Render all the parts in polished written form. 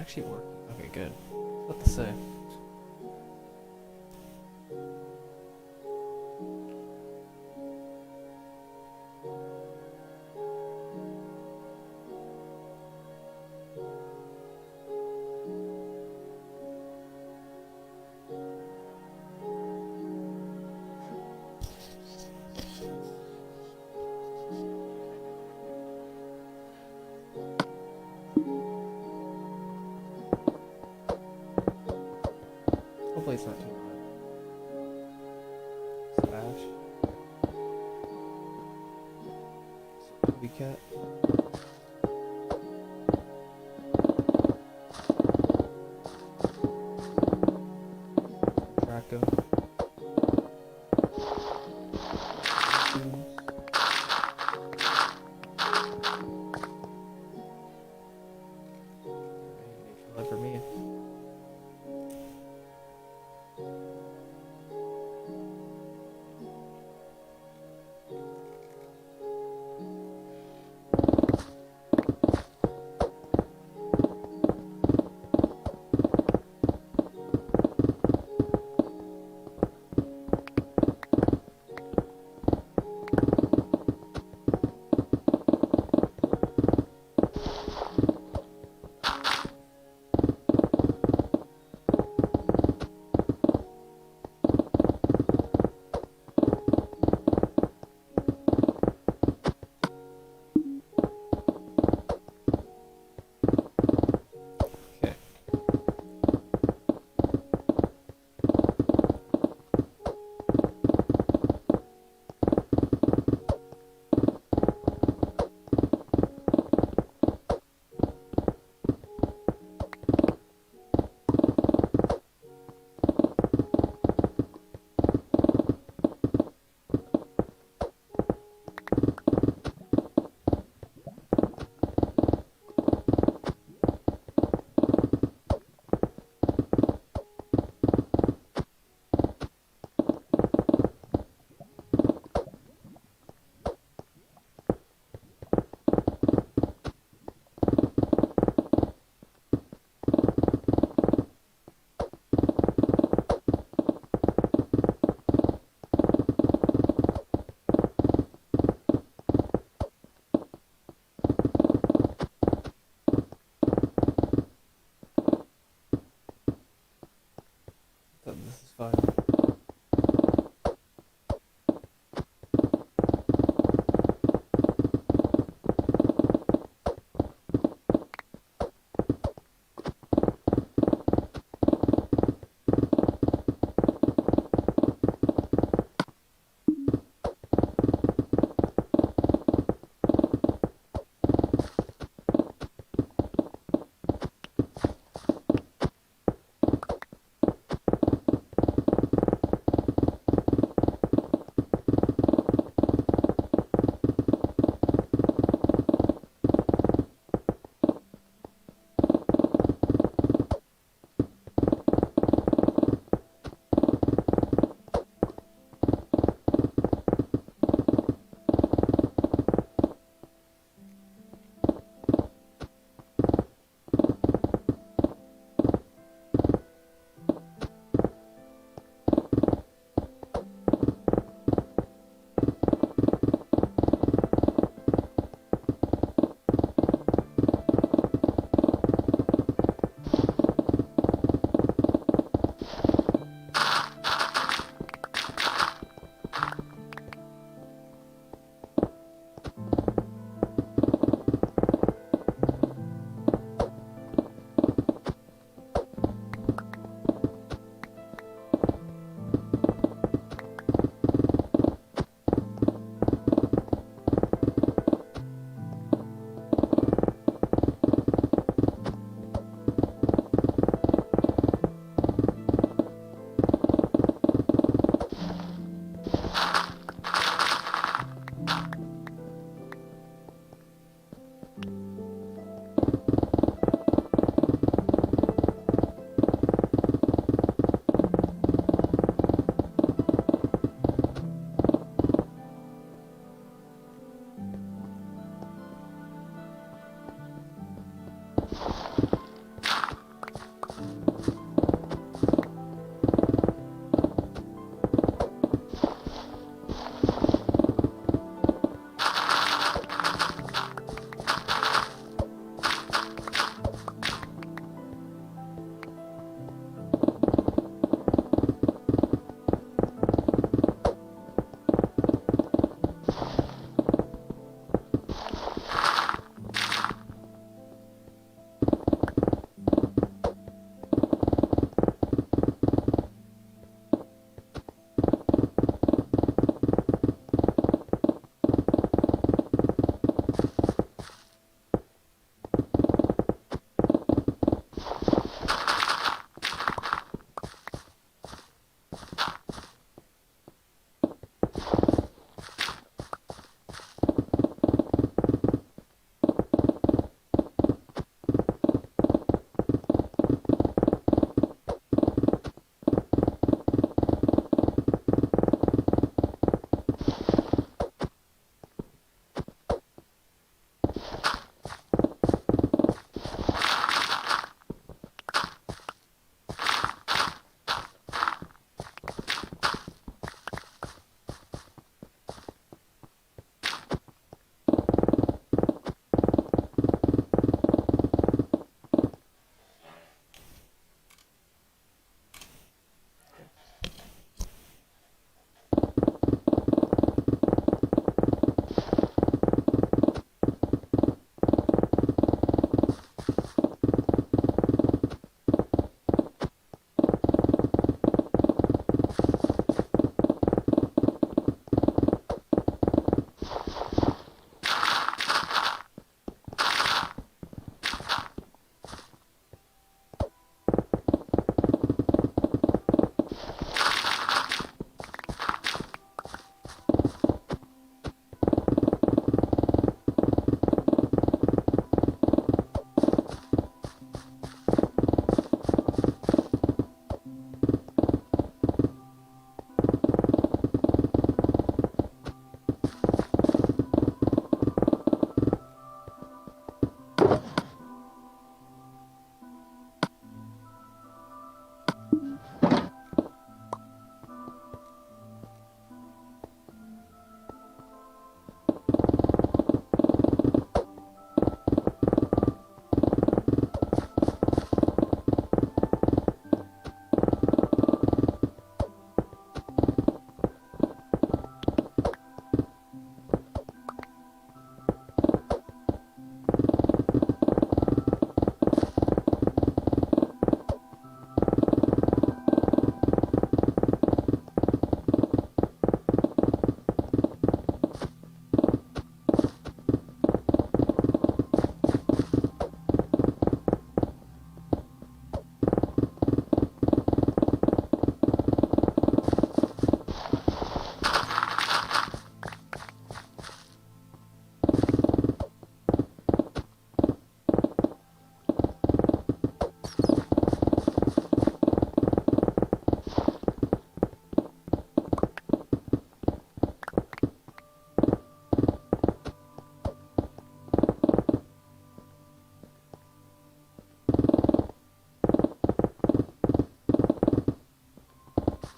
actually working? Okay, good. What to say? Hopefully it's not too loud. Slash. Copycat. Draco. For me. This is fine.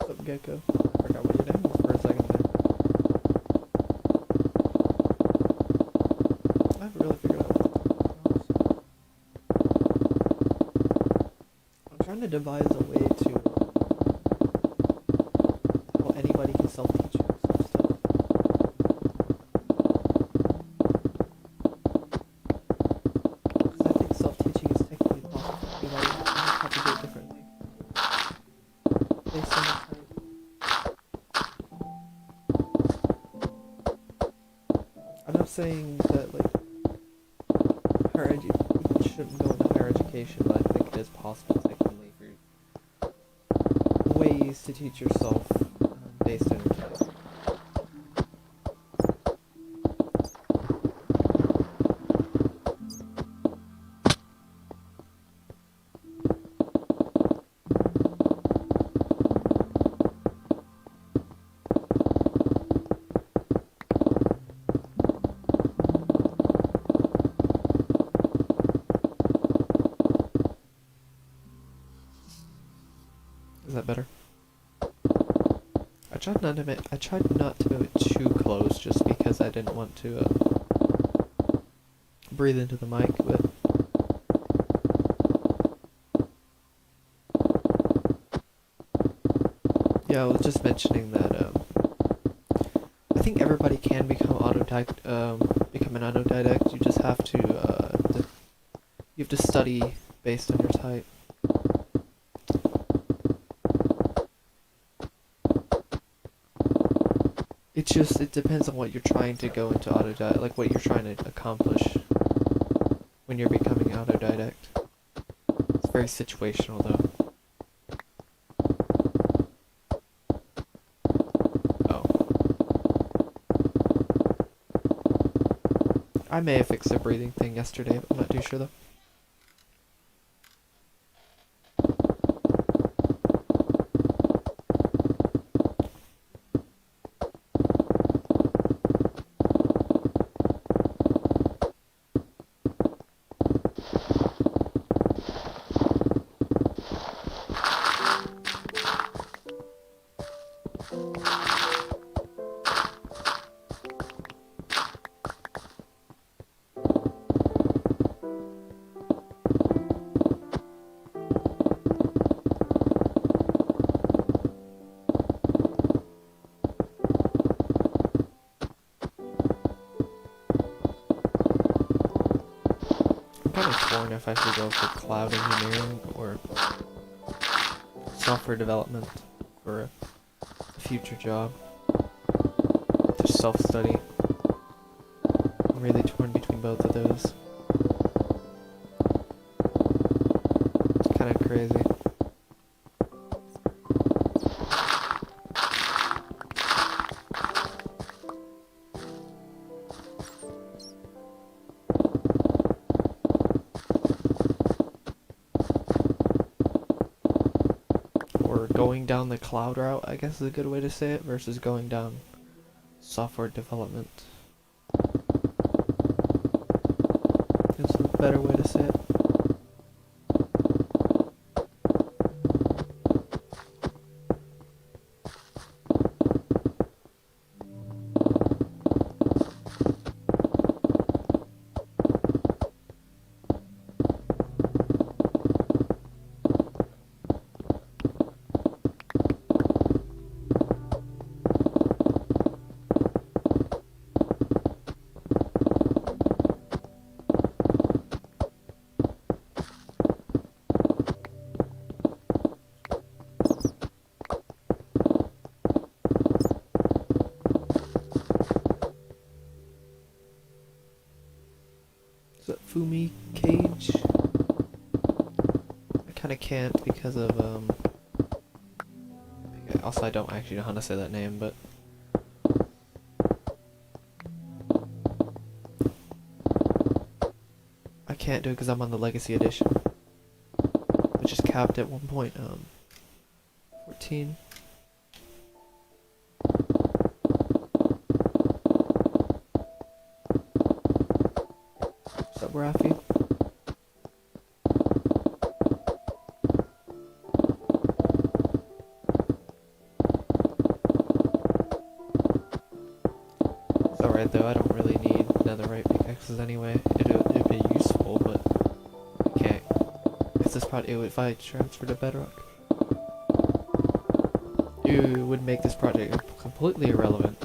What's up, Gecko? I forgot what your name was for a second there. I haven't really figured out what I'm trying to devise a way to well, anybody can self-teach himself still. Because I think self-teaching is technically possible. You know, you just have to do it differently. Based on the type. I'm not saying that, like, you shouldn't go into higher education, but I think it is possible technically for ways to teach yourself based on your type. Is that better? I tried not to move it too close just because I didn't want to breathe into the mic, but yeah, I was just mentioning that I think everybody can become become an autodidact. You just have to you have to study based on your type. It depends on what you're trying to go into autodidact, like what you're trying to accomplish when you're becoming autodidact. It's very situational though. Oh. I may have fixed the breathing thing yesterday, but I'm not too sure though. If I should go for cloud engineering or software development for a future job. Just self-study. I'm really torn between both of those. It's kind of crazy. Going down the cloud route, I guess is a good way to say it, versus going down software development. It's a better way to say it. Fumi Cage. I kind of can't because of also I don't actually know how to say that name, but I can't do it because I'm on the Legacy Edition, which is capped at 1.14. What's up, Rafi? netherite though. I don't really need netherite pickaxes anyway. It'd be useful, but I can't. Because this project, if I transfer to bedrock, it would make this project completely irrelevant.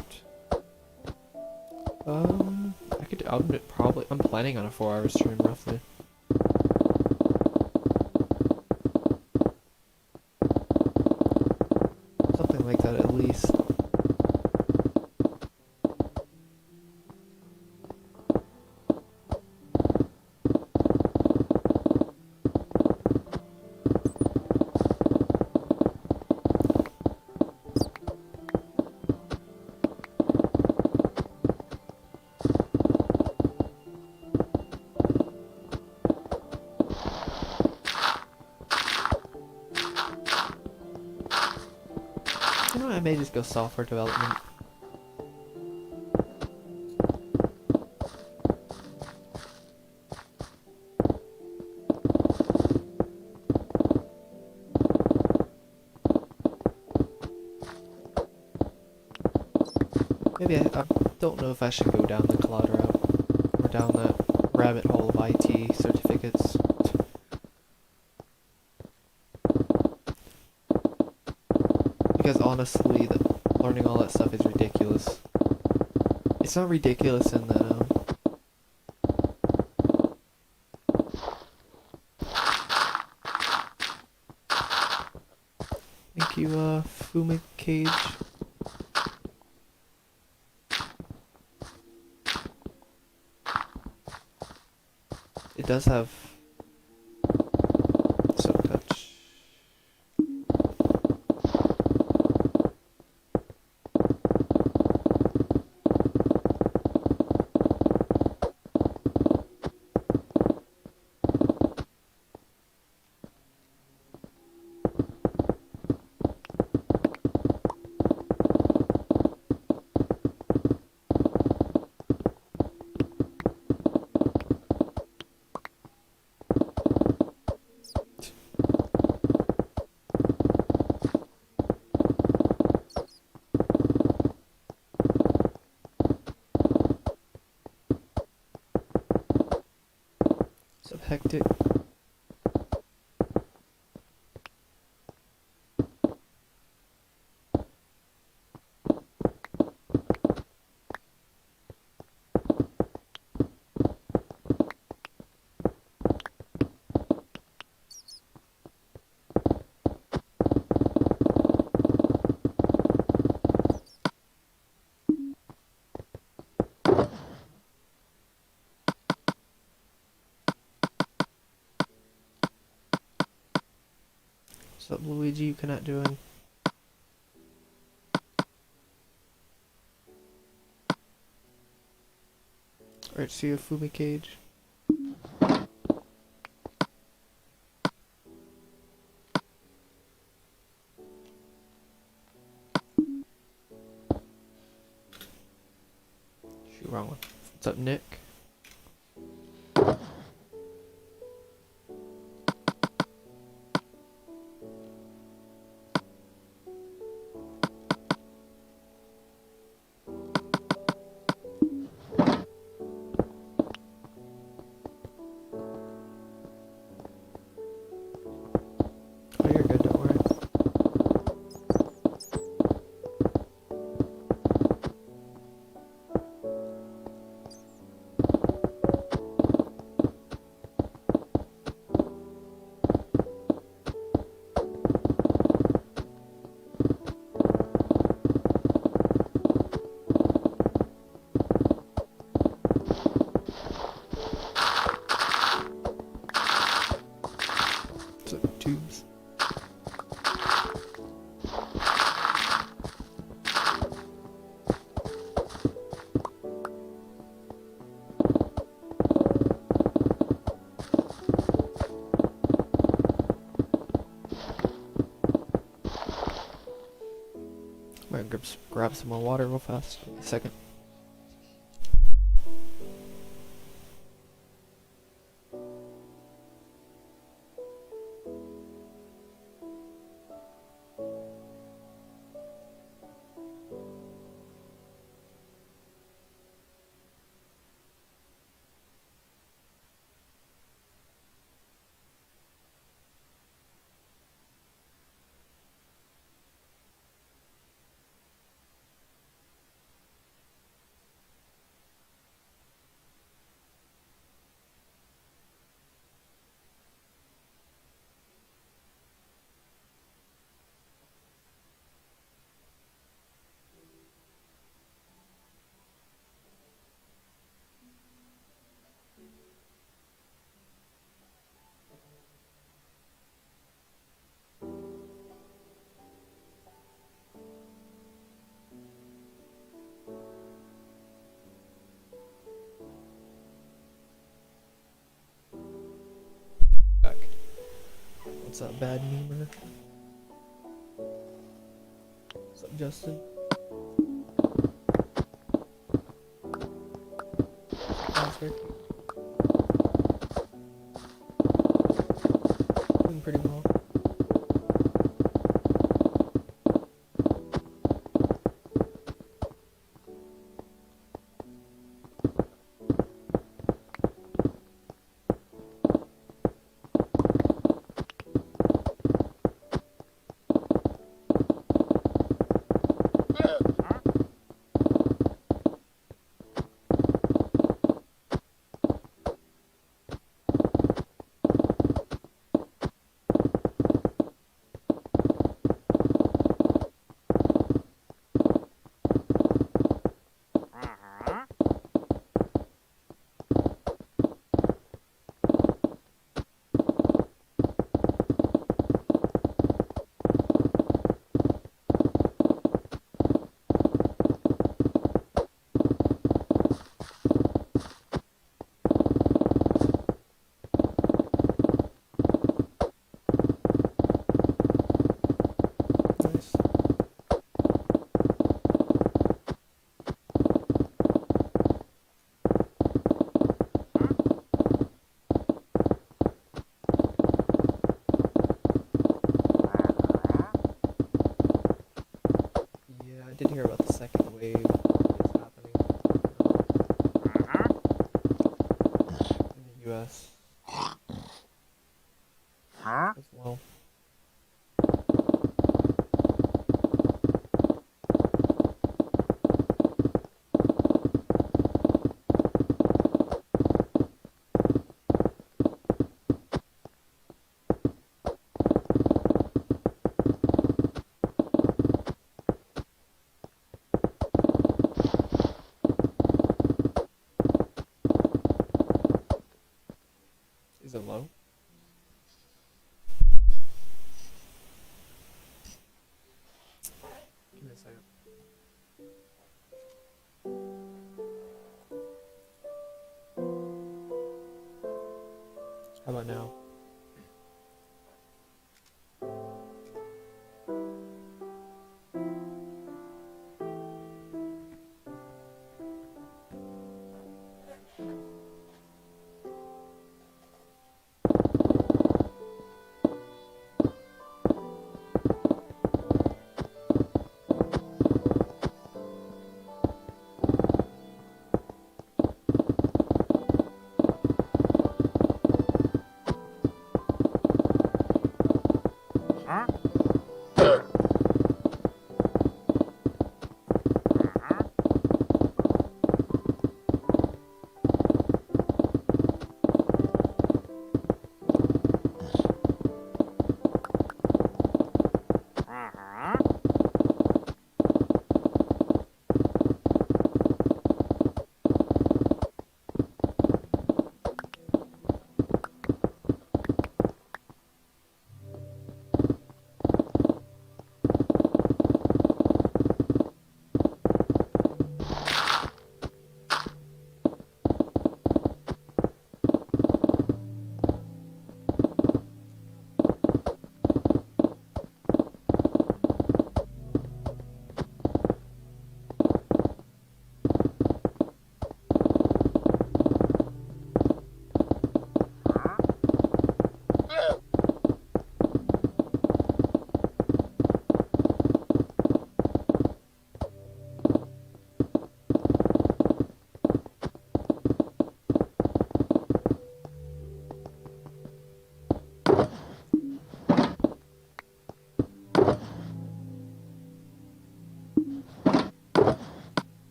I'm planning on a 4-hour stream roughly. Something like that at least. You know, I may just go software development. Maybe I don't know if I should go down the cloud route or down that rabbit hole of IT certificates. Because honestly, learning all that stuff is ridiculous. It's not ridiculous in that, thank you, Fumicage. It does have some touch. Hectic. What's up, Luigi? You cannot doing? Alright, see you, Fumicage. Shoot, wrong one. What's up, Nick? Oh, you're good, don't worry. What's up, tubes? I'm gonna grab some more water real fast. Give me a second. What's up, bad memer? What's up, Justin? Thanks, Ricky. Doing pretty well. I did hear about the second wave that's happening in the US as well. Is it low? Give me a second. How about now?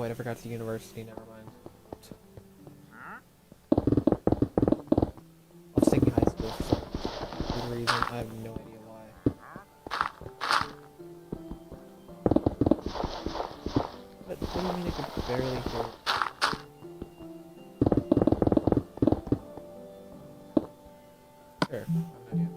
Oh wait, I forgot the university, never mind. I was thinking high school for some weird reason, I have no idea why. What do you mean I could barely hear it? Sure, I have an idea.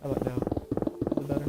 How about now? Is it better?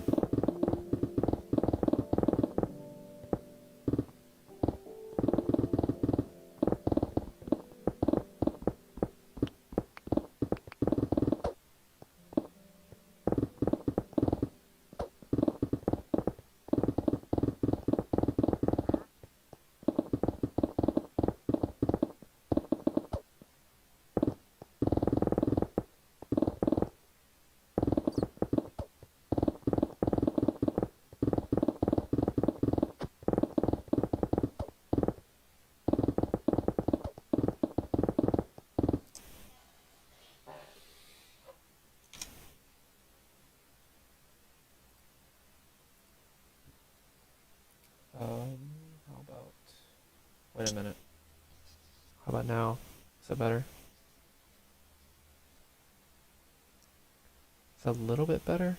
How about... Wait a minute. How about now? Is that better? Is that a little bit better?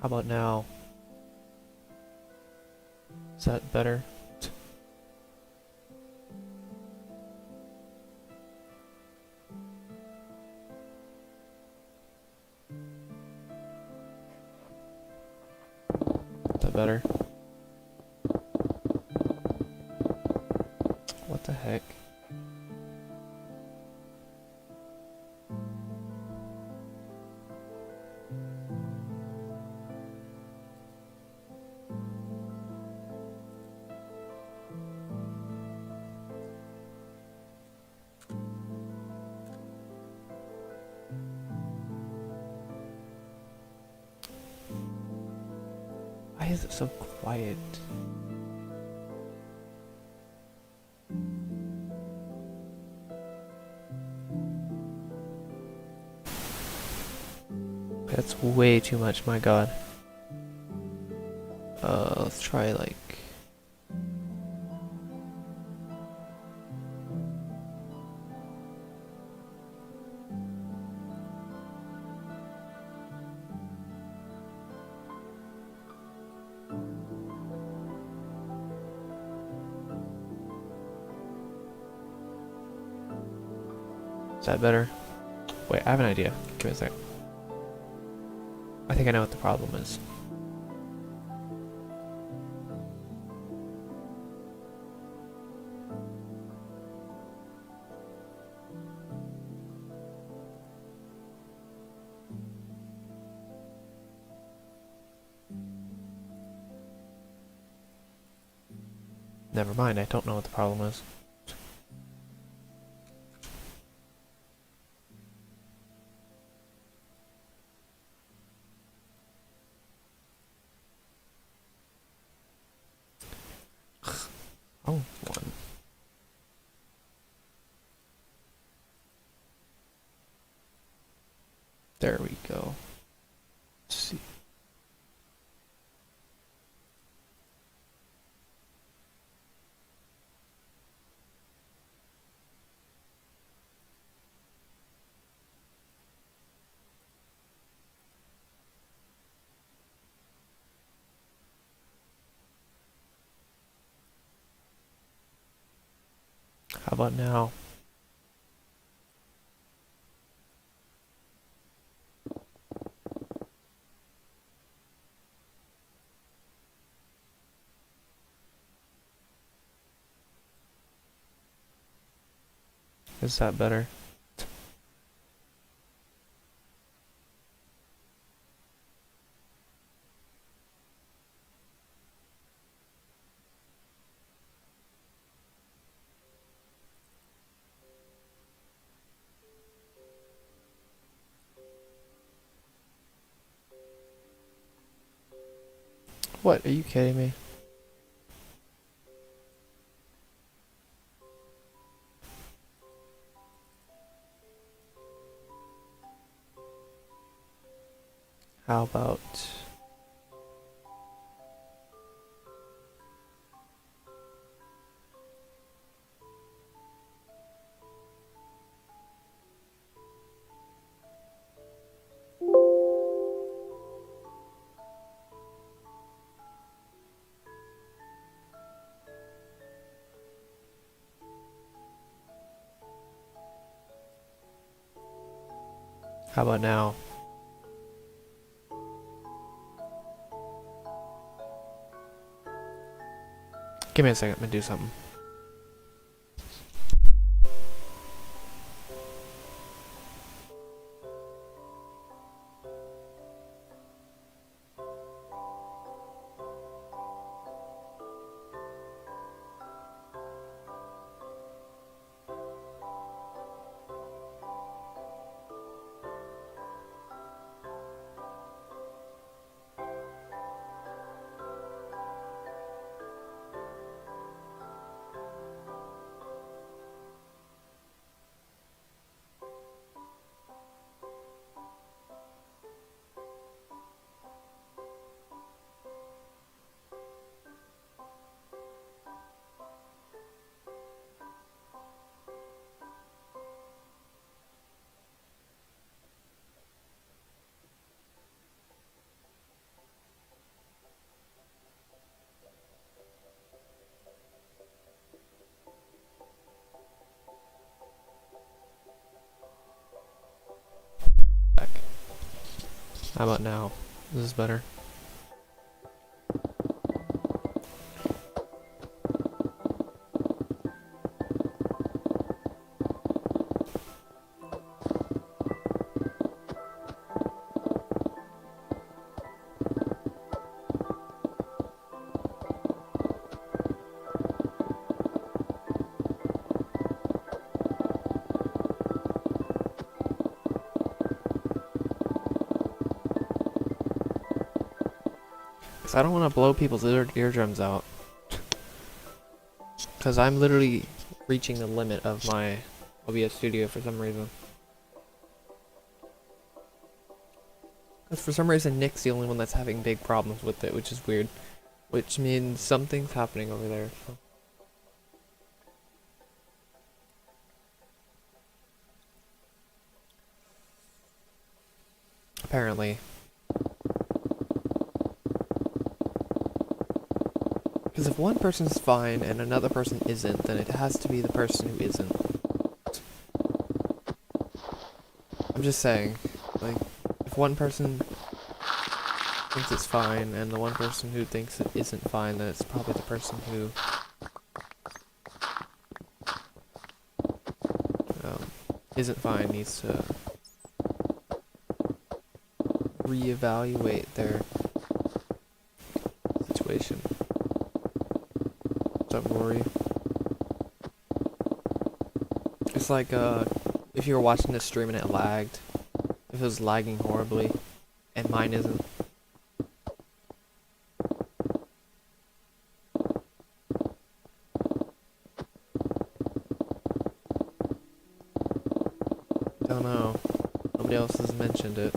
How about now? Is that better? Is that better? What the heck? Why is it so quiet? That's way too much, my god. Let's try like... Is that better? Wait, I have an idea. Give me a sec. I think I know what the problem is. Never mind, I don't know what the problem is. Oh, one. There we go. Let's see. How about now? Is that better? What? Are you kidding me? How about... How about now? Give me a second, I'm gonna do something. How about now? This is better. I don't want to blow people's eardrums out. Because I'm literally reaching the limit of my OBS studio for some reason. Because for some reason Nick's the only one that's having big problems with it, which is weird. Which means something's happening over there. So. Apparently. Because if one person's fine and another person isn't, then it has to be the person who isn't. I'm just saying, like, if one person thinks it's fine and the one person who thinks it isn't fine, then it's probably the person who isn't fine needs to reevaluate their situation. What's up, Rory? It's like, if you were watching this stream and it lagged, if it was lagging horribly, and mine isn't. Don't know. Nobody else has mentioned it.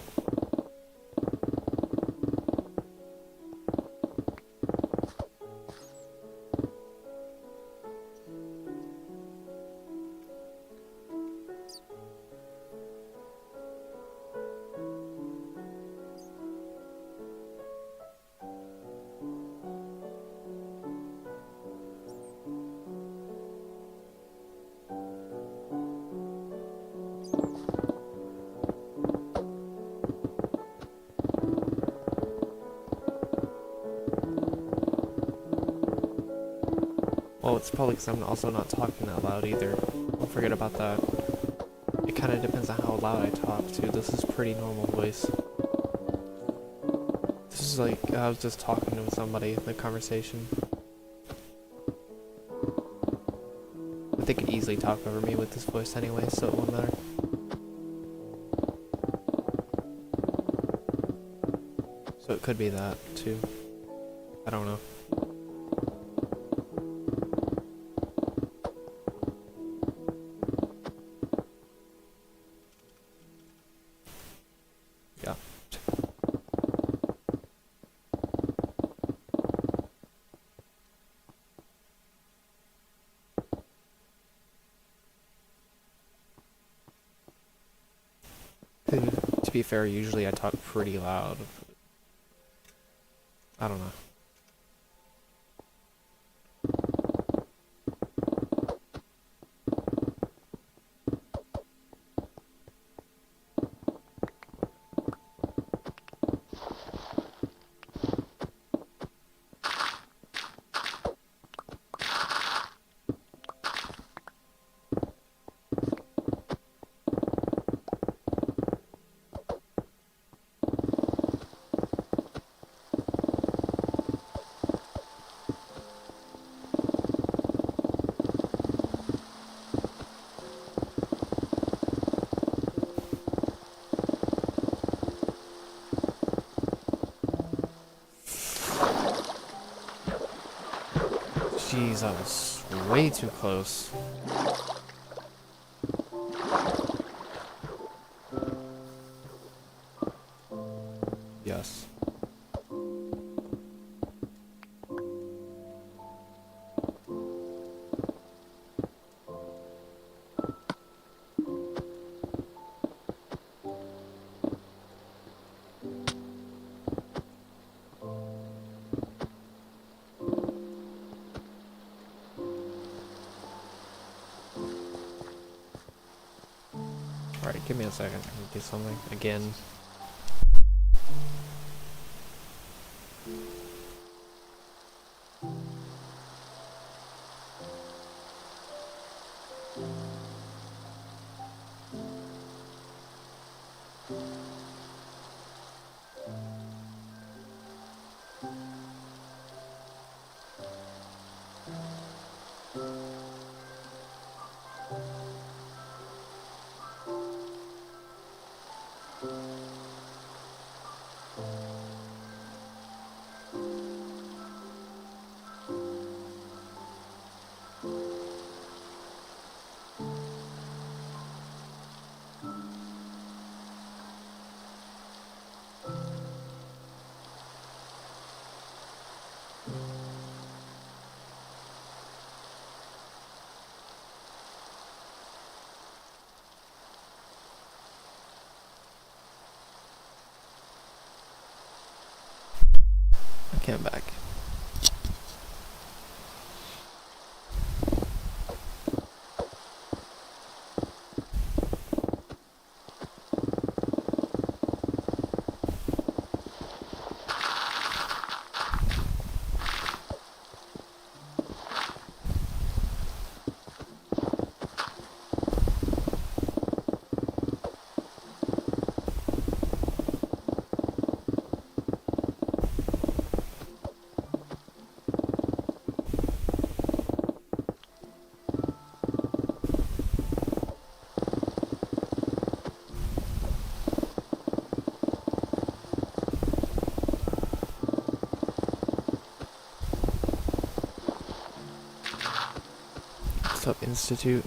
Well, it's probably because I'm also not talking that loud either. Don't forget about that. It kind of depends on how loud I talk too. This is pretty normal voice. This is like I was just talking to somebody in the conversation. But they could easily talk over me with this voice anyway, so it won't matter. So it could be that too. I don't know. Yeah. To be fair, usually I talk pretty loud. I don't know. Jeez, that was way too close. Yes. Alright, give me a second. I need to do something again. Okay, I'm back. What's up, Institute?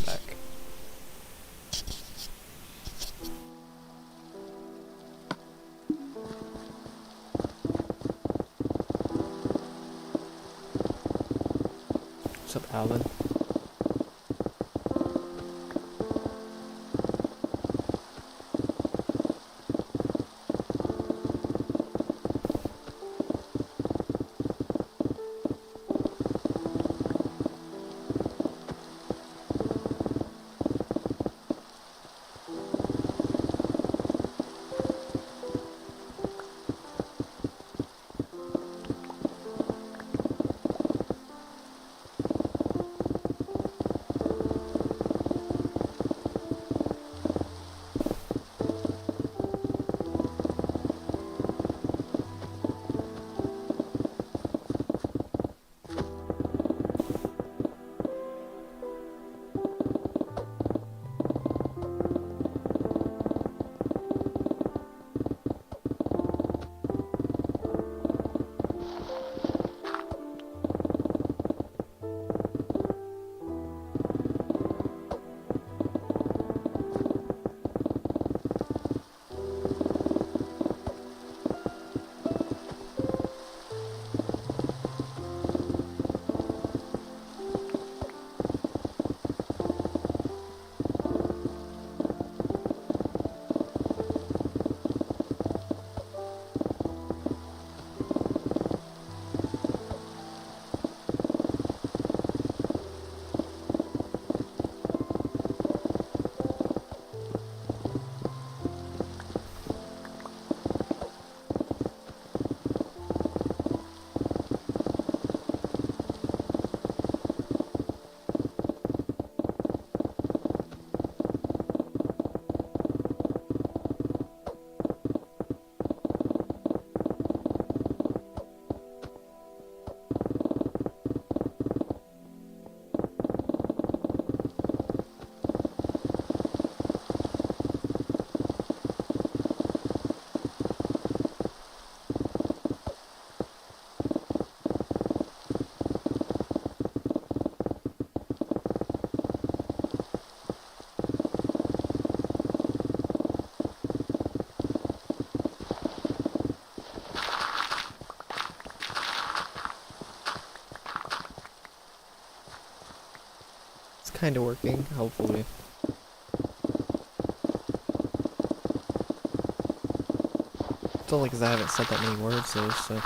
back. What's up, Alan? Kinda working, hopefully. It's only because I haven't said that many words though, so.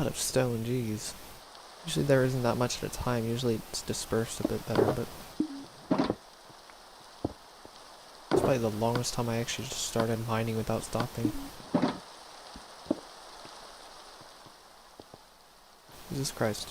Of stone, jeez. Usually there isn't that much at a time, usually it's dispersed a bit better, but it's probably the longest time I actually just started mining without stopping. Jesus Christ.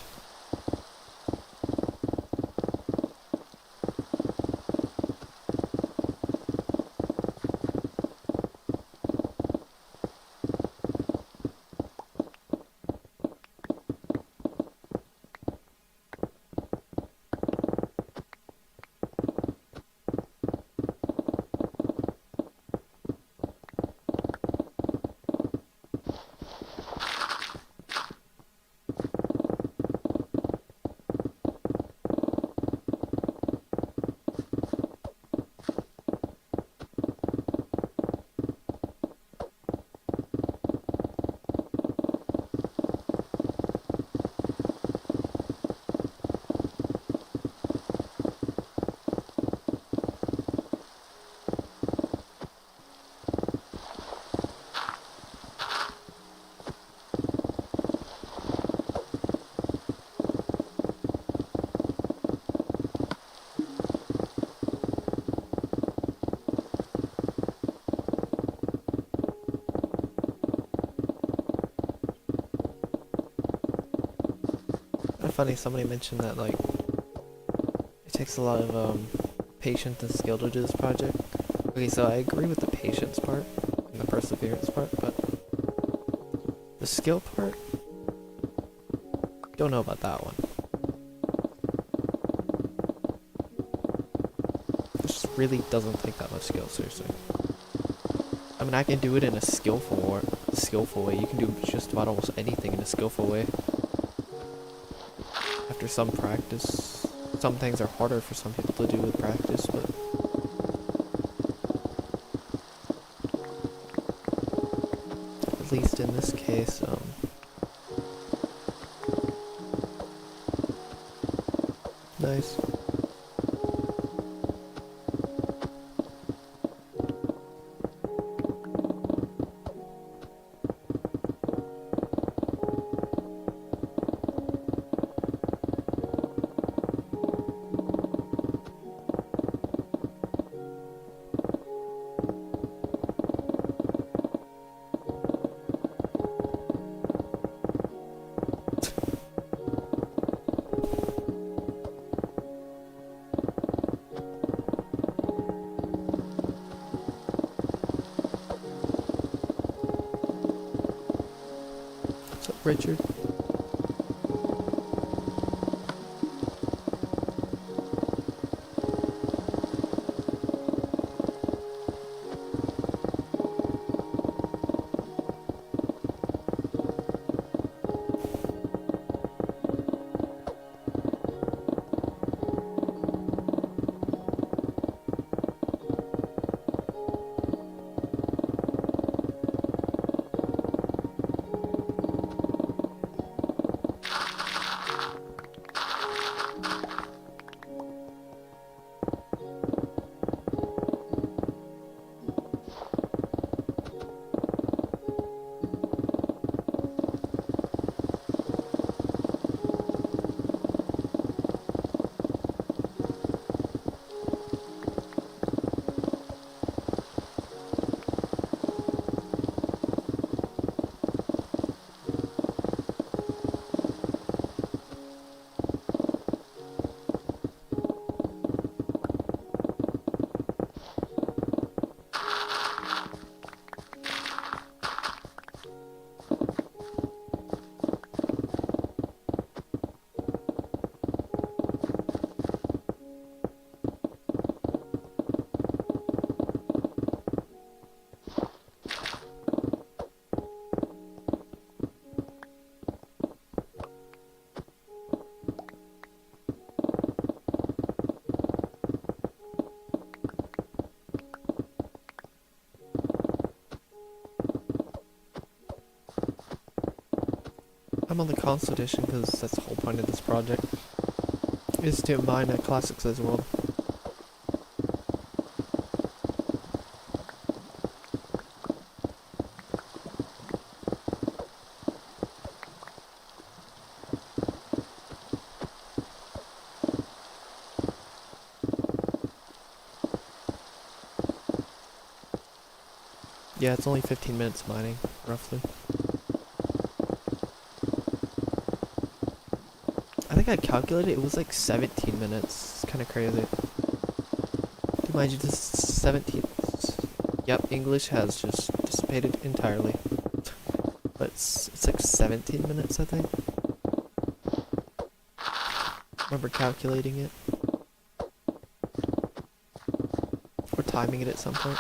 funny, somebody mentioned that, like, it takes a lot of, patience and skill to do this project. Okay, so I agree with the patience part and the perseverance part, but the skill part, don't know about that one. It just really doesn't take that much skill, seriously. I mean, I can do it in a skillful way. You can do just about almost anything in a skillful way. After some practice, some things are harder for some people to do with practice, but at least in this case, nice. Richard. I'm on the console edition because that's the whole point of this project, is to mine a classics as well. Yeah, it's only 15 minutes mining, roughly. I think I calculated it was like 17 minutes. It's kind of crazy. Mind you, this is 17. Yep, English has just dissipated entirely. But it's like 17 minutes, I think. Remember calculating it. Or timing it at some point.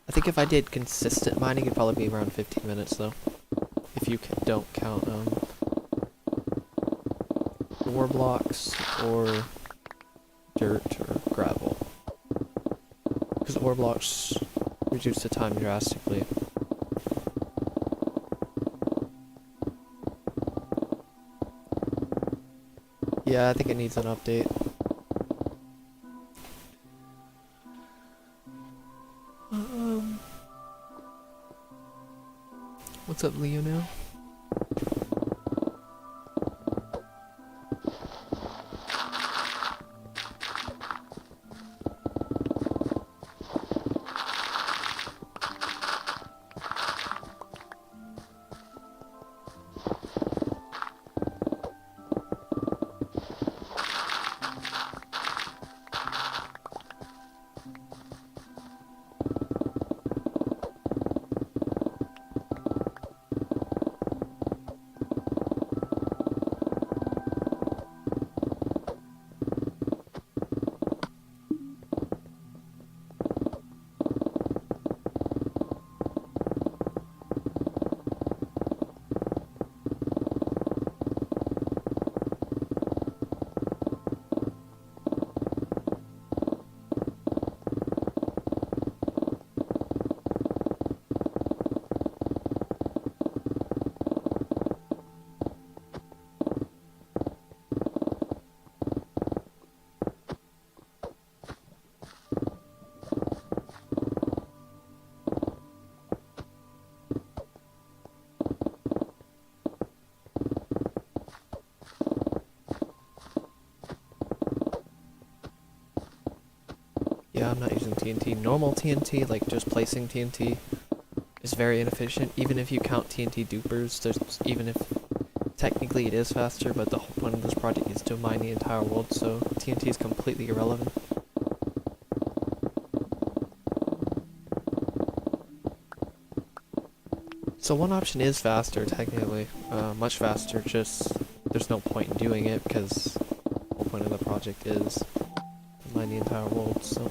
I think if I did consistent mining, it'd probably be around 15 minutes though. If you don't count ore blocks or dirt or gravel. Because ore blocks reduce the time drastically. Yeah, I think it needs an update. What's up, Leo now? Yeah, I'm not using TNT. Normal TNT, like just placing TNT, is very inefficient. Even if you count TNT dupers, even if technically it is faster, but the whole point of this project is to mine the entire world, so TNT is completely irrelevant. So one option is faster, technically, much faster, just there's no point in doing it because the whole point of the project is to mine the entire world, so.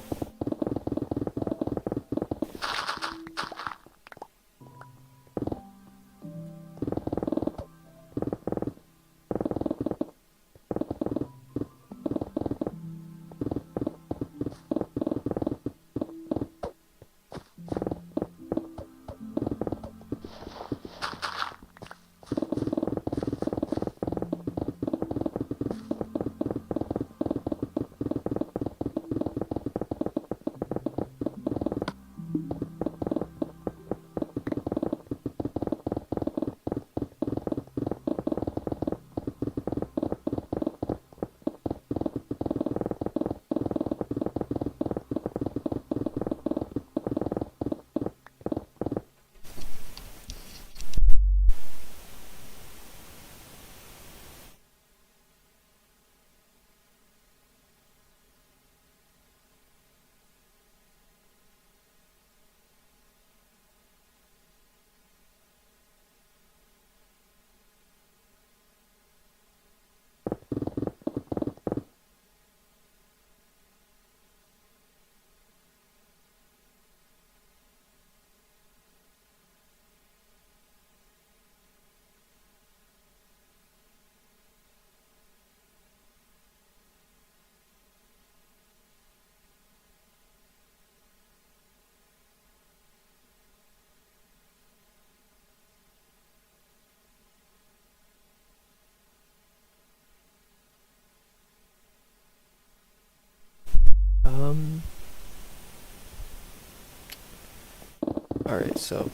Alright, so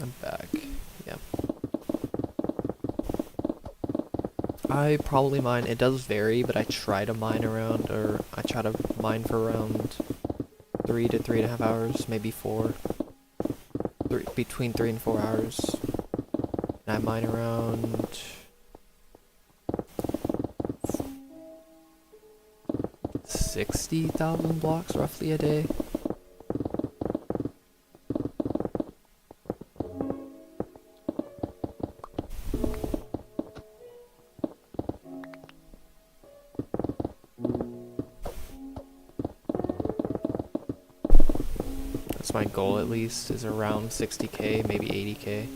I'm back. Yeah. I probably mine, it does vary, but I try to mine around, or I try to mine for around 3 to 3.5 hours, maybe 4. Between 3 and 4 hours. And I mine around 60,000 blocks roughly a day. That's my goal at least, is around 60k, maybe 80k.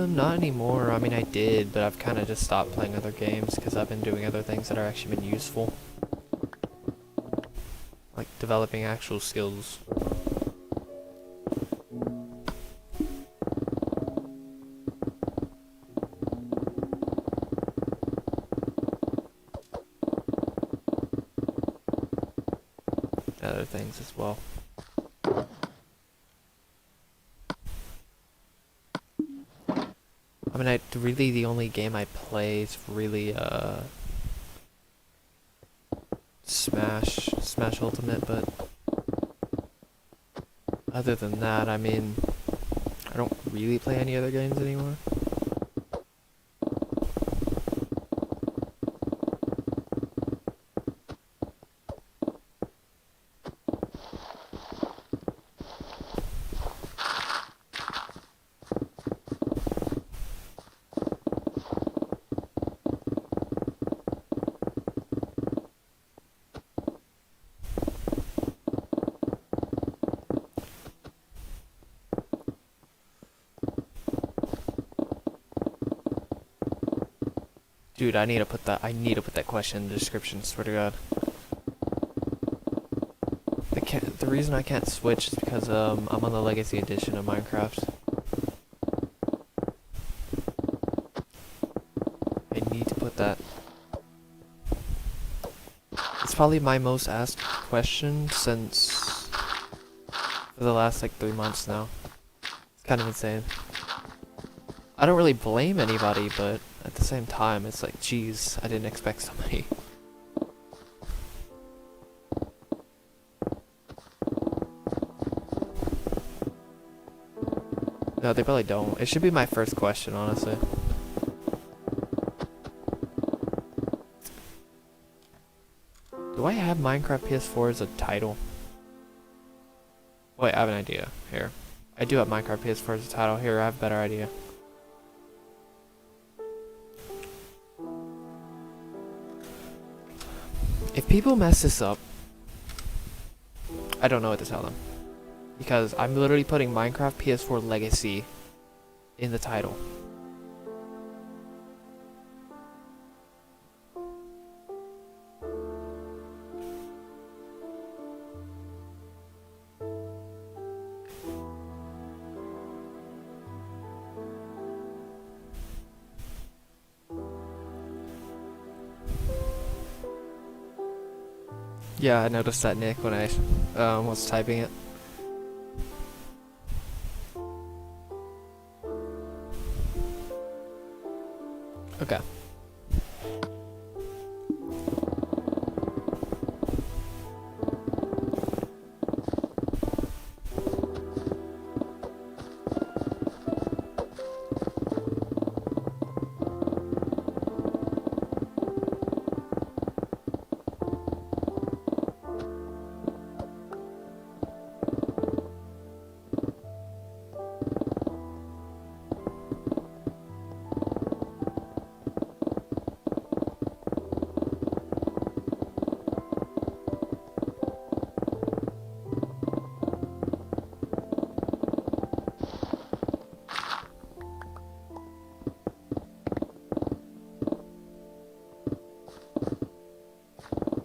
Not anymore. I mean, I did, but I've kind of just stopped playing other games because I've been doing other things that are actually been useful. Like developing actual skills. And other things as well. I mean, really the only game I play is really, Smash Ultimate, but other than that, I mean, I don't really play any other games anymore. Dude, I need to put that question in the description, swear to God. The reason I can't switch is because I'm on the Legacy Edition of Minecraft. I need to put that. It's probably my most asked question since for the last like 3 months now. It's kind of insane. I don't really blame anybody, but at the same time, it's like, geez, I didn't expect so many. No, they probably don't. It should be my first question, honestly. Do I have Minecraft PS4 as a title? Wait, I have an idea. Here. I do have Minecraft PS4 as a title. Here, I have a better idea. If people mess this up, I don't know what to tell them. Because I'm literally putting Minecraft PS4 Legacy in the title. Yeah, I noticed that, Nick, when I was typing it. Okay.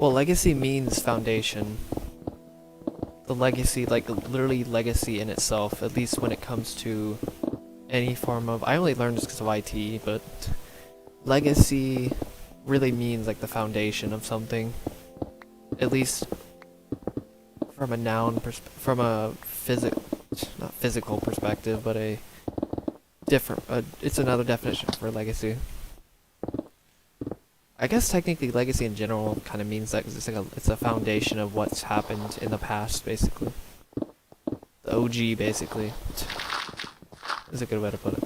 Well, legacy means foundation. The legacy, like literally legacy in itself, at least when it comes to any form of... I only learned this because of IT, but legacy really means like the foundation of something. At least from a noun from a not physical perspective, but a different, it's another definition for legacy. I guess technically legacy in general kind of means that cause it's a foundation of what's happened in the past, basically. The OG, basically. Is a good way to put it.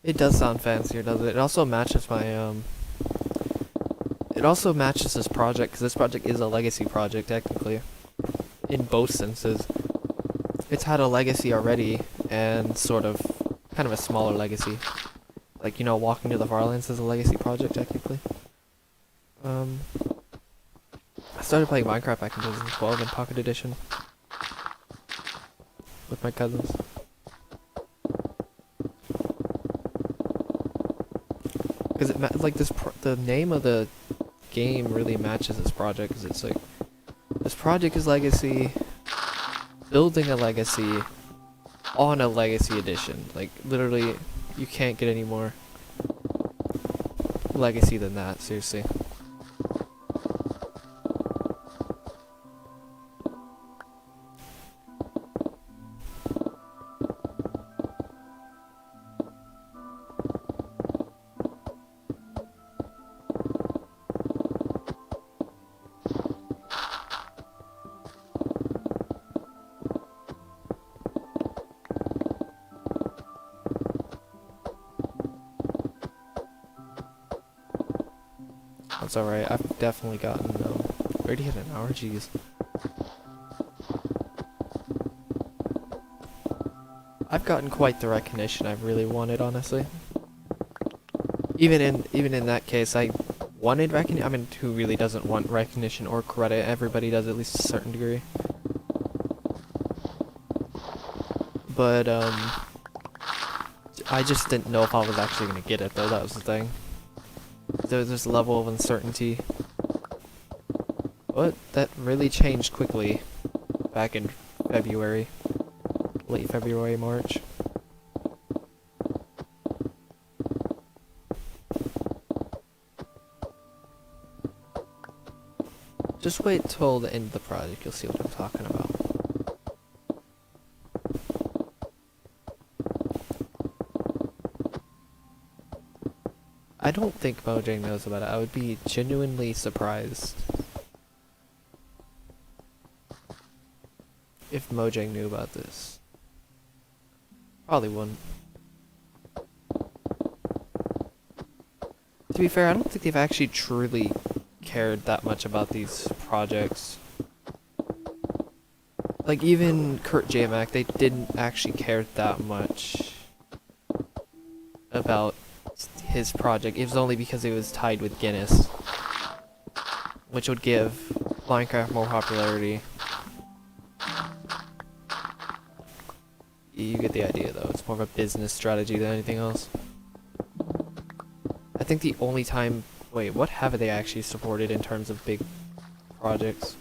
It does sound fancier, does it? It also matches my, It also matches this project, because this project is a legacy project, technically. In both senses. It's had a legacy already, and sort of, kind of a smaller legacy. Like, you know, Walking to the Farlands is a legacy project, technically. I started playing Minecraft back in 2012 in Pocket Edition. With my cousins. Because like the name of the game really matches this project, because it's like, this project is legacy, building a legacy on a legacy edition. Like, literally, you can't get any more legacy than that, seriously. That's alright, I've definitely gotten, already hit an hour, jeez. I've gotten quite the recognition I've really wanted, honestly. Even in that case, I wanted recognition. I mean, who really doesn't want recognition or credit? Everybody does, at least to a certain degree. But, I just didn't know if I was actually gonna get it, though, that was the thing. There was this level of uncertainty. But that really changed quickly back in February. Late February, March. Just wait till the end of the project, you'll see what I'm talking about. I don't think Mojang knows about it. I would be genuinely surprised if Mojang knew about this. Probably wouldn't. To be fair, I don't think they've actually truly cared that much about these projects. Like, even Kurt J-Mac, they didn't actually care that much about his project. It was only because it was tied with Guinness, which would give Minecraft more popularity. You get the idea, though. It's more of a business strategy than anything else. I think the only time... Wait, what have they actually supported in terms of big projects?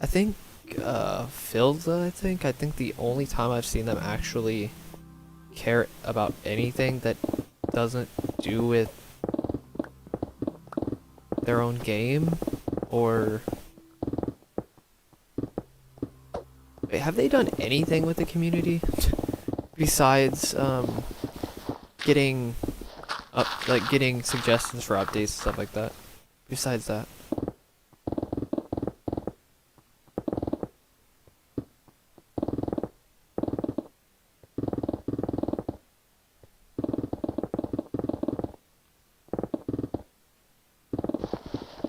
I think, Filza, I think the only time I've seen them actually care about anything that doesn't do with their own game, or... Wait, have they done anything with the community? Besides, getting getting suggestions for updates and stuff like that. Besides that.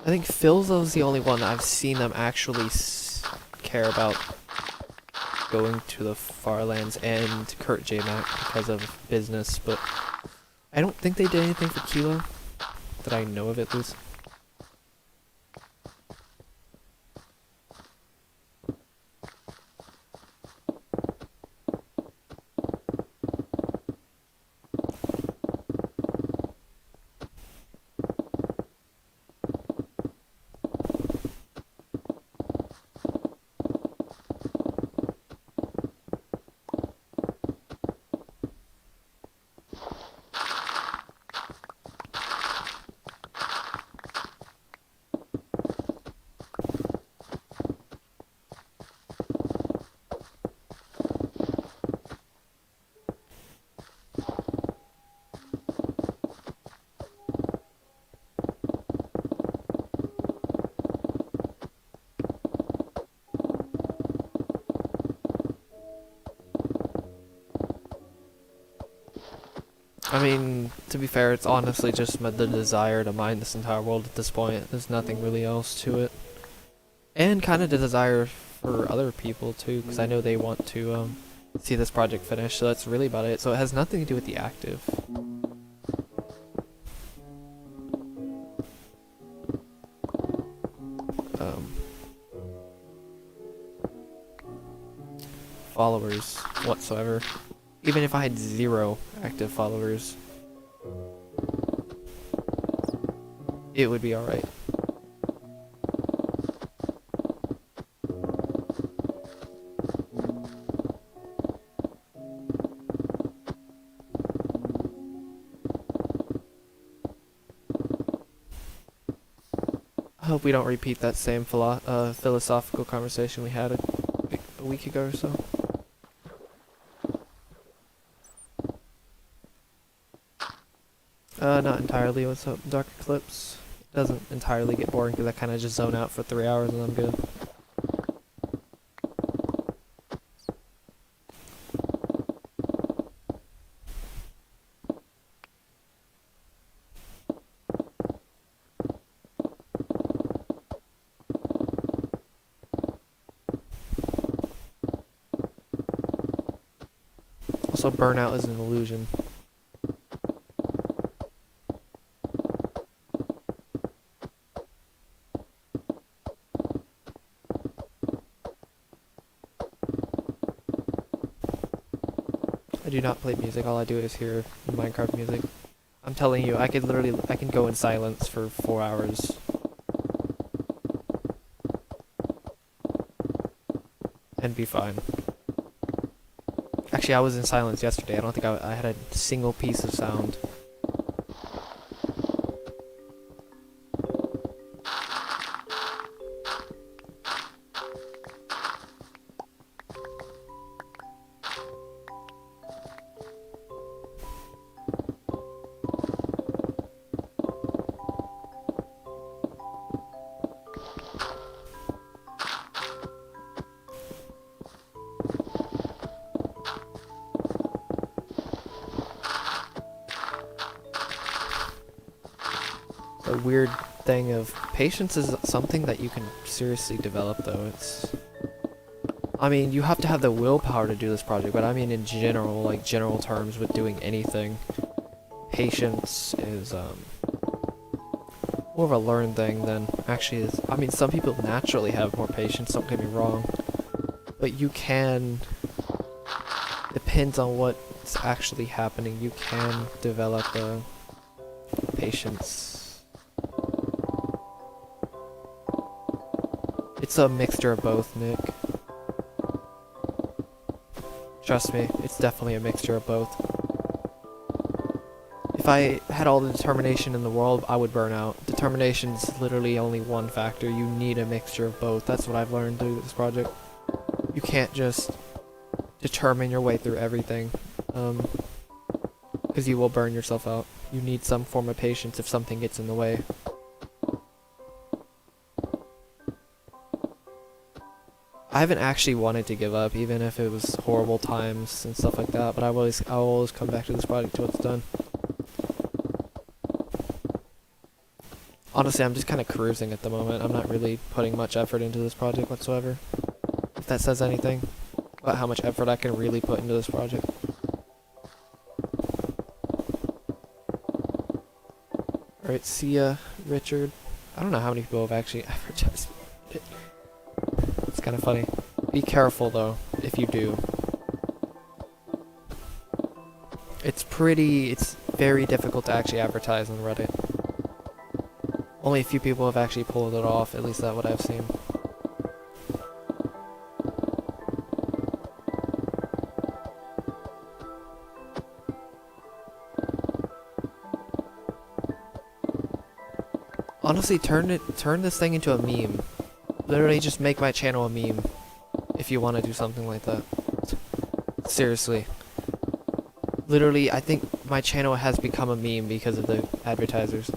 I think Philzo's the only one that I've seen them actually care about going to the Farlands, and Kurt J-Mac because of business, but I don't think they did anything for Kilo, that I know of at least. I mean, to be fair, it's honestly just the desire to mine this entire world at this point. There's nothing really else to it. And kind of the desire for other people too, because I know they want to see this project finished, so that's really about it. So it has nothing to do with the active. Followers whatsoever. Even if I had 0 active followers, it would be alright. I hope we don't repeat that same philosophical conversation we had a week ago or so. Not entirely. What's up, Dark Eclipse? It doesn't entirely get boring because I kind of just zone out for 3 hours and I'm good. Also, burnout is an illusion. I do not play music, all I do is hear Minecraft music. I'm telling you, I can go in silence for 4 hours. And be fine. Actually, I was in silence yesterday. I don't think I had a single piece of sound. A weird thing of patience is something that you can seriously develop, though. I mean, you have to have the willpower to do this project, but I mean in general, like general terms with doing anything, patience is more of a learned thing than actually is. I mean, some people naturally have more patience, don't get me wrong, but you can, depends on what's actually happening, you can develop a patience. It's a mixture of both, Nick. Trust me, it's definitely a mixture of both. If I had all the determination in the world, I would burn out. Determination's literally only one factor. You need a mixture of both. That's what I've learned through this project. You can't just determine your way through everything, because you will burn yourself out. You need some form of patience if something gets in the way. I haven't actually wanted to give up, even if it was horrible times and stuff like that, but I'll always come back to this project till it's done. Honestly, I'm just kind of cruising at the moment. I'm not really putting much effort into this project whatsoever. If that says anything about how much effort I can really put into this project. Alright, see ya, Richard. I don't know how many people have actually advertised it. It's kind of funny. Be careful though, if you do. It's very difficult to actually advertise on Reddit. Only a few people have actually pulled it off, at least that's what I've seen. Honestly, turn this thing into a meme. Literally just make my channel a meme if you want to do something like that. Seriously. Literally, I think my channel has become a meme because of the advertisers.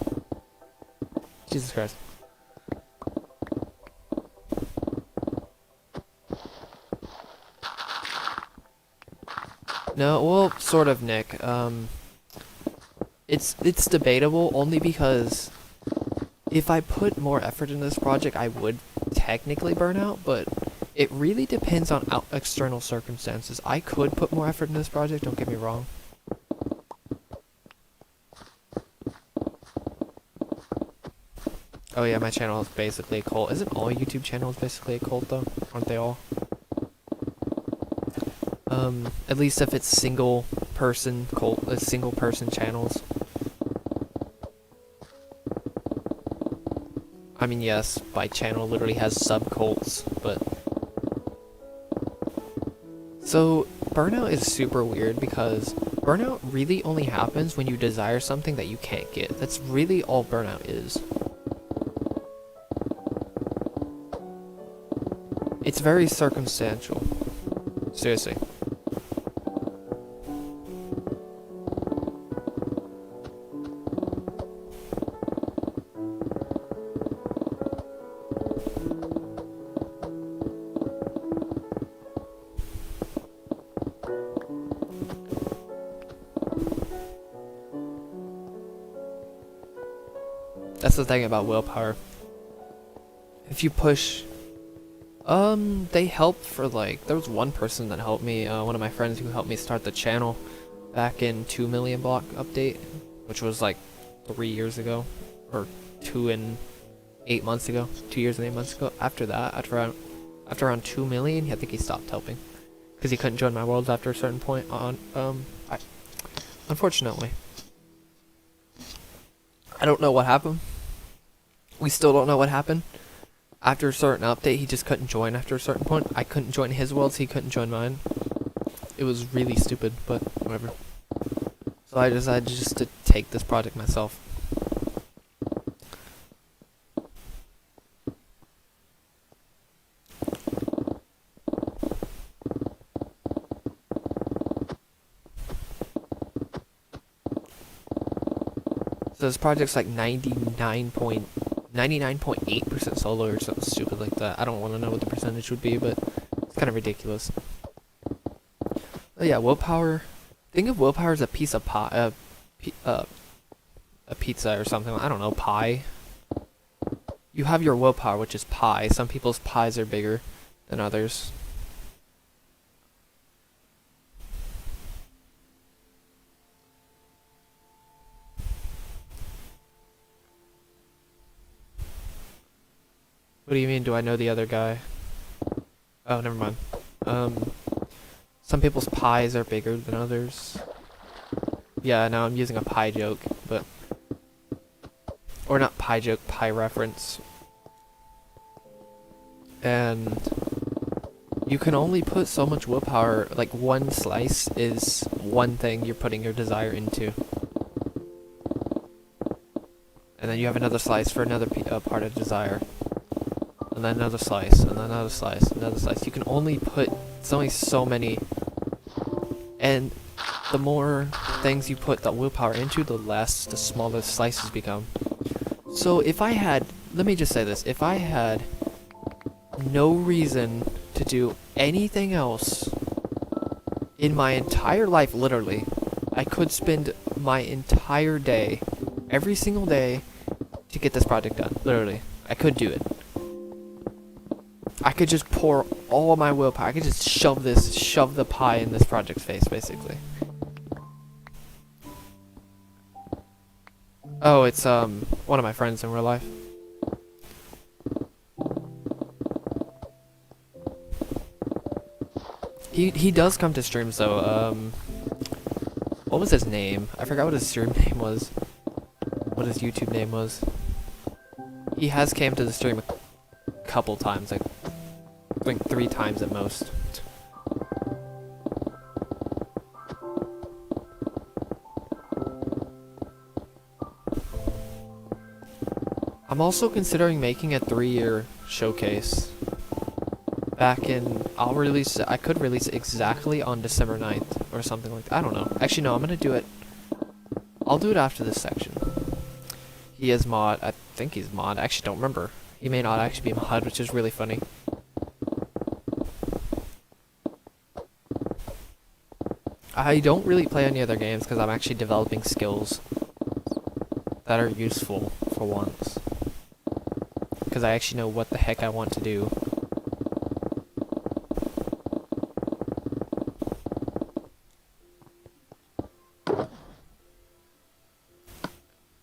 Jesus Christ. No, well, sort of, Nick. It's debatable only because if I put more effort into this project, I would technically burn out, but it really depends on external circumstances. I could put more effort into this project, don't get me wrong. Oh yeah, my channel is basically a cult. Isn't all YouTube channels basically a cult though? Aren't they all? At least if it's single person channels. I mean, yes, my channel literally has sub-cults, but... So, burnout is super weird because burnout really only happens when you desire something that you can't get. That's really all burnout is. It's very circumstantial. Seriously. That's the thing about willpower. If you push... they helped for like... There was one person that helped me, one of my friends who helped me start the channel back in 2 million block update, which was like 3 years ago, or 2 and 8 months ago, 2 years and 8 months ago. After that, after around 2 million, I think he stopped helping, because he couldn't join my worlds after a certain point unfortunately. I don't know what happened. We still don't know what happened. After a certain update, he just couldn't join after a certain point. I couldn't join his worlds, he couldn't join mine. it was really stupid, but whatever. So I decided just to take this project myself. So this project's like 99.8% solar or something stupid like that. I don't want to know what the percentage would be, but it's kind of ridiculous. But yeah, willpower. Think of willpower as a piece of pie, a pizza or something. I don't know, pie. You have your willpower, which is pie. Some people's pies are bigger than others. What do you mean, do I know the other guy? Oh, never mind. Some people's pies are bigger than others. Yeah, no, I'm using a pie joke, but... Or not pie joke, pie reference. And... You can only put so much willpower, like one slice is one thing you're putting your desire into. And then you have another slice for another part of desire. And then another slice, and then another slice, another slice. You can only put so many, and the more things you put the willpower into, the smaller slices become. So if I had, let me just say this, if I had no reason to do anything else in my entire life, literally, I could spend my entire day, every single day, to get this project done, literally. I could do it. I could just pour all of my willpower. I could just shove the pie in this project's face, basically. Oh, it's one of my friends in real life. He does come to streams though. What was his name? I forgot what his stream name was. What his YouTube name was. He has came to the stream a couple times, like I think 3 times at most. I'm also considering making a 3-year showcase. Back in, I could release it exactly on December 9th or something like that. I don't know. Actually, no, I'm gonna do it. I'll do it after this section. He is mod. I think he's mod. I actually don't remember. He may not actually be mod, which is really funny. I don't really play any other games because I'm actually developing skills that are useful for once. Because I actually know what the heck I want to do.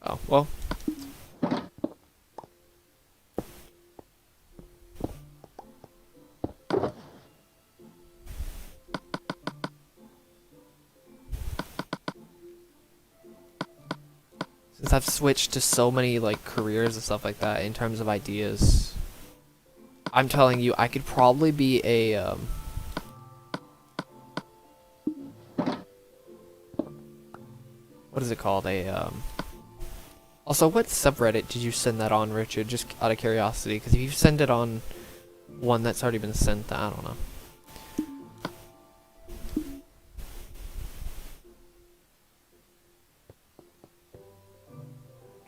Oh, well. Since I've switched to so many like careers and stuff like that in terms of ideas, I'm telling you, I could probably be a what is it called? Also, what subreddit did you send that on, Richard? Just out of curiosity, because if you send it on one that's already been sent, I don't know.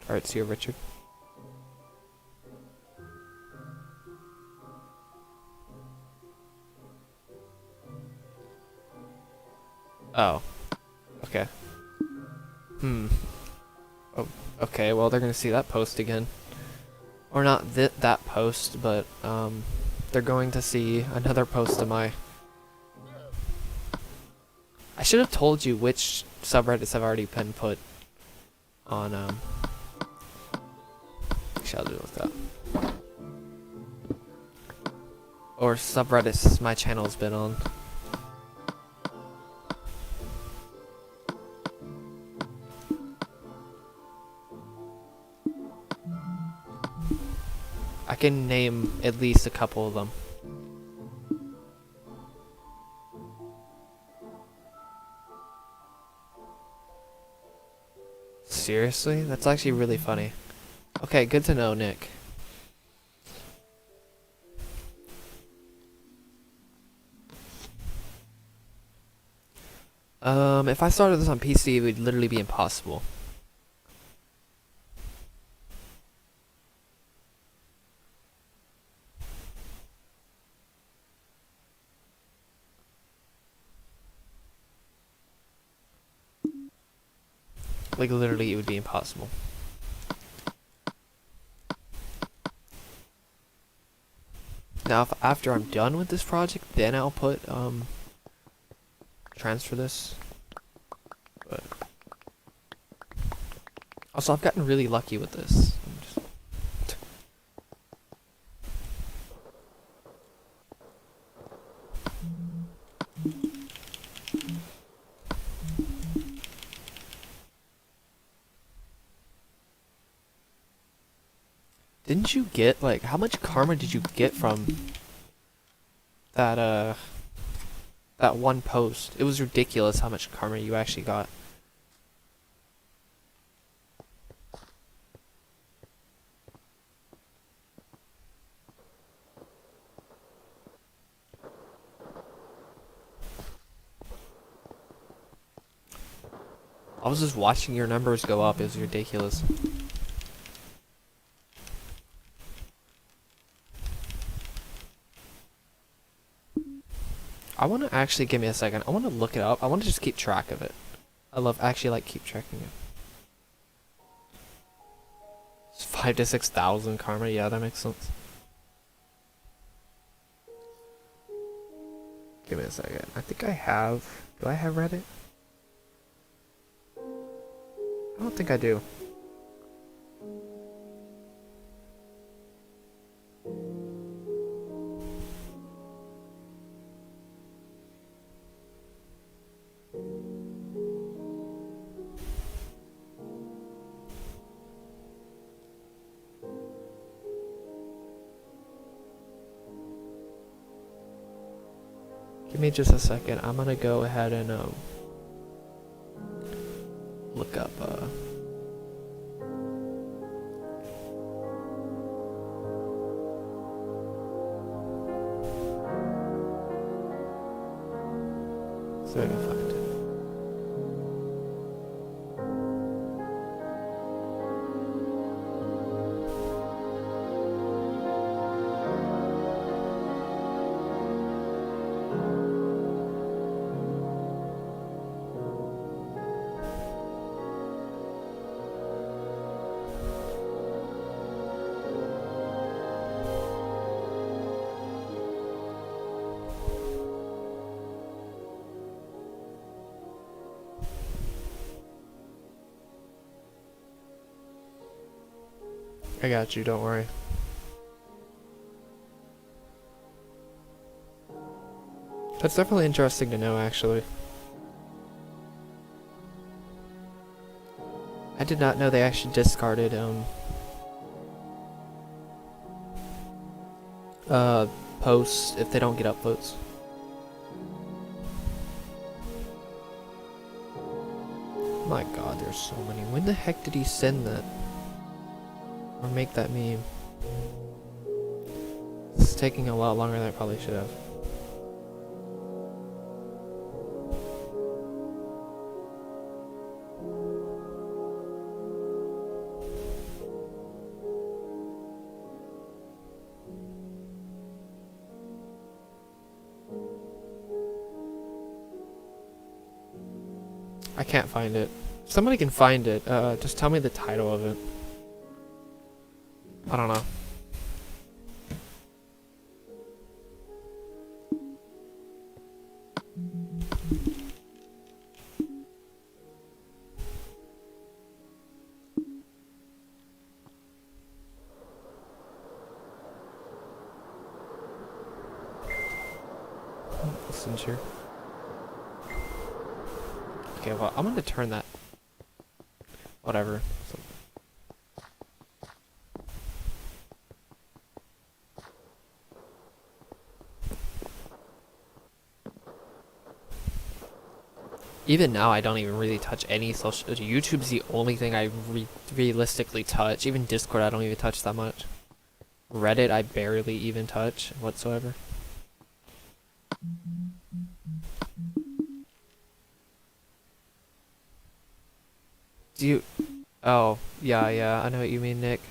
Alright, see you, Richard. Oh. Okay. Oh, okay, well, they're gonna see that post again. Or not that post, but, they're going to see another post of my... I should have told you which subreddits have already been put on, Actually, I'll do it with that. Or subreddits my channel's been on. I can name at least a couple of them. seriously? That's actually really funny. Okay, good to know, Nick. If I started this on PC, it would literally be impossible. Like, literally, it would be impossible. Now, if after I'm done with this project, then I'll put, transfer this. But also, I've gotten really lucky with this. Didn't you get, like, how much karma did you get from that, that one post? It was ridiculous how much karma you actually got. I was just watching your numbers go up. It was ridiculous. I want to actually, give me a second. I want to look it up. I want to just keep track of it. I love, actually like keep tracking it. It's 5,000 to 6,000 karma. Yeah, that makes sense. Give me a second. I think I have. Do I have Reddit? I don't think I do. Give me just a second. I'm gonna go ahead and look up so I can find it. I got you, don't worry. That's definitely interesting to know, actually. I did not know they actually discarded, posts if they don't get upvotes. My god, there's so many. When the heck did he send that? Or make that meme? It's taking a lot longer than I probably should have. I can't find it. If somebody can find it, just tell me the title of it. I don't know. Listen here. Okay, well, I'm gonna turn that. Whatever. So Even now, I don't even really touch any social. YouTube's the only thing I realistically touch. Even Discord, I don't even touch that much. Reddit, I barely even touch whatsoever. Do you? Oh, yeah, I know what you mean, Nick.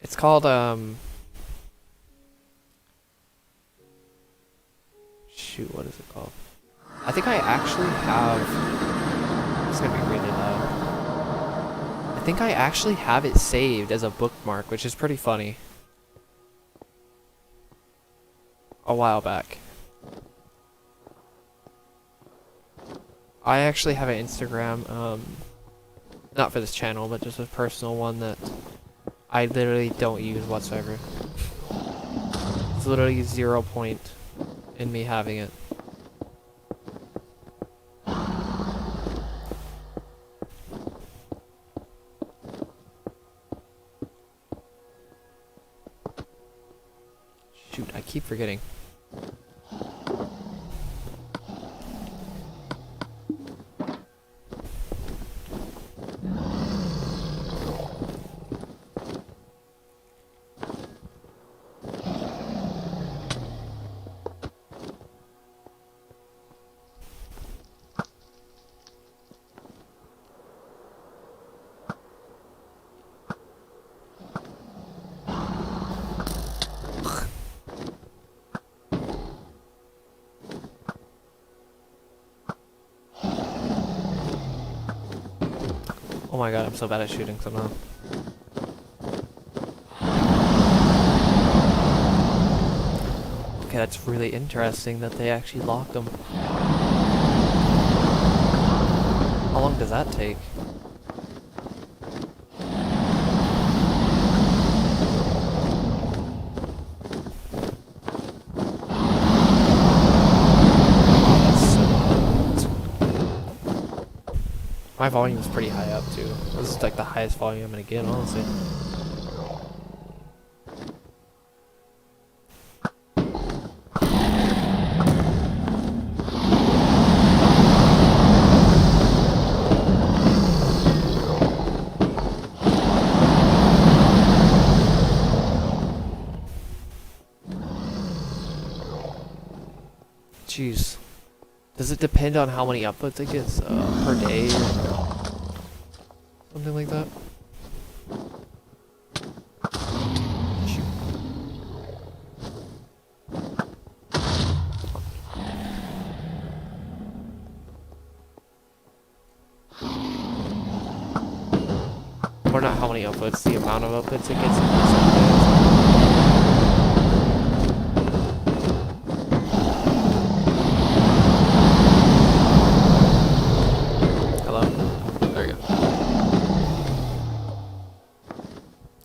It's called, shoot, what is it called? I think I actually have... It's gonna be really loud. I think I actually have it saved as a bookmark, which is pretty funny. A while back. I actually have an Instagram, not for this channel, but just a personal one that I literally don't use whatsoever. It's literally 0 point in me having it. Shoot, I keep forgetting. Oh my god, I'm so bad at shooting somehow. Okay, that's really interesting that they actually locked them. How long does that take? My volume is pretty high up too. This is like the highest volume I'm gonna get, honestly. Jeez. Does it depend on how many uploads it gets per day or something like that? Shoot. Or not how many uploads, the amount of uploads it gets in some days.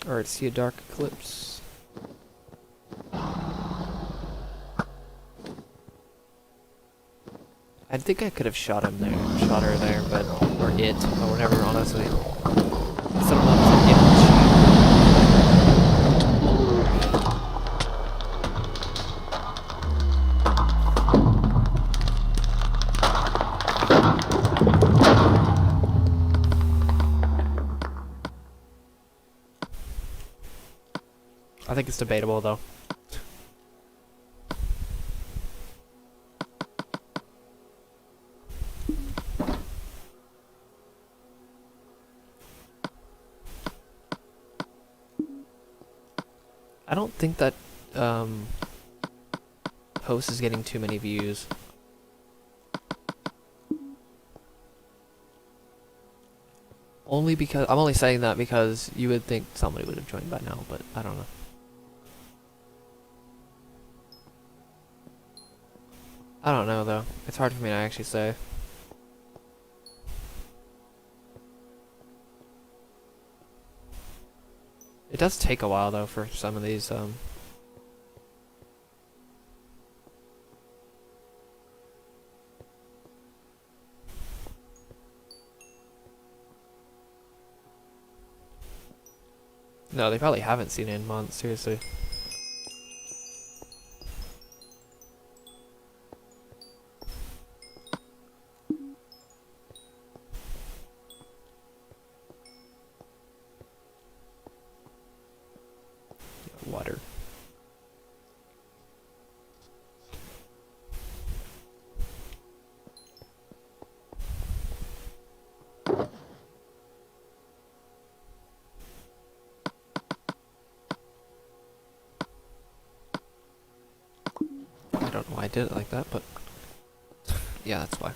Alright, see a dark eclipse. I think I could have shot him there, shot her there, but or it, or whatever. Honestly, I still don't know if it's an I think it's debatable though. I don't think that post is getting too many views. Only because I'm only saying that because you would think somebody would have joined by now, but I don't know. I don't know though. It's hard for me to actually say. It does take a while though for some of these No, they probably haven't seen it in months, seriously. Water. I don't know why I did it like that, but yeah, that's why.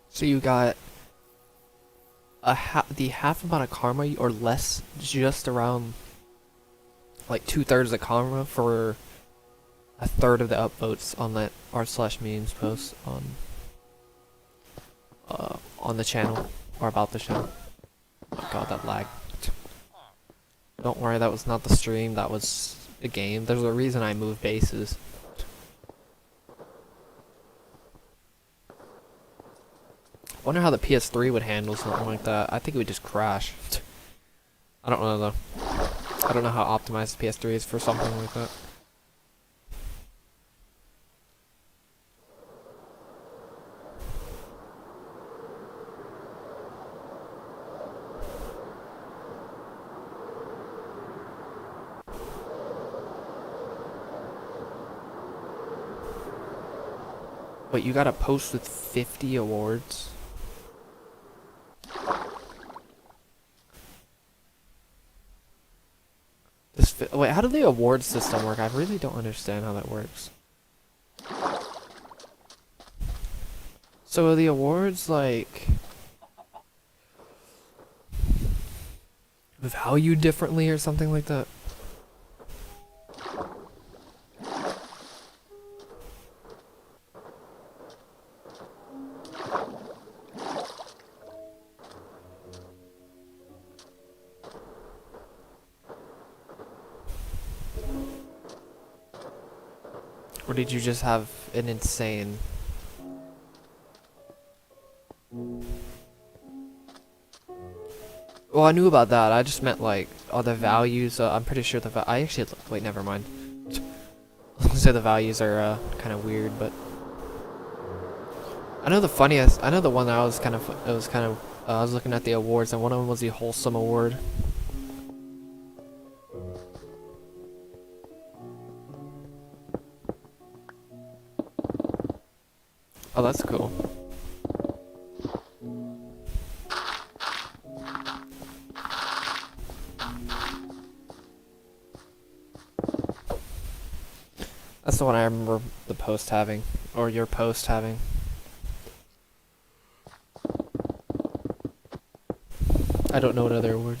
So you got the half amount of karma or less, just around like 2/3 of karma for a third of the upvotes on that r/memes post on the channel or about the channel. Oh god, that lag. Don't worry, that was not the stream, that was a game. There's a reason I moved bases. Wonder how the PS3 would handle something like that. I think it would just crash. I don't know though. I don't know how optimized the PS3 is for something like that. Wait, you got a post with 50 awards? Wait, how do the award system work? I really don't understand how that works. So are the awards like valued differently or something like that? Or did you just have an insane... Well, I knew about that. I just meant like, oh, the values. I'm pretty sure I actually wait. Never mind. I was gonna say the values are kind of weird, but I know the funniest. I know the one that I was kind of. It was kind of. I was looking at the awards, and one of them was the wholesome award. Oh, that's cool. That's the one I remember the post having, or your post having. I don't know what other award.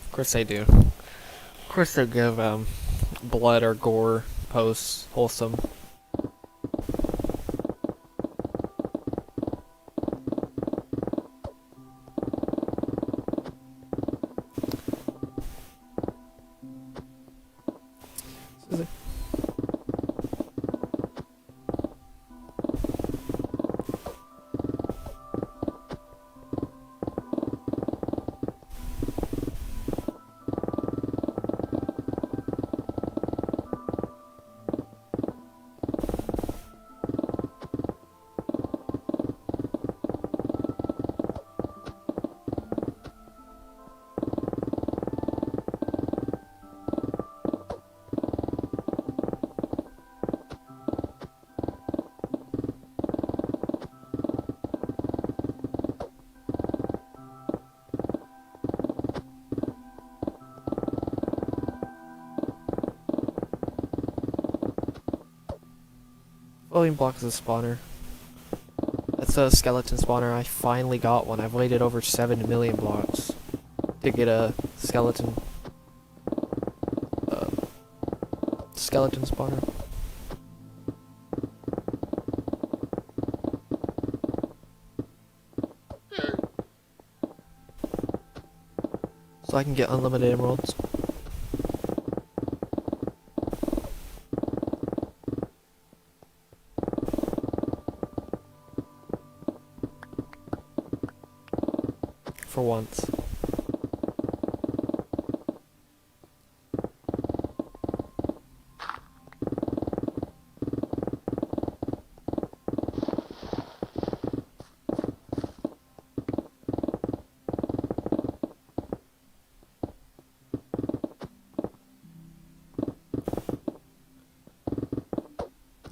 Of course they do. Of course they give blood or gore posts wholesome. million blocks is a spawner. That's a skeleton spawner. I finally got one. I've waited over 7 million blocks to get a skeleton spawner. So I can get unlimited emeralds. For once.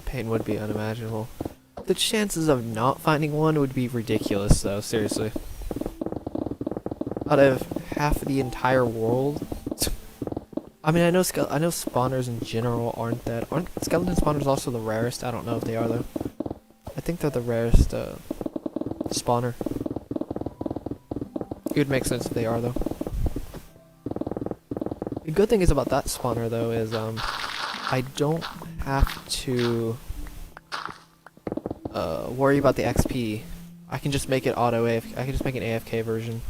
Pain would be unimaginable. The chances of not finding one would be ridiculous, though, seriously. Out of half of the entire world. I mean, I know spawners in general aren't skeleton spawners also the rarest? I don't know if they are, though. I think they're the rarest spawner. It would make sense if they are, though. The good thing is about that spawner, though, is I don't have to worry about the XP. I can just make it auto AFK. I can just make an AFK version.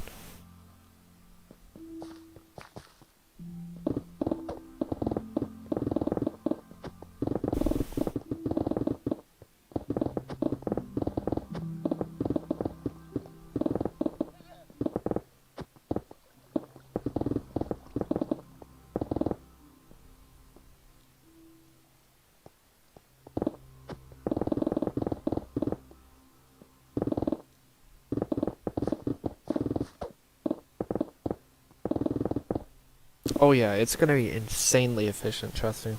Oh yeah, it's gonna be insanely efficient, trust me.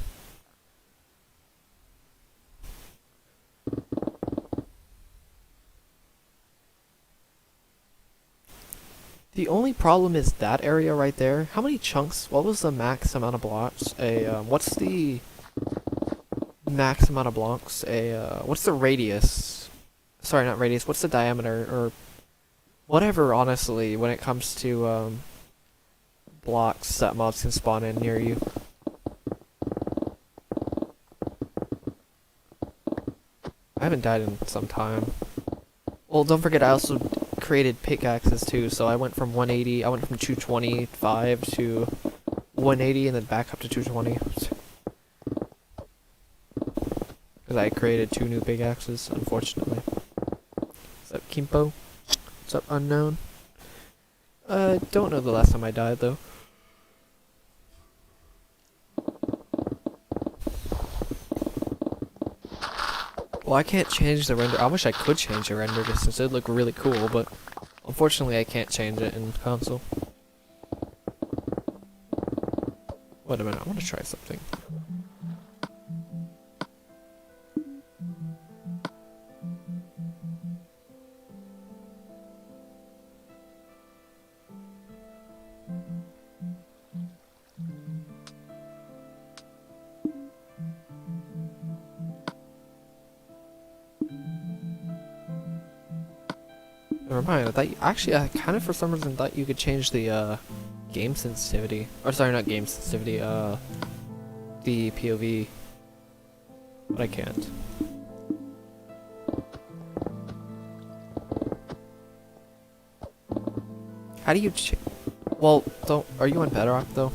The only problem is that area right there. How many chunks? What was the max amount of blocks? What's the max amount of blocks? What's the radius? Sorry, not radius. What's the diameter or whatever? Honestly, when it comes to blocks that mobs can spawn in near you. I haven't died in some time. Well, don't forget I also created pickaxes too, so I went from 180, I went from 225 to 180 and then back up to 220. Because I created 2 new pickaxes, unfortunately. What's up, Kimpo? What's up, Unknown? Don't know the last time I died, though. Well, I can't change the render. I wish I could change the render distance. It'd look really cool, but unfortunately I can't change it in console. Wait a minute, I want to try something. Never mind, I kind of for some reason thought you could change the game sensitivity. Or sorry, not game sensitivity, the POV. But I can't. How do you well, are you on Bedrock though?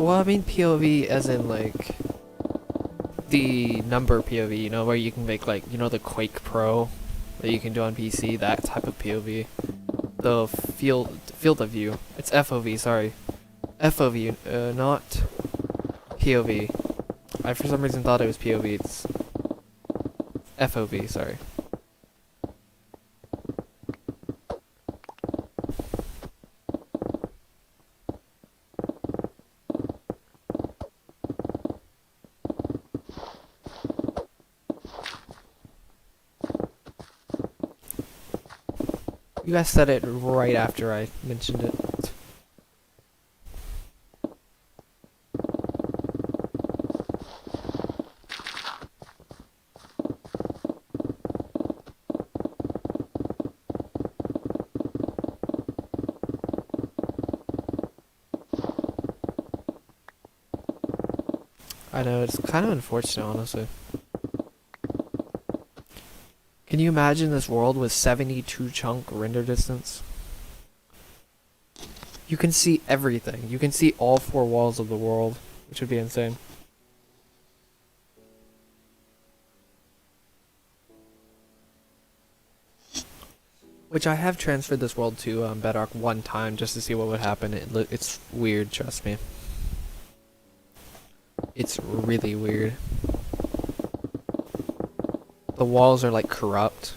Well, I mean POV as in like the number POV, you know, where you can make like, you know, the Quake Pro that you can do on PC, that type of POV. The field of view. It's FOV, sorry. FOV, not POV. I for some reason thought it was POV. It's FOV, sorry. You guys said it right after I mentioned it. I know, it's kind of unfortunate, honestly. Can you imagine this world with 72 chunk render distance? You can see everything. You can see all 4 walls of the world, which would be insane. Which I have transferred this world to Bedrock one time just to see what would happen. It's weird, trust me. It's really weird. The walls are like corrupt.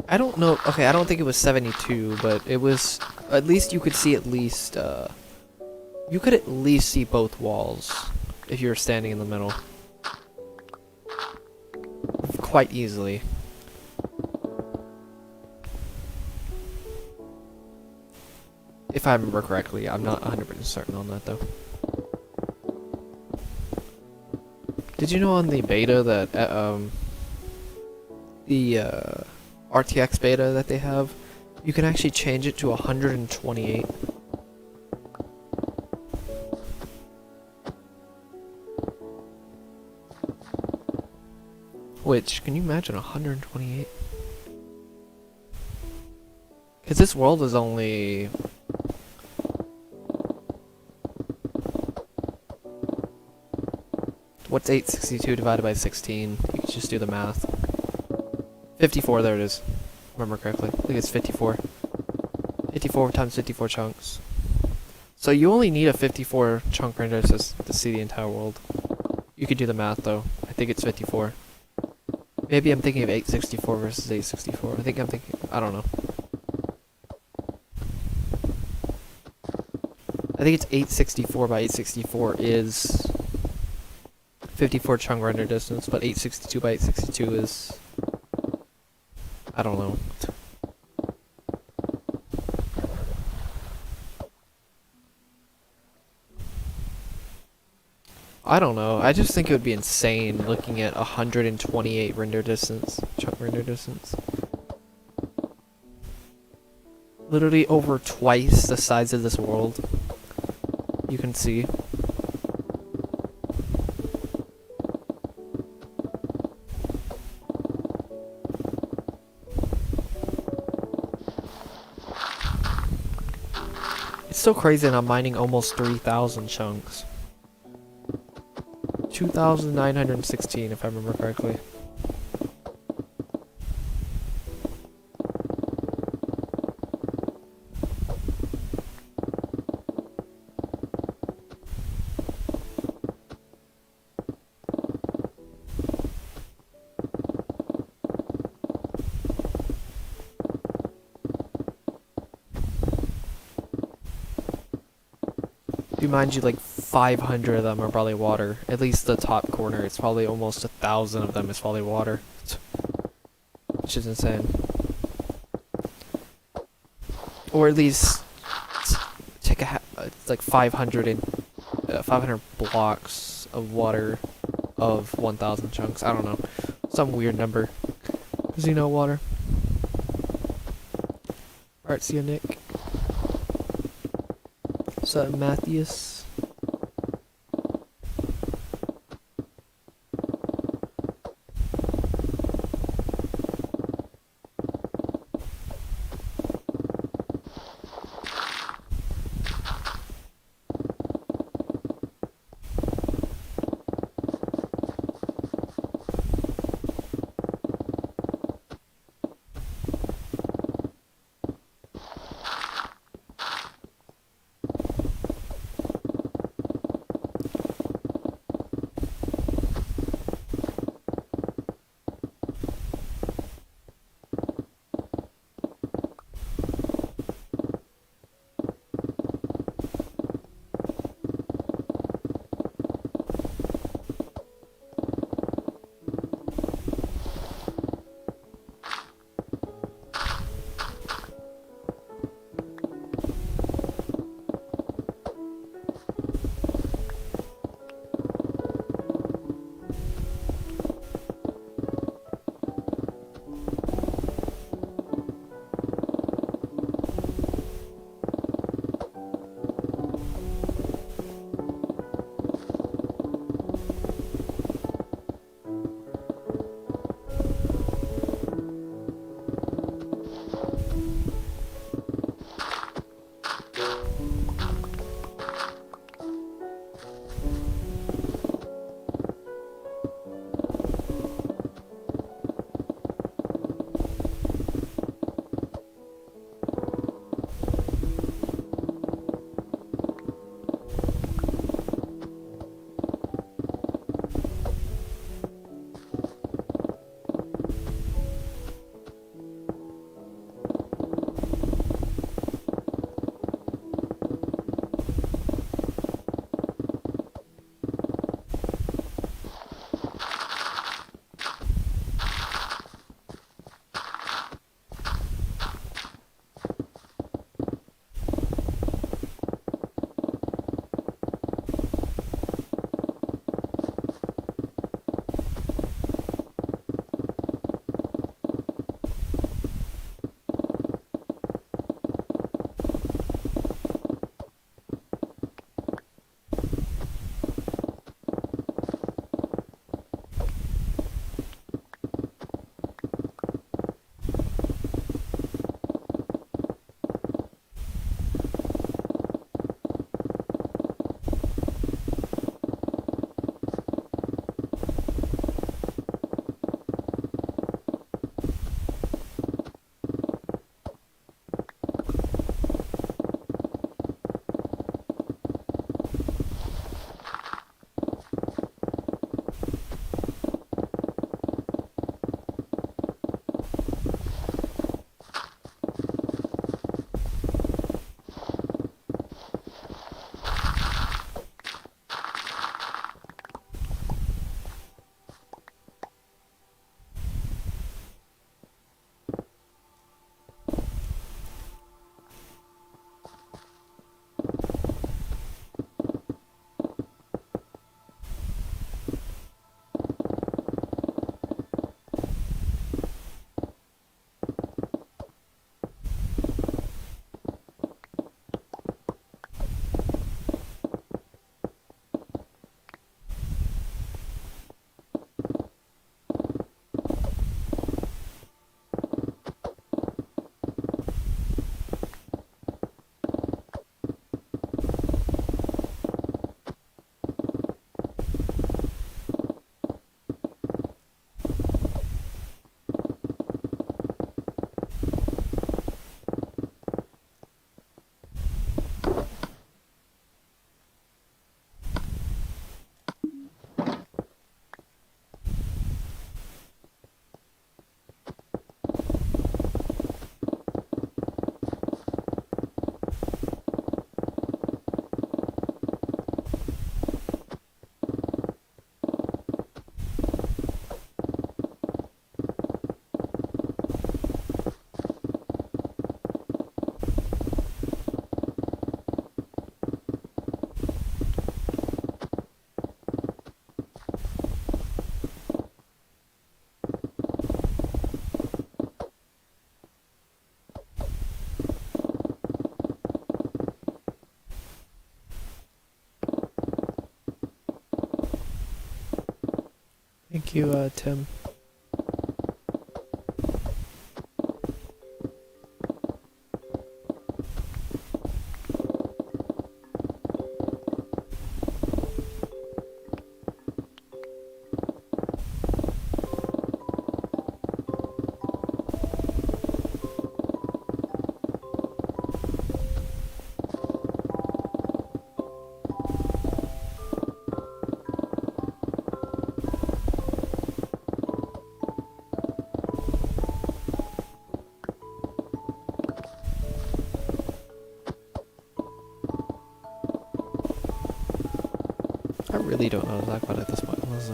I don't know. Okay, I don't think it was 72, but it was. At least you could see you could at least see both walls if you were standing in the middle. Quite easily. If I remember correctly, I'm not 100% certain on that though. Did you know on the beta that the RTX beta that they have, you can actually change it to 128. Which, can you imagine 128? Because this world is only... What's 862 divided by 16? You can just do the math. 54, there it is. Remember correctly. I think it's 54. 54 times 54 chunks. So you only need a 54 chunk render to see the entire world. You could do the math though. I think it's 54. Maybe I'm thinking of 864 versus 864. I don't know. I think it's 864 by 864 is 54 chunk render distance, but 862 by 862 is... I don't know. I don't know. I just think it would be insane looking at 128 render distance, chunk render distance. Literally over twice the size of this world. You can see. It's so crazy that I'm mining almost 3,000 chunks. 2,916 if I remember correctly. Mind you, like 500 of them are probably water. At least the top corner, it's probably almost 1,000 of them is probably water. Which is insane. Or at least take like 500 blocks of water of 1,000 chunks. I don't know. Some weird number. Cause you know water. Alright, see you, Nick. So, Matthias. you, Tim. I really don't know exactly what at this point was.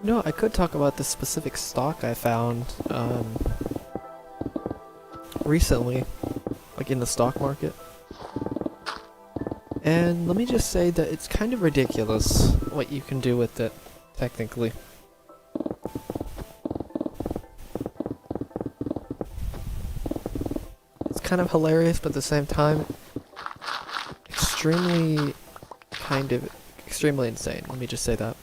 No, I could talk about the specific stock I found recently, like in the stock market. And let me just say that it's kind of ridiculous what you can do with it, technically. It's kind of hilarious, but at the same time, extremely insane. Let me just say that.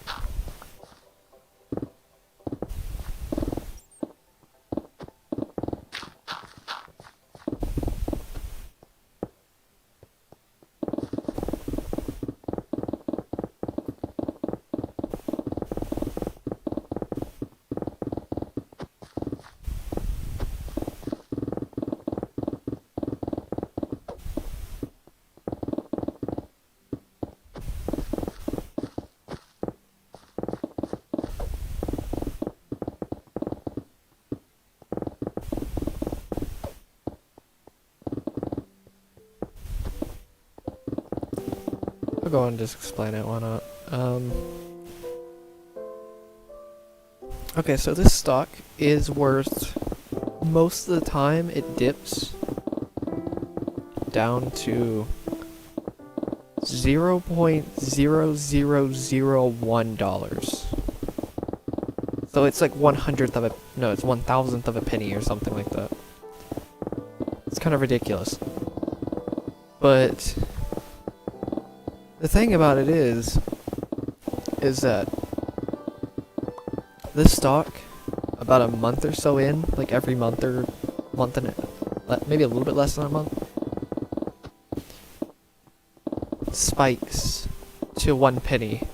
I'll go on and just explain it, why not? Okay, so this stock is worth, most of the time it dips down to $0.0001. So it's like 1/100th of a, no, it's 1,000th of a penny or something like that. It's kind of ridiculous. But the thing about it is that this stock, about a month or so in, like every month or month and maybe a little bit less than a month, spikes to 1 penny.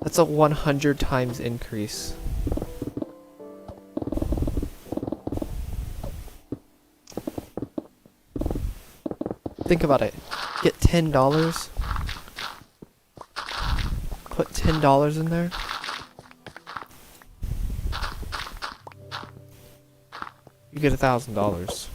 That's a 100 times increase. Think about it. Get $10. Put $10 in there. You get $1,000.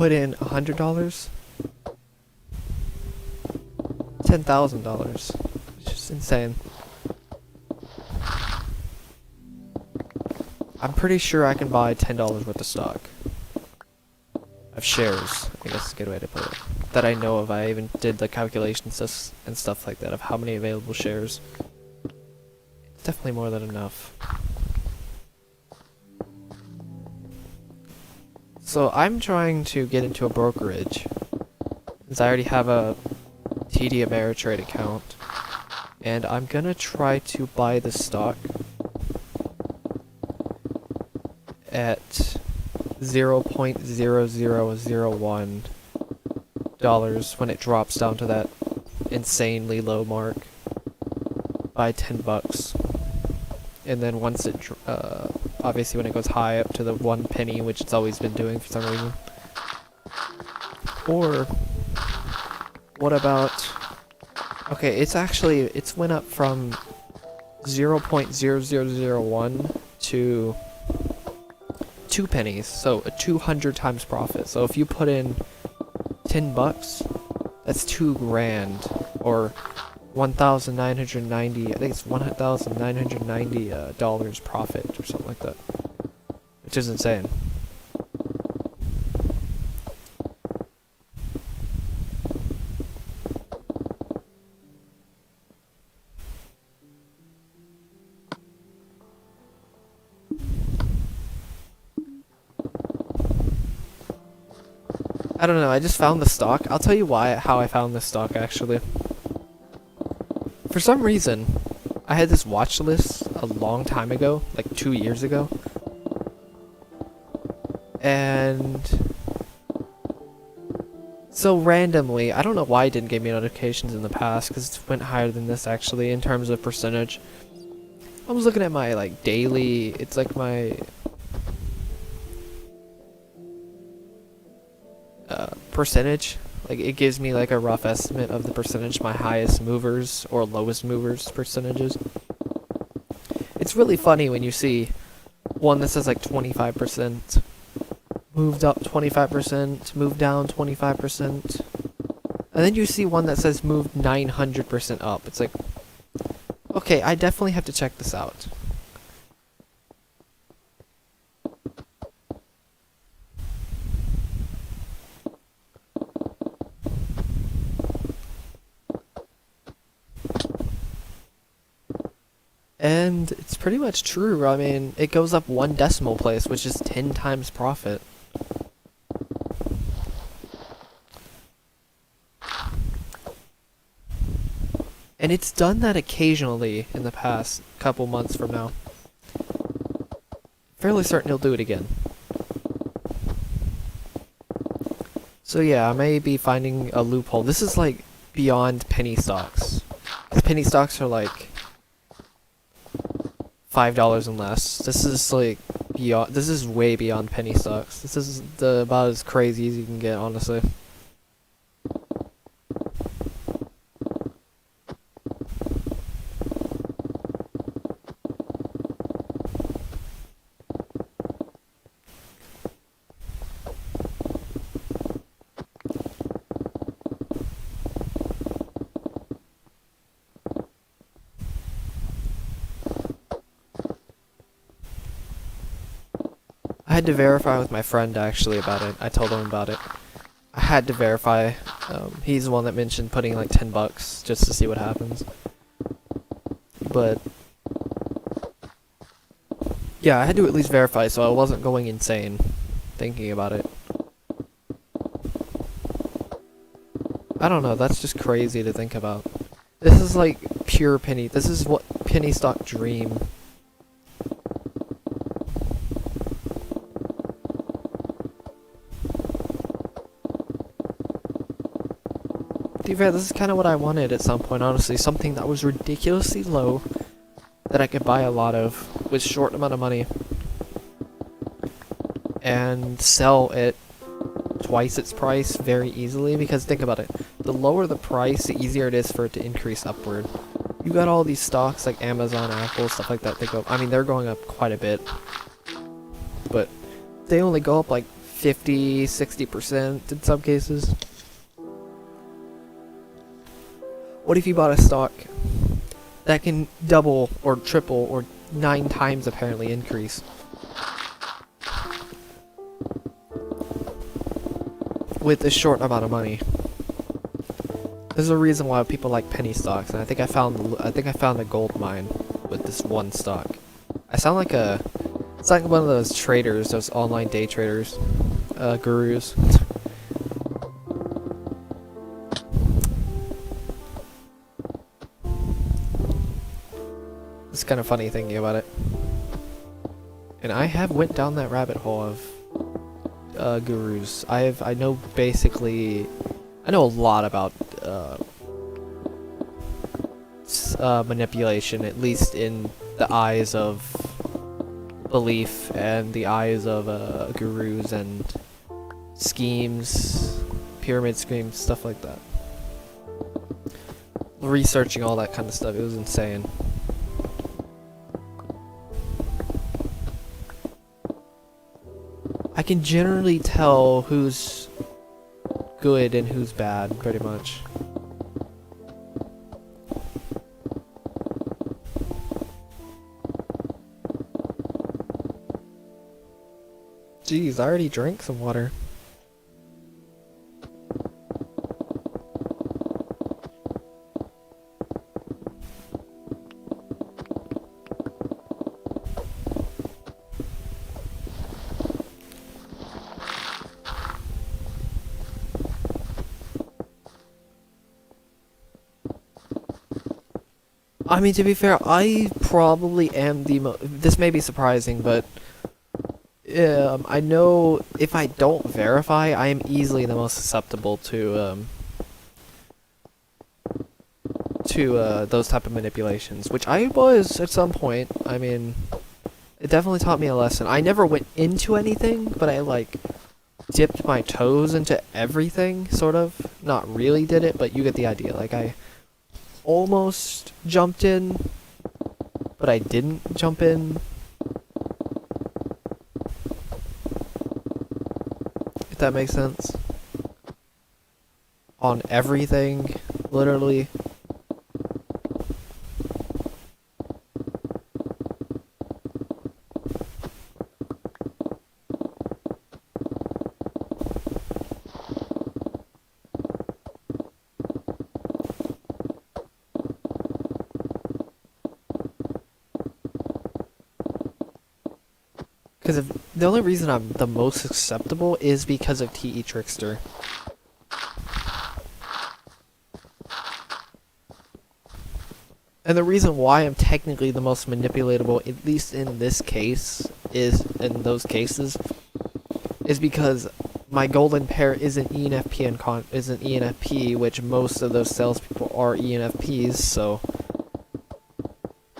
put in $100, $10,000. It's just insane. I'm pretty sure I can buy $10 worth of stock. Of shares, I guess is a good way to put it. That I know of. I even did the calculations and stuff like that of how many available shares. It's definitely more than enough. So I'm trying to get into a brokerage, since I already have a TD Ameritrade account, and I'm gonna try to buy the stock at $0.0001 when it drops down to that insanely low mark by $10. And then once it obviously when it goes high up to the 1 penny, which it's always been doing for some reason. Or what about, okay, it's went up from 0.0001 to 2 pennies, so a 200 times profit. So if you put in $10, that's $2 grand, or 1,990. I think it's $1,990 dollars profit or something like that, which is insane. I don't know, I just found the stock. I'll tell you how I found this stock, actually. For some reason, I had this watch list a long time ago, like 2 years ago. And so randomly, I don't know why it didn't give me notifications in the past, because it went higher than this actually in terms of percentage. I was looking at my like daily, it's like my percentage. Like it gives me like a rough estimate of the percentage, my highest movers or lowest movers percentages. It's really funny when you see one that says like 25%, moved up 25%, moved down 25%, and then you see one that says moved 900% up. It's like, okay, I definitely have to check this out. And it's pretty much true. I mean, it goes up 1 decimal place, which is 10 times profit. And it's done that occasionally in the past couple months from now. Fairly certain he'll do it again. So yeah, I may be finding a loophole. This is like beyond penny stocks. 'Cause penny stocks are like $5 and less. This is like beyond. This is way beyond penny stocks. This is about as crazy as you can get, honestly. I had to verify with my friend actually about it. I told him about it. I had to verify. He's the one that mentioned putting like $10 just to see what happens. But yeah, I had to at least verify so I wasn't going insane thinking about it. I don't know, that's just crazy to think about. This is like pure penny. This is what penny stock dream. To be fair, this is kind of what I wanted at some point, honestly. Something that was ridiculously low, that I could buy a lot of, with short amount of money, and sell at twice its price very easily, because think about it. The lower the price, the easier it is for it to increase upward. You got all these stocks like Amazon, Apple, stuff like that, they're going up quite a bit. But they only go up like 50, 60% in some cases. What if you bought a stock that can double or triple or 9 times apparently increase? With a short amount of money. There's a reason why people like penny stocks, and I think I found a gold mine with this one stock. I sound like it's like one of those traders, those online day traders, gurus. It's kind of funny thinking about it. And I have went down that rabbit hole of gurus. I know a lot about manipulation, at least in the eyes of belief and the eyes of gurus and schemes, pyramid schemes, stuff like that. Researching all that kind of stuff, it was insane. I can generally tell who's good and who's bad, pretty much. Jeez, I already drank some water. I mean, to be fair, I probably am this may be surprising, but I know if I don't verify, I am easily the most susceptible to those type of manipulations, which I was at some point. I mean, it definitely taught me a lesson. I never went into anything, but I like dipped my toes into everything, sort of. Not really did it, but you get the idea. Like, I almost jumped in, but I didn't jump in. If that makes sense. On everything, literally. Because the only reason I'm the most susceptible is because of TE Trickster. And the reason why I'm technically the most manipulatable, at least in this case, is because my golden pair isn't ENFP, which most of those salespeople are ENFPs, so.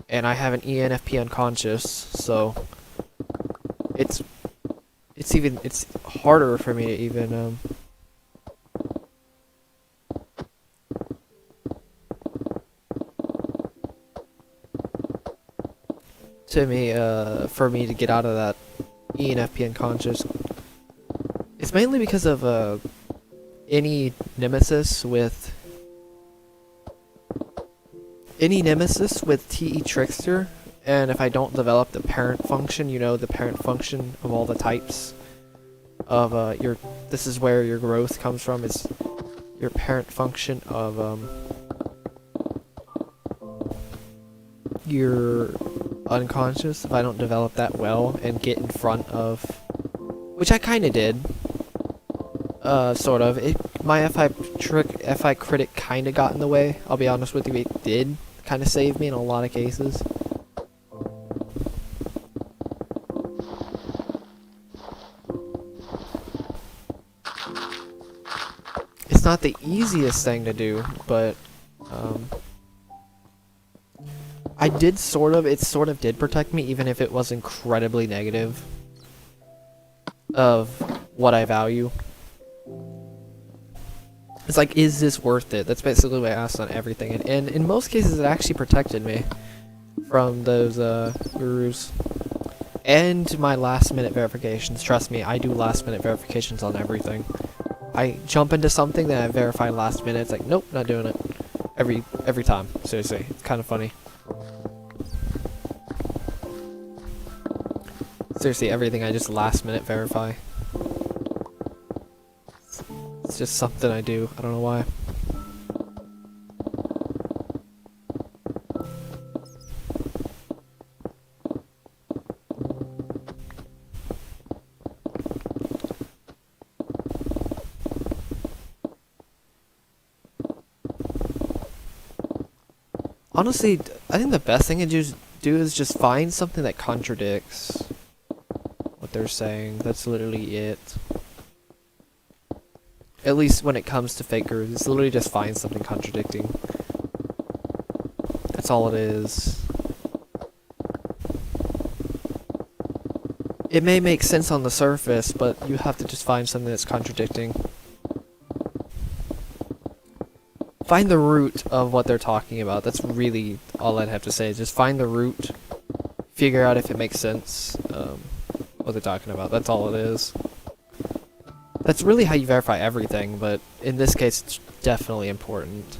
And I have an ENFP unconscious, so. It's harder for me to even for me to get out of that ENFP unconscious. It's mainly because of any nemesis with TE Trickster. And if I don't develop the parent function, the parent function of all the types of this is where your growth comes from, is your parent function of your unconscious. If I don't develop that well and get in front of, which I kind of did, sort of. My FI critic kind of got in the way. I'll be honest with you, it did kind of save me in a lot of cases. It's not the easiest thing to do, but it sort of did protect me, even if it was incredibly negative of what I value. It's like, is this worth it? That's basically what I asked on everything, and in most cases it actually protected me from those gurus. And my last minute verifications. Trust me, I do last minute verifications on everything. I jump into something that I verify last minute. It's like, nope, not doing it. Every time. Seriously, it's kind of funny. Seriously, everything I just last minute verify. It's just something I do. I don't know why. Honestly, I think the best thing to do is just find something that contradicts what they're saying. That's literally it. At least when it comes to fakers, it's literally just find something contradicting. That's all it is. It may make sense on the surface, but you have to just find something that's contradicting. Find the root of what they're talking about. That's really all I'd have to say. Just find the root, figure out if it makes sense, what they're talking about. That's all it is. That's really how you verify everything, but in this case, it's definitely important.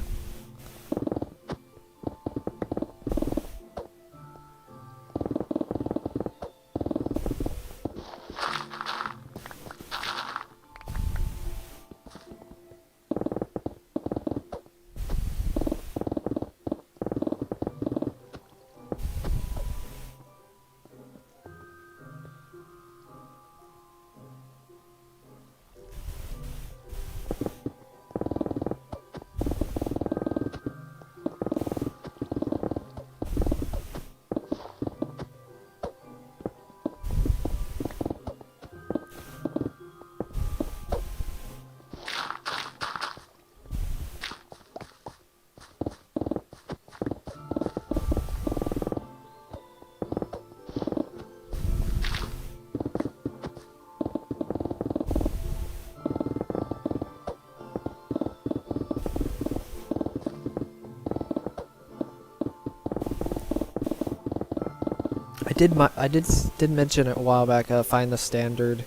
I did mention it a while back. Find the standard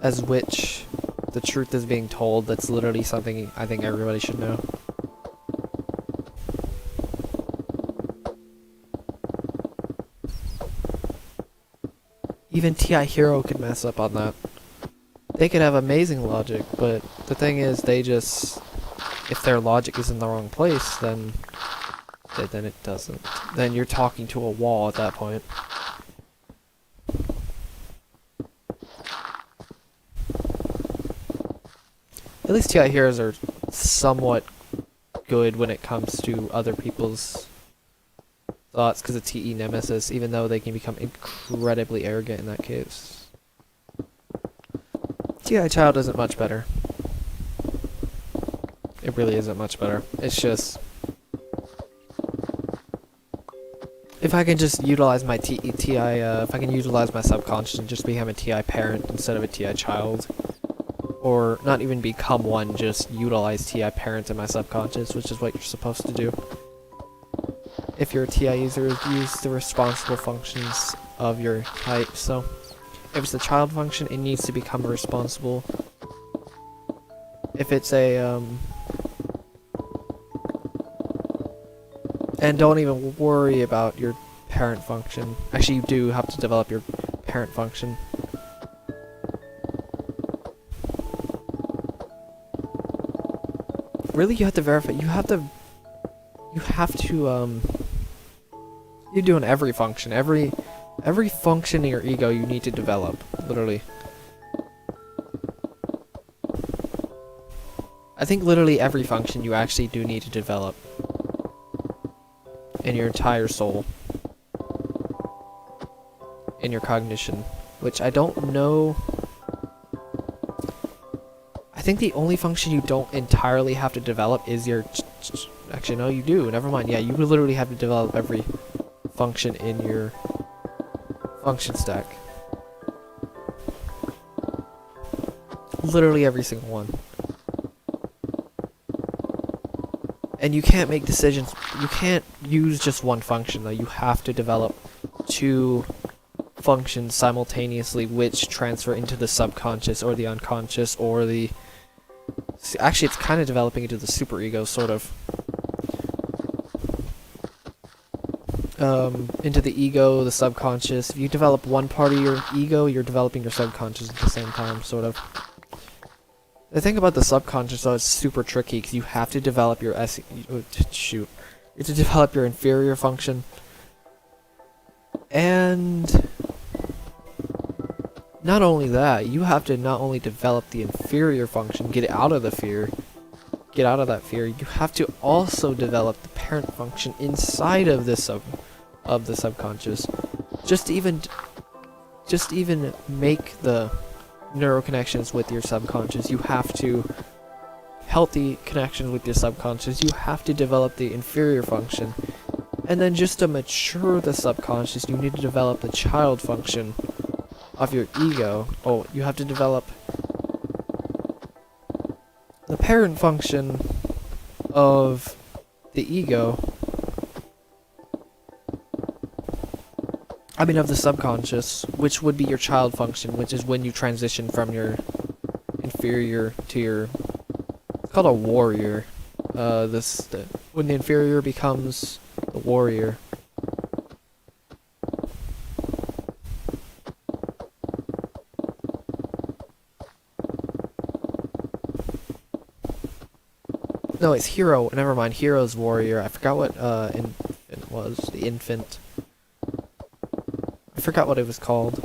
as which the truth is being told. That's literally something I think everybody should know. Even TI Hero could mess up on that. They could have amazing logic, but the thing is, they just, if their logic is in the wrong place, then it doesn't. Then you're talking to a wall at that point. At least TI heroes are somewhat good when it comes to other people's thoughts because of TE Nemesis, even though they can become incredibly arrogant in that case. TI Child isn't much better. It really isn't much better. It's just, if I can just utilize my if I can utilize my subconscious and just become a TI parent instead of a TI child, or not even become one, just utilize TI parent in my subconscious, which is what you're supposed to do. If you're a TI user, use the responsible functions of your type. So, if it's the child function, it needs to become responsible. If it's a, and don't even worry about your parent function. Actually, you do have to develop your parent function. Really, you have to verify. You're doing every function. Every function in your ego you need to develop. Literally. I think literally every function you actually do need to develop. In your entire soul. In your cognition. Which I don't know. I think the only function you don't entirely have to develop is your... Actually, no, you do. Never mind. Yeah, you literally have to develop every function in your function stack. Literally every single one. And you can't make decisions. You can't use just one function, though. You have to develop two functions simultaneously, which transfer into the subconscious or the unconscious or the... Actually, it's kind of developing into the superego, sort of. Into the ego, the subconscious. If you develop one part of your ego, you're developing your subconscious at the same time, sort of. The thing about the subconscious, though, is super tricky, because you have to develop your shoot. You have to develop your inferior function. And... not only that, you have to not only develop the inferior function, get out of the fear, get out of that fear, you have to also develop the parent function inside of the subconscious. Just to even make the neural connections with your subconscious, you have to healthy connections with your subconscious, you have to develop the inferior function. And then just to mature the subconscious, you need to develop the child function of your ego. Oh, you have to develop the parent function of the ego. I mean, of the subconscious, which would be your child function, which is when you transition from your inferior to your... It's called a warrior. When the inferior becomes the warrior. No, it's hero. Never mind. Hero's warrior. I forgot what infant was. The infant. I forgot what it was called.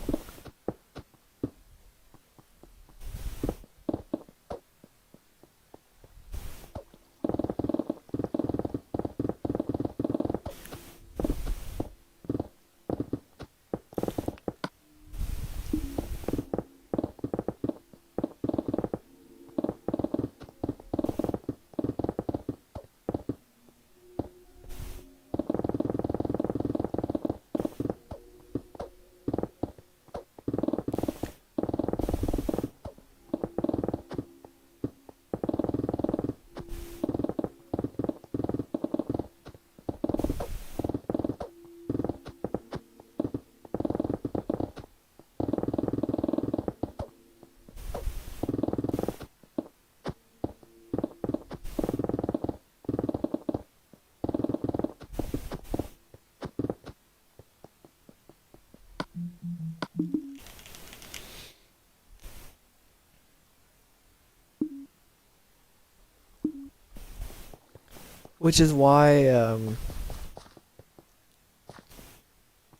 Which is why,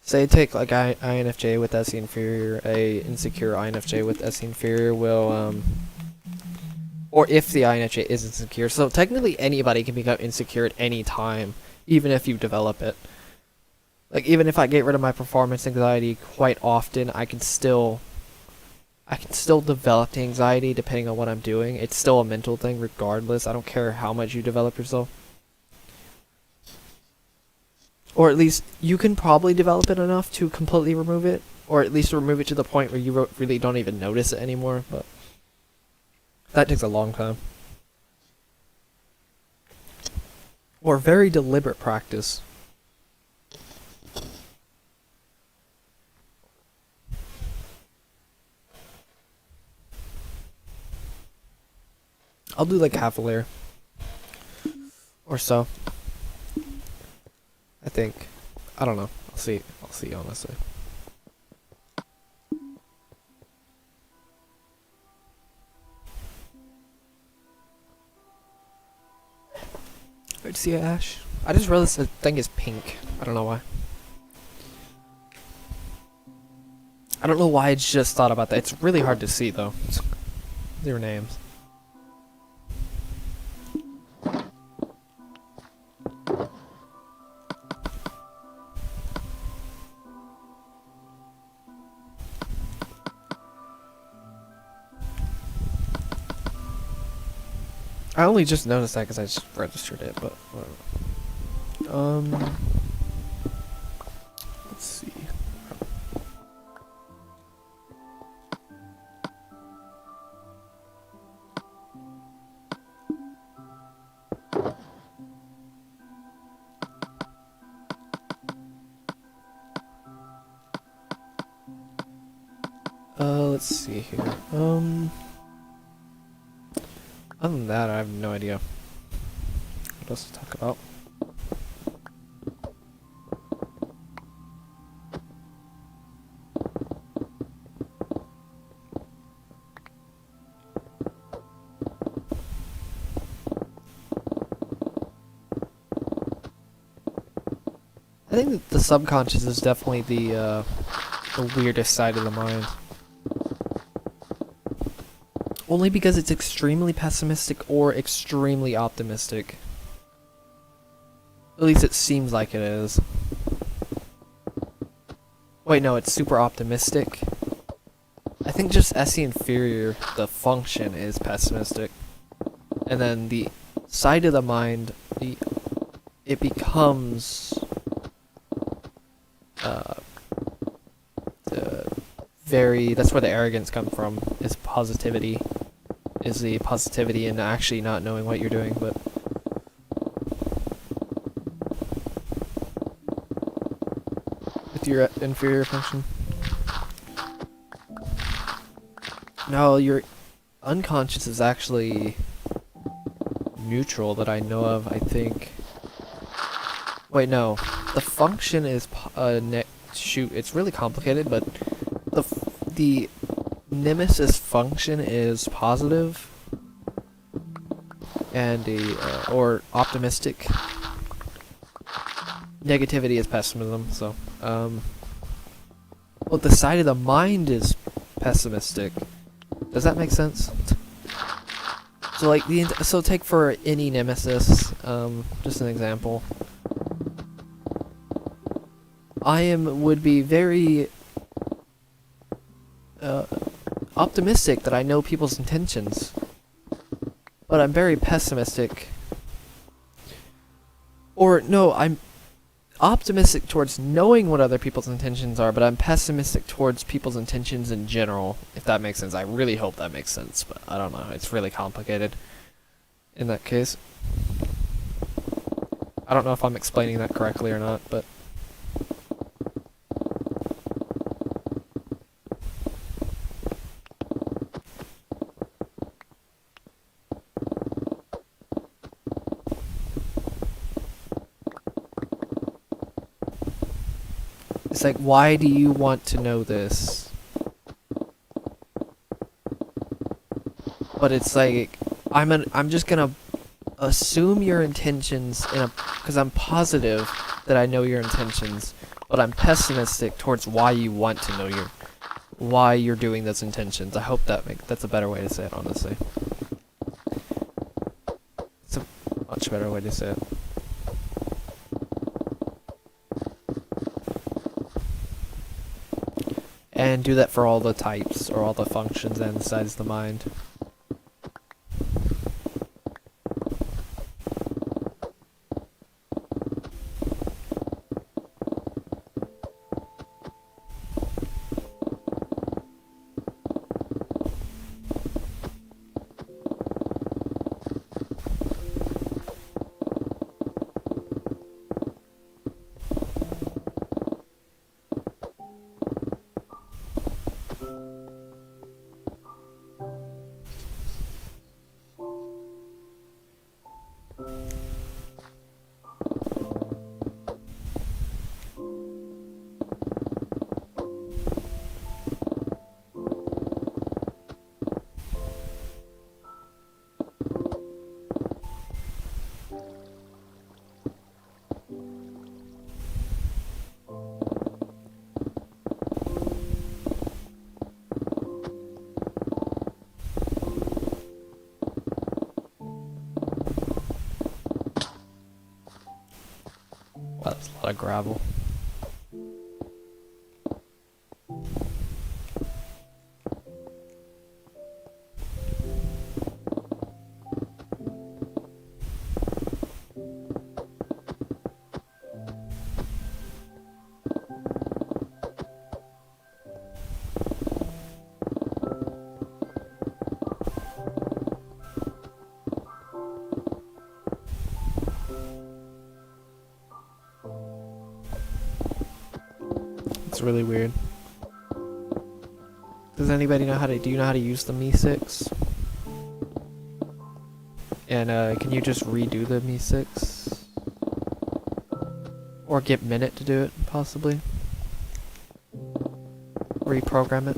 say take like INFJ with SE inferior, a insecure INFJ with SE inferior will, or if the INFJ is insecure, so technically anybody can become insecure at any time, even if you develop it. Like, even if I get rid of my performance anxiety quite often, I can still develop the anxiety depending on what I'm doing. It's still a mental thing regardless. I don't care how much you develop yourself. Or at least, you can probably develop it enough to completely remove it. Or at least remove it to the point where you really don't even notice it anymore, but that takes a long time. Or very deliberate practice. I'll do like half a layer. Or so. I think. I don't know. I'll see honestly. Where'd you see Ash? I just realized the thing is pink. I don't know why. I don't know why I just thought about that. It's really hard to see though. Their names. I only just noticed that because I just registered it, but whatever. Let's see. let's see here. Other than that, I have no idea what else to talk about. I think that the subconscious is definitely the weirdest side of the mind. Only because it's extremely pessimistic or extremely optimistic. At least it seems like it is. Wait, no, it's super optimistic. I think just SE inferior, the function, is pessimistic. And then the side of the mind, it becomes that's where the arrogance comes from, is positivity. Is the positivity in actually not knowing what you're doing, but with your inferior function. No, your unconscious is actually neutral that I know of, I think. Wait, no. The function is shoot, it's really complicated, but the nemesis function is positive and or optimistic. Negativity is pessimism, so well, the side of the mind is pessimistic. Does that make sense? So like so take for any nemesis, just an example. Would be very optimistic that I know people's intentions, but I'm very pessimistic. Or no, I'm optimistic towards knowing what other people's intentions are, but I'm pessimistic towards people's intentions in general, if that makes sense. I really hope that makes sense, but I don't know. It's really complicated in that case. I don't know if I'm explaining that correctly or not, but it's like, why do you want to know this? But it's like, I'm just gonna assume your intentions because I'm positive that I know your intentions, but I'm pessimistic towards why you want to know why you're doing those intentions. I hope that's a better way to say it, honestly. It's a much better way to say it. And do that for all the types, or all the functions and the sides of the mind. That's a lot of gravel. It's really weird. Because anybody know how to? Do you know how to use the Me6? And can you just redo the Me6? Or get Minute to do it, possibly? Reprogram it?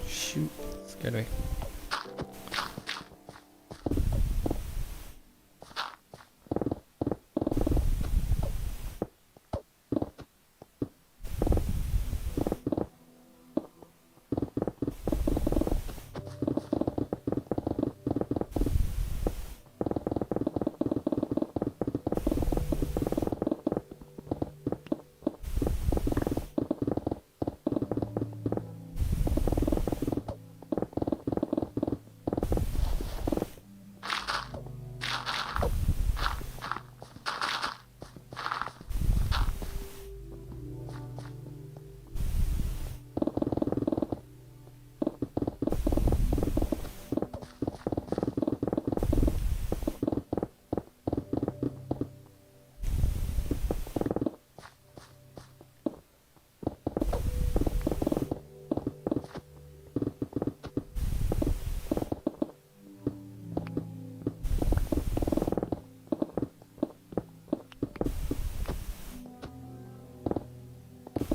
Shoot, scared me.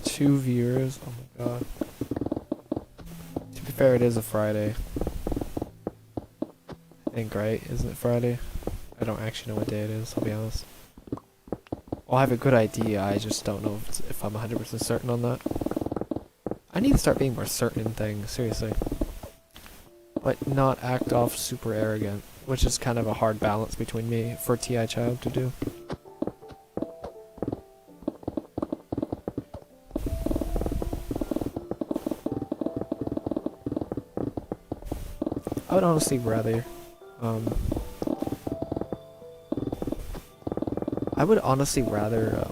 Two viewers. Oh my god. To be fair, it is a Friday. I think, right? Isn't it Friday? I don't actually know what day it is, I'll be honest. Well, I have a good idea, I just don't know if I'm 100% certain on that. I need to start being more certain in things, seriously. But not act off super arrogant, which is kind of a hard balance between me for TI Child to do. I would honestly rather,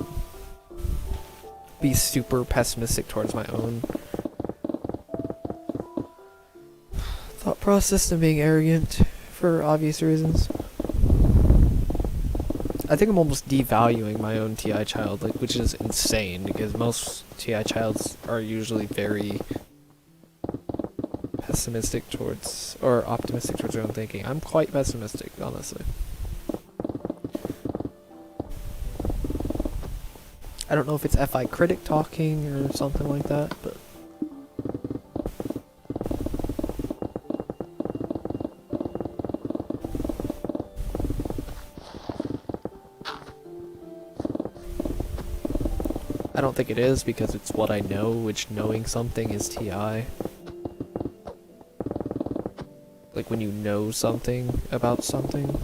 be super pessimistic towards my own thought process than being arrogant for obvious reasons. I think I'm almost devaluing my own TI Child, like, which is insane because most TI Childs are usually very pessimistic towards, or optimistic towards their own thinking. I'm quite pessimistic, honestly. I don't know if it's FI critic talking or something like that, but I don't think it is because it's what I know, which knowing something is TI. Like when you know something about something.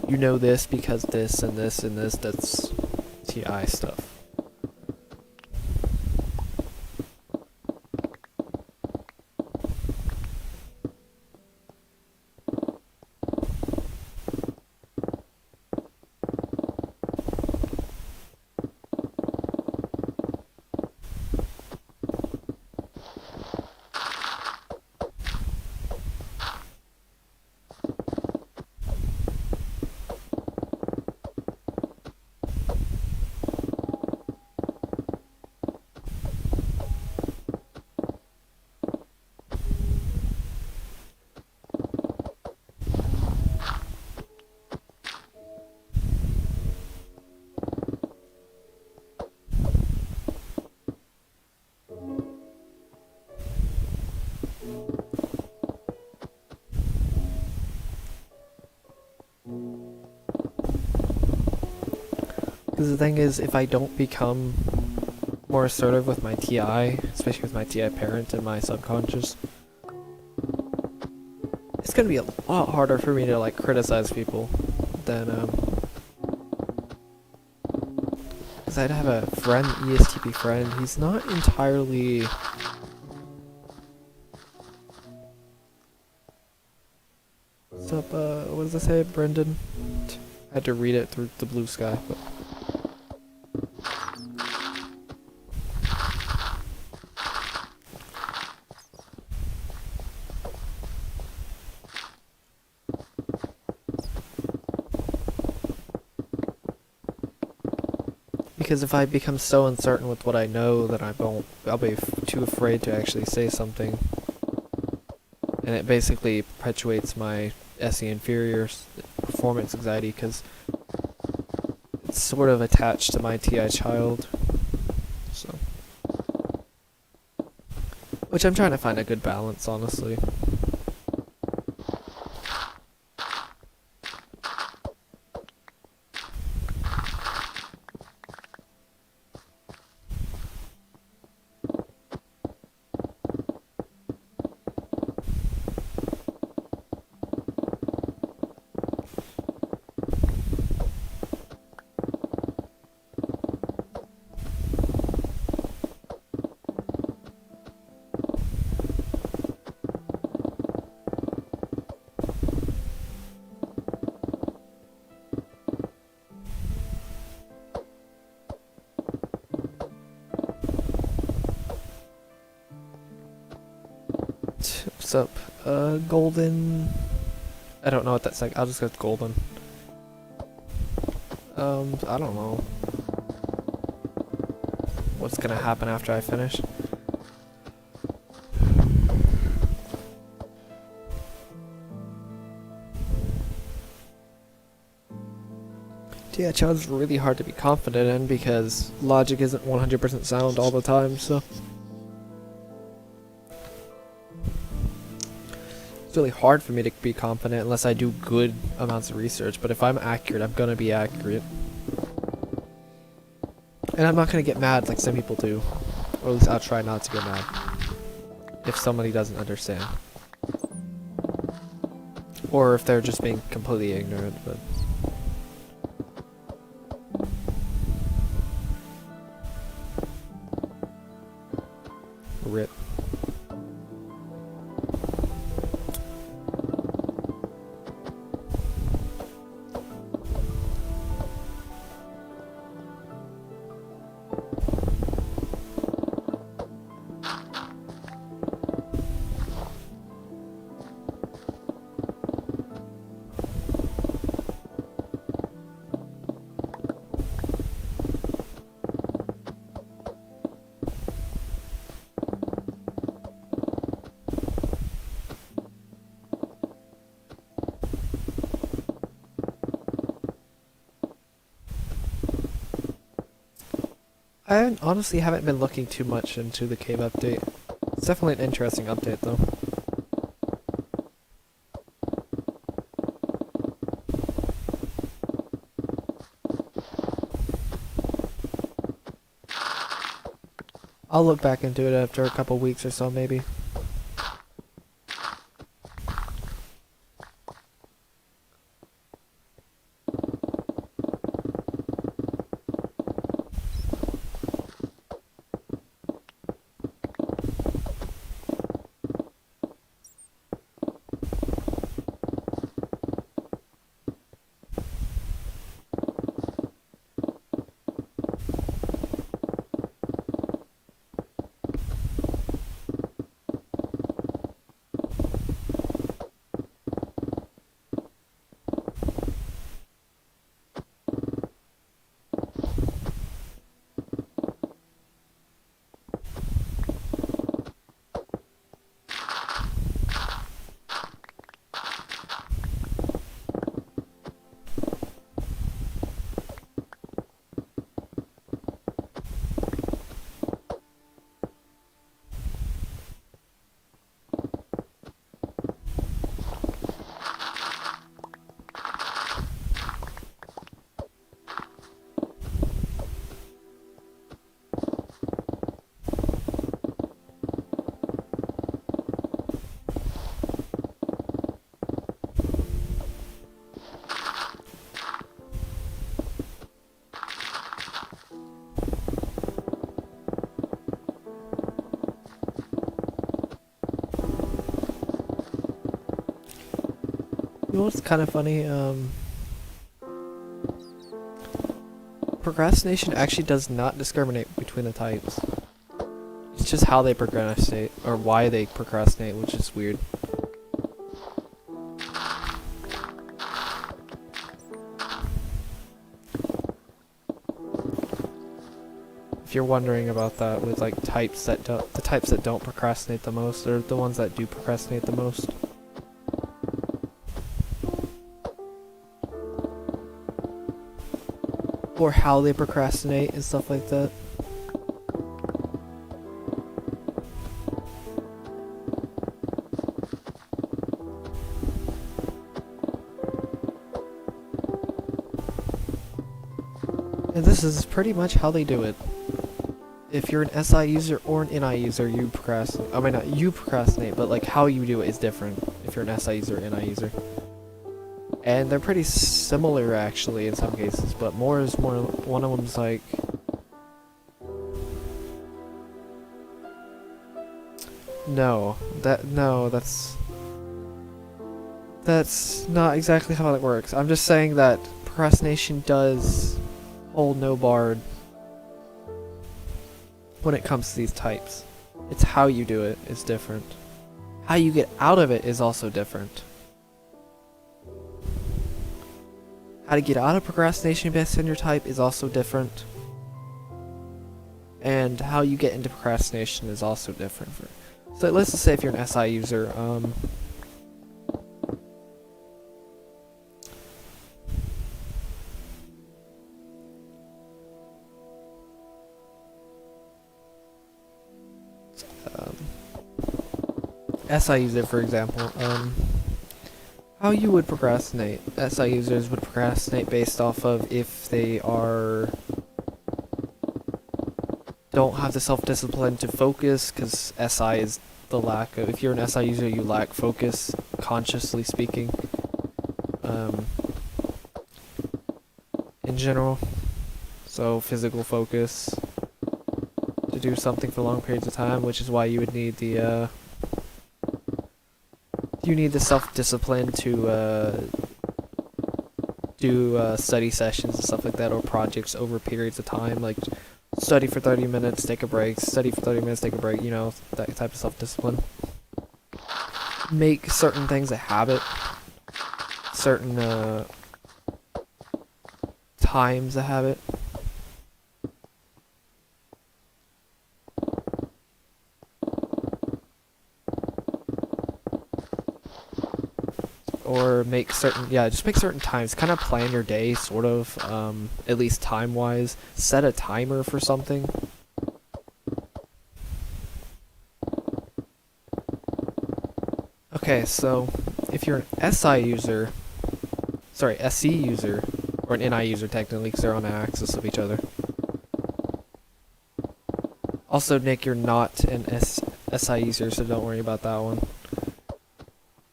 You know this because this and this and this, that's TI stuff. Because the thing is, if I don't become more assertive with my TI, especially with my TI parent and my subconscious, it's gonna be a lot harder for me to like criticize people than because I'd have a friend, ESTP friend, he's not entirely what's up, what does it say, Brendan? I had to read it through the blue sky, but because if I become so uncertain with what I know that I'll be too afraid to actually say something. And it basically perpetuates my SE inferior performance anxiety because it's sort of attached to my TI Child. So, which I'm trying to find a good balance, honestly. What's up? Golden... I don't know what that's like. I'll just go with golden. I don't know what's gonna happen after I finish. Yeah, Child's really hard to be confident in because logic isn't 100% sound all the time, so... It's really hard for me to be confident unless I do good amounts of research, but if I'm accurate, I'm gonna be accurate. And I'm not gonna get mad like some people do. Or at least I'll try not to get mad if somebody doesn't understand. Or if they're just being completely ignorant, but... RIP. I honestly haven't been looking too much into the cave update. It's definitely an interesting update though. I'll look back into it after a couple weeks or so maybe. You know what's kind of funny? Procrastination actually does not discriminate between the types. It's just how they procrastinate, or why they procrastinate, which is weird. If you're wondering about that with like the types that don't procrastinate the most, or the ones that do procrastinate the most. Or how they procrastinate and stuff like that. And this is pretty much how they do it. If you're an SI user or an NI user, you procrastinate. I mean, not you procrastinate, but like how you do it is different if you're an SI user or NI user. And they're pretty similar actually in some cases, but more is more. One of them's like, that's not exactly how it works. I'm just saying that procrastination does hold no bar when it comes to these types. It's how you do it is different. How you get out of it is also different. How to get out of procrastination based on your type is also different. And how you get into procrastination is also different. So let's just say if you're an SI user, SI user, for example, how you would procrastinate. SI users would procrastinate based off of if they don't have the self-discipline to focus, because SI is the lack of, if you're an SI user, you lack focus, consciously speaking, in general. So physical focus to do something for long periods of time, which is why you would need the self-discipline to do study sessions and stuff like that, or projects over periods of time, like study for 30 minutes, take a break, study for 30 minutes, take a break, you know, that type of self-discipline. Make certain things a habit, certain times a habit. Or make certain, just make certain times. Kind of plan your day, sort of, at least time-wise. Set a timer for something. Okay, so if you're an SC user, or an NI user technically, because they're on the axis of each other. Also, Nick, you're not an SI user, so don't worry about that one.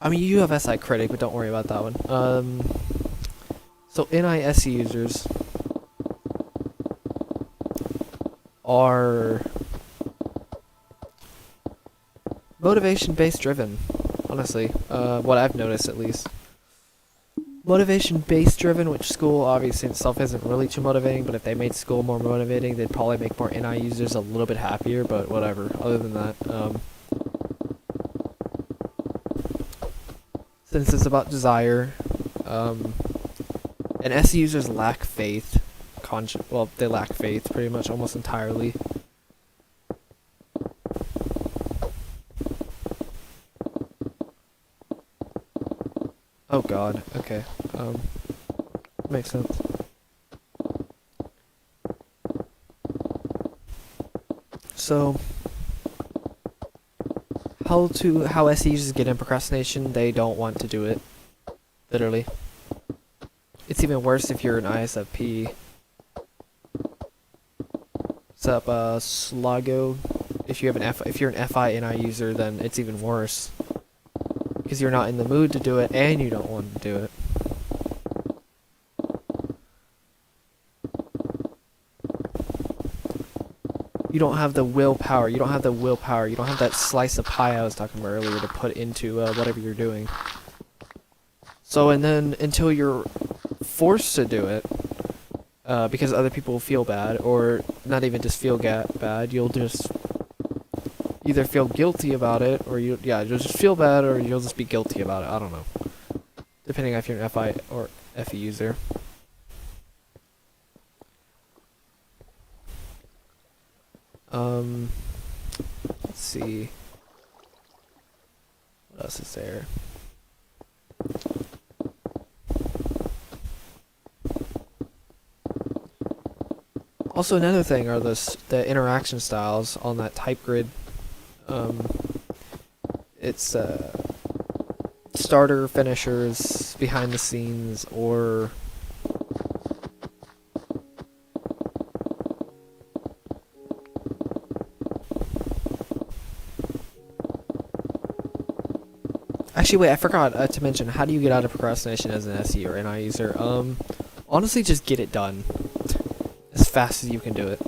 I mean, you have SI Critic, but don't worry about that one. So NISC users are motivation-based driven, honestly. What I've noticed, at least. Motivation-based driven, which school obviously itself isn't really too motivating, but if they made school more motivating, they'd probably make more NI users a little bit happier, but whatever. Other than that, since it's about desire, and SE users lack faith. Well, they lack faith pretty much almost entirely. Oh god, okay. Makes sense. So, how SE users get in procrastination? They don't want to do it. Literally. It's even worse if you're an ISFP. What's up, Slago? If you're an FI NI user, then it's even worse. Because you're not in the mood to do it, and you don't want to do it. You don't have the willpower. You don't have that slice of pie I was talking about earlier to put into whatever you're doing. So, and then until you're forced to do it, because other people will feel bad, or not even just feel bad, you'll just either feel guilty about it, or you'll just feel bad, or you'll just be guilty about it. I don't know. Depending on if you're an FI or FE user. Let's see. What else is there? Also, another thing are the interaction styles on that type grid. It's starter, finishers, behind the scenes, or actually, wait, I forgot to mention, how do you get out of procrastination as an SE or NI user? Honestly, just get it done as fast as you can do it.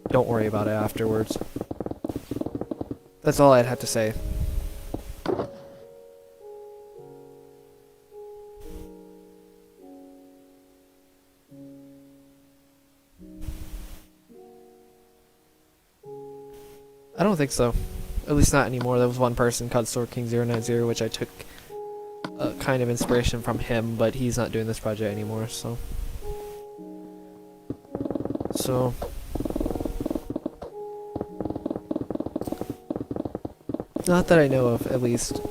Don't worry about it afterwards. That's all I'd have to say. I don't think so. At least not anymore. There was one person called SwordKing090, which I took kind of inspiration from him, but he's not doing this project anymore, so... Not that I know of, at least.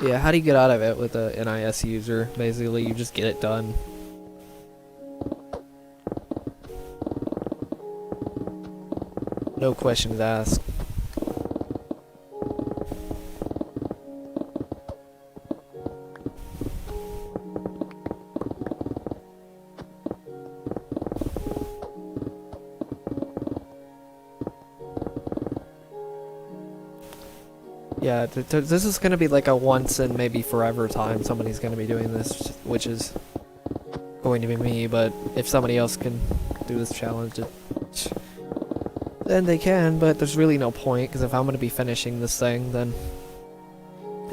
Yeah, how do you get out of it with a NIS user? Basically, you just get it done. No questions asked. Yeah, this is gonna be like a once and maybe forever time somebody's gonna be doing this, which is going to be me, but if somebody else can do this challenge, then they can, but there's really no point, because if I'm gonna be finishing this thing, then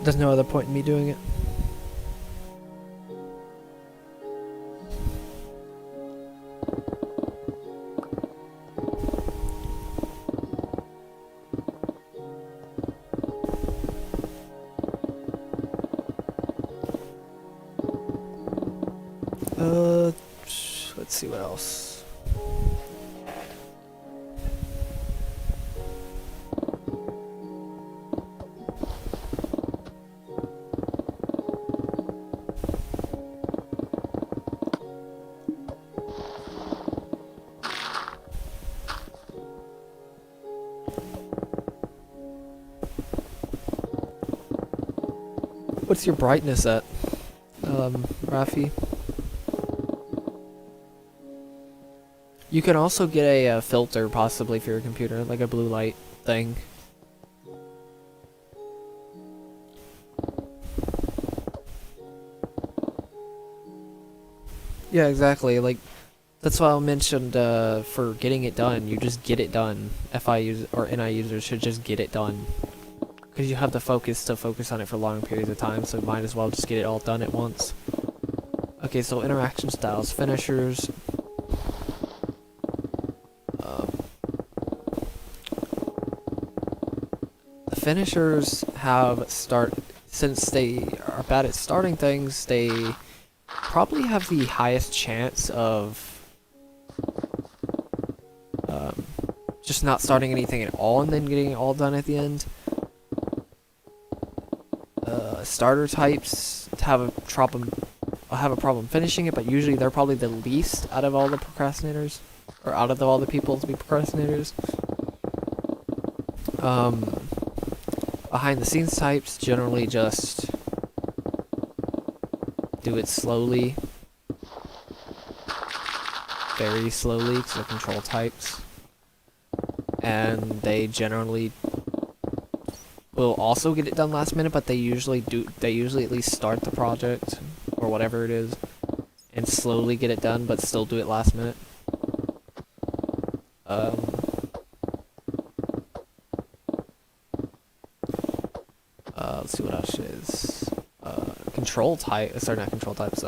there's no other point in me doing it. Let's see what else. What's your brightness at, Rafi? You can also get a filter, possibly, for your computer, like a blue light thing. Yeah, exactly. Like, that's why I mentioned for getting it done. You just get it done. FI users or NI users should just get it done, because you have the focus to focus on it for long periods of time. So might as well just get it all done at once. Okay, so interaction styles, finishers. Finishers have since they are bad at starting things, they probably have the highest chance of just not starting anything at all and then getting it all done at the end. Starter types have a problem finishing it, but usually they're probably the least out of all the procrastinators, or out of all the people to be procrastinators. Behind the scenes types generally just do it slowly, very slowly, because they're control types, and they generally will also get it done last minute, but they usually at least start the project or whatever it is and slowly get it done, but still do it last minute. Let's see what else is. Control type. Sorry, not control types.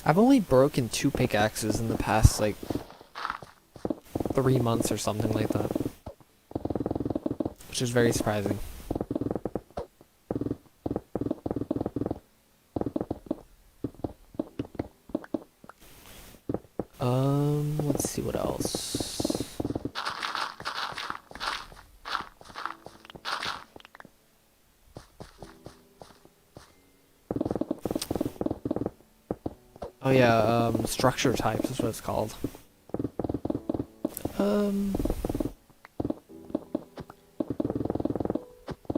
I've only broken 2 pickaxes in the past, like, 3 months or something like that, which is very surprising. Let's see what else. Oh yeah, structure types is what it's called.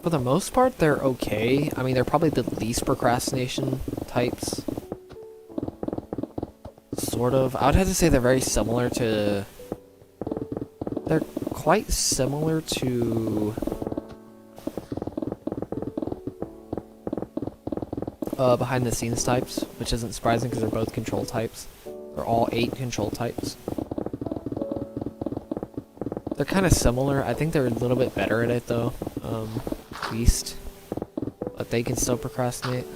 For the most part, they're okay. I mean, they're probably the least procrastination types. Sort of. I would have to say they're very similar to... They're quite similar to... behind the scenes types, which isn't surprising because they're both control types. They're all 8 control types. They're kind of similar. I think they're a little bit better at it though, at least. But they can still procrastinate.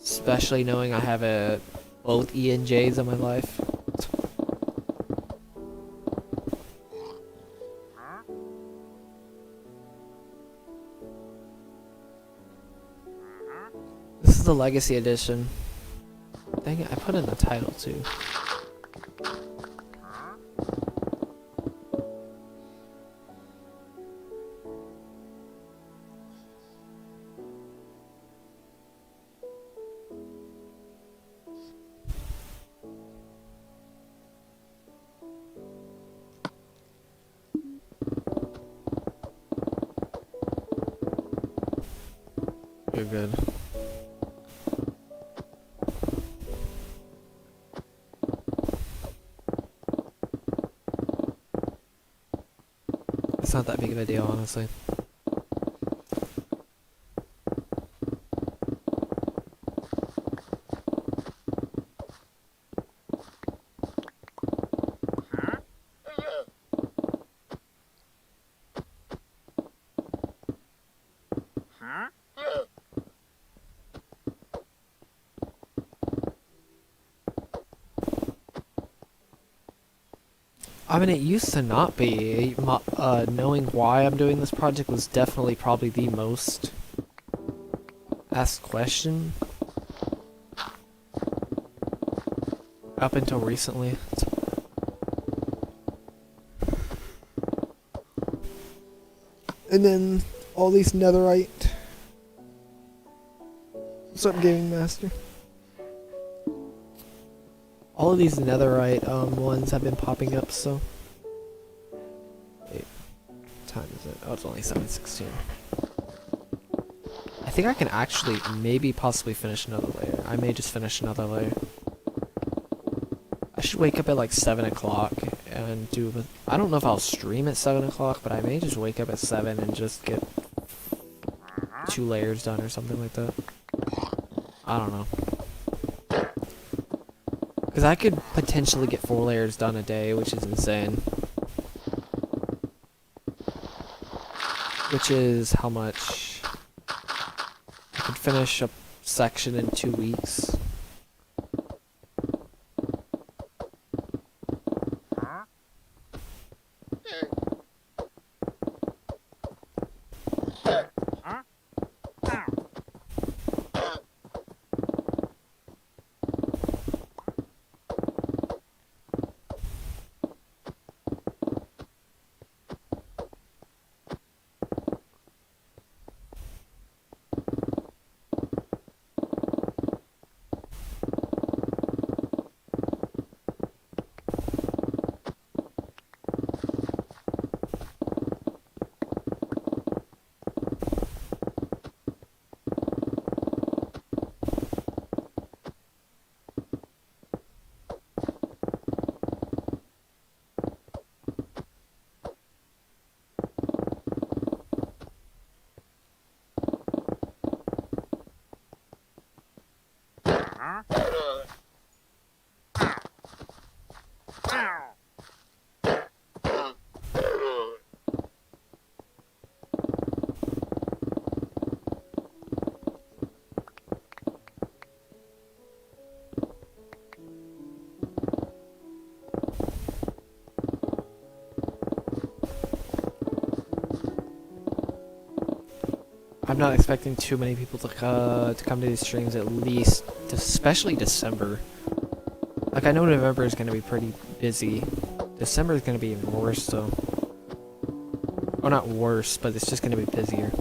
Especially knowing I have both E and J's in my life. This is the Legacy Edition. Dang it, I put in the title too. You're good. It's not that big of a deal, honestly. I mean, it used to not be. Knowing why I'm doing this project was definitely probably the most asked question up until recently. And then all these netherite. What's up, Gaming Master? All of these netherite ones have been popping up, so. Wait, what time is it? Oh, it's only 7:16. I think I can actually maybe possibly finish another layer. I may just finish another layer. I should wake up at like 7 o'clock and do. I don't know if I'll stream at 7 o'clock, but I may just wake up at 7 and just get 2 layers done or something like that. I don't know. Because I could potentially get 4 layers done a day, which is insane. Which is how much? I could finish a section in 2 weeks. I'm not expecting too many people to come to these streams, at least, especially December. Like, I know November is going to be pretty busy. December is going to be even worse, though. Or not worse, but it's just going to be busier.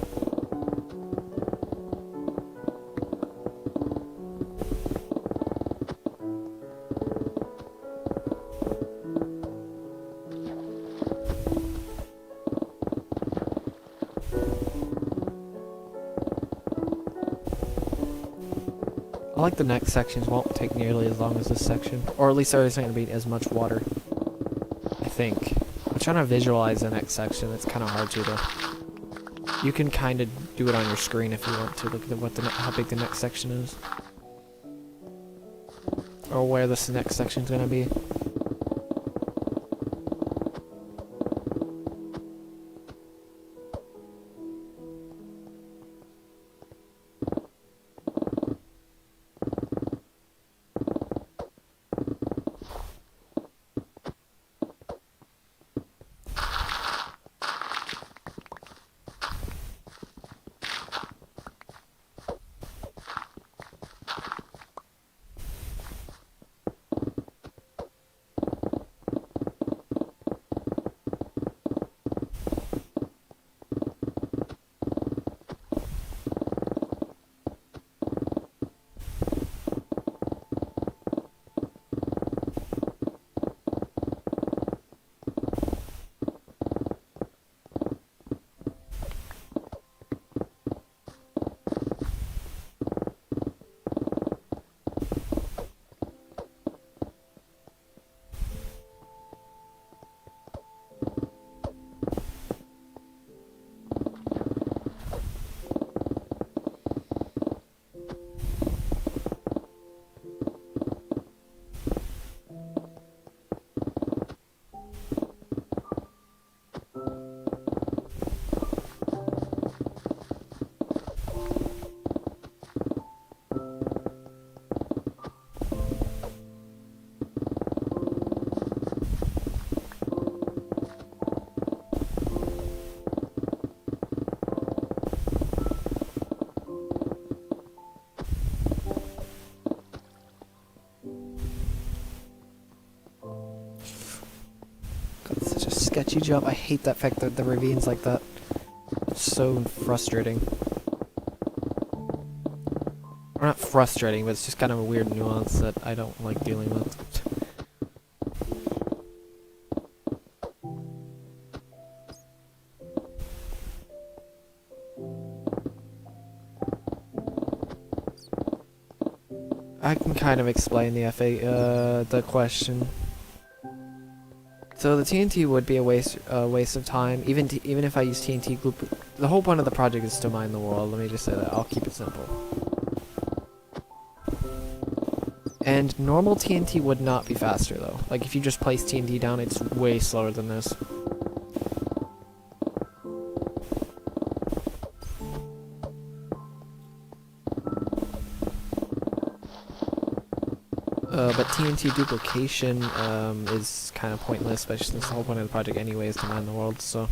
I like the next sections won't take nearly as long as this section. Or at least there isn't going to be as much water. I think. I'm trying to visualize the next section. It's kind of hard to, though. You can kind of do it on your screen if you want to. Look at what how big the next section is. Or where this next section is going to be. sketchy jump. I hate that fact that the ravines like that. It's so frustrating. Or not frustrating, but it's just kind of a weird nuance that I don't like dealing with. I can kind of explain the question. So the TNT would be a waste of time, even if I use TNT glue. The whole point of the project is to mine the world. Let me just say that. I'll keep it simple. And normal TNT would not be faster though. Like if you just place TNT down, it's way slower than this. But TNT duplication is kind of pointless, especially since the whole point of the project anyway is to mine the world, so...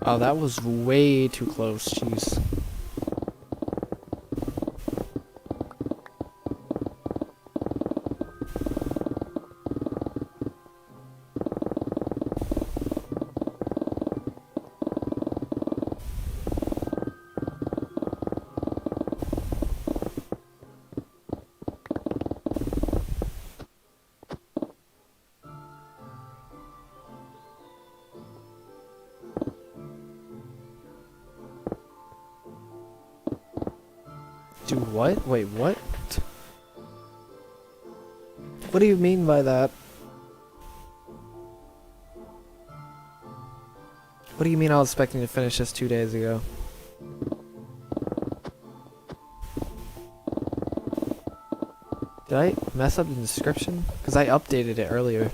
Oh, that was way too close, jeez. Do what? Wait, what? What do you mean by that? What do you mean I was expecting to finish this 2 days ago? Did I mess up the description? Because I updated it earlier.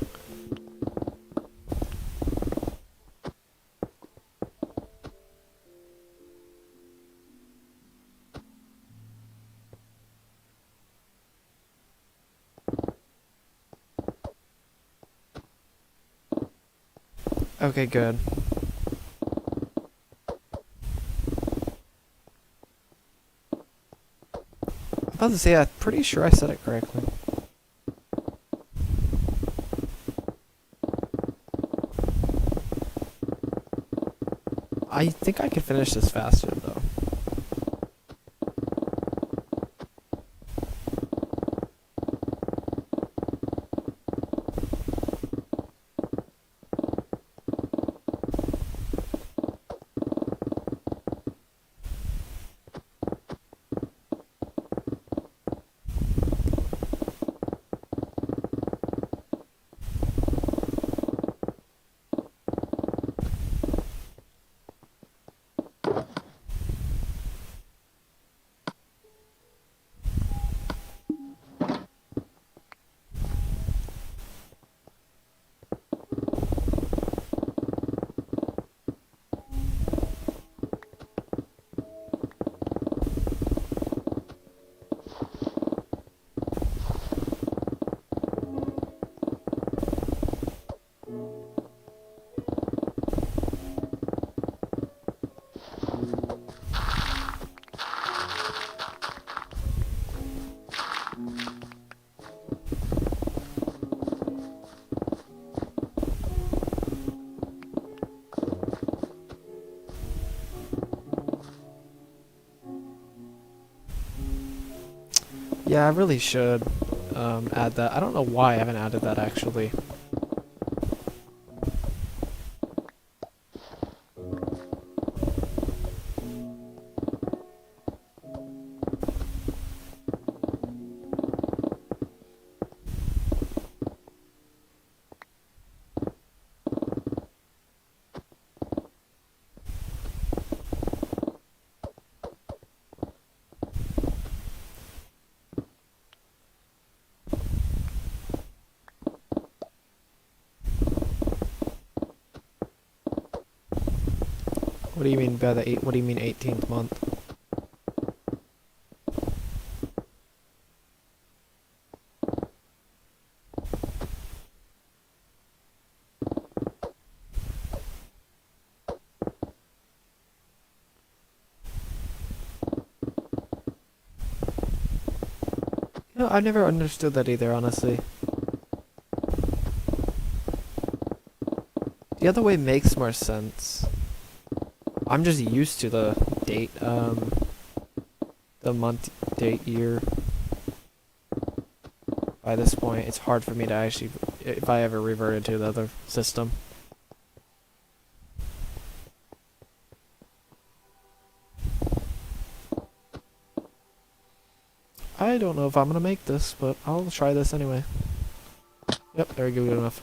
Okay, good. I'm about to say, I'm pretty sure I said it correctly. I think I could finish this faster, though. Yeah, I really should add that. I don't know why I haven't added that actually. What do you mean by the what do you mean 18th month? No, I've never understood that either, honestly. The other way makes more sense. I'm just used to the date, the month, date, year. By this point, it's hard for me to actually, if I ever reverted to the other system. I don't know if I'm gonna make this, but I'll try this anyway. Yep, there we go, good enough.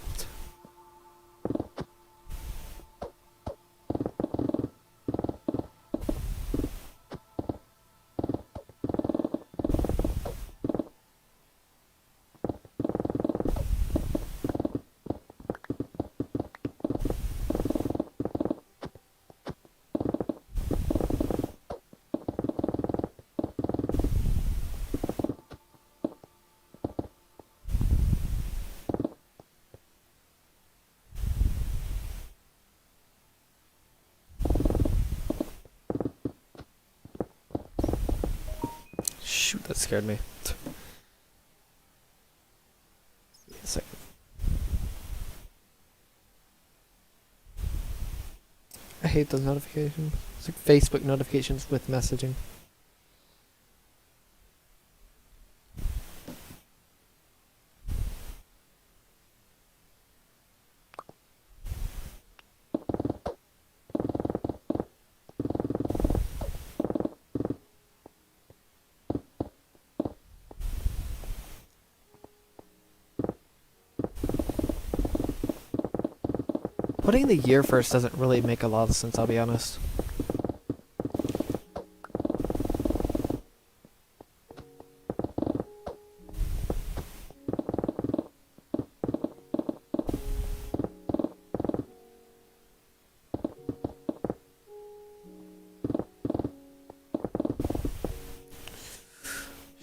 Shoot, that scared me. Wait a second. I hate those notifications. It's like Facebook notifications with messaging. Putting the year first doesn't really make a lot of sense, I'll be honest.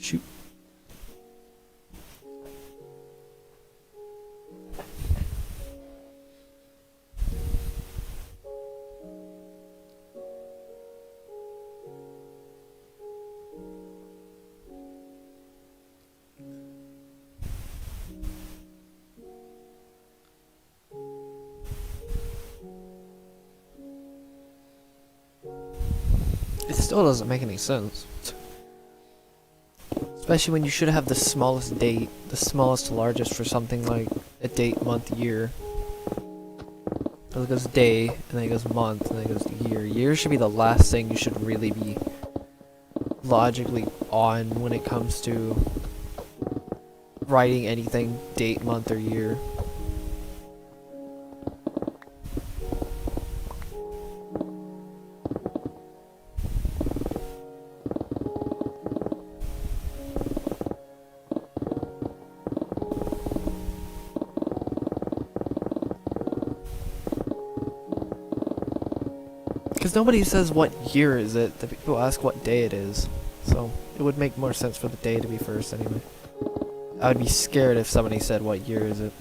Shoot. It still doesn't make any sense. Especially when you should have the smallest date, the smallest to largest for something like a date, month, year. So it goes day, and then it goes month, and then it goes year. Year should be the last thing you should really be logically on when it comes to writing anything date, month, or year. Because nobody says what year is it, the people ask what day it is. So, it would make more sense for the day to be first anyway. I would be scared if somebody said what year is it.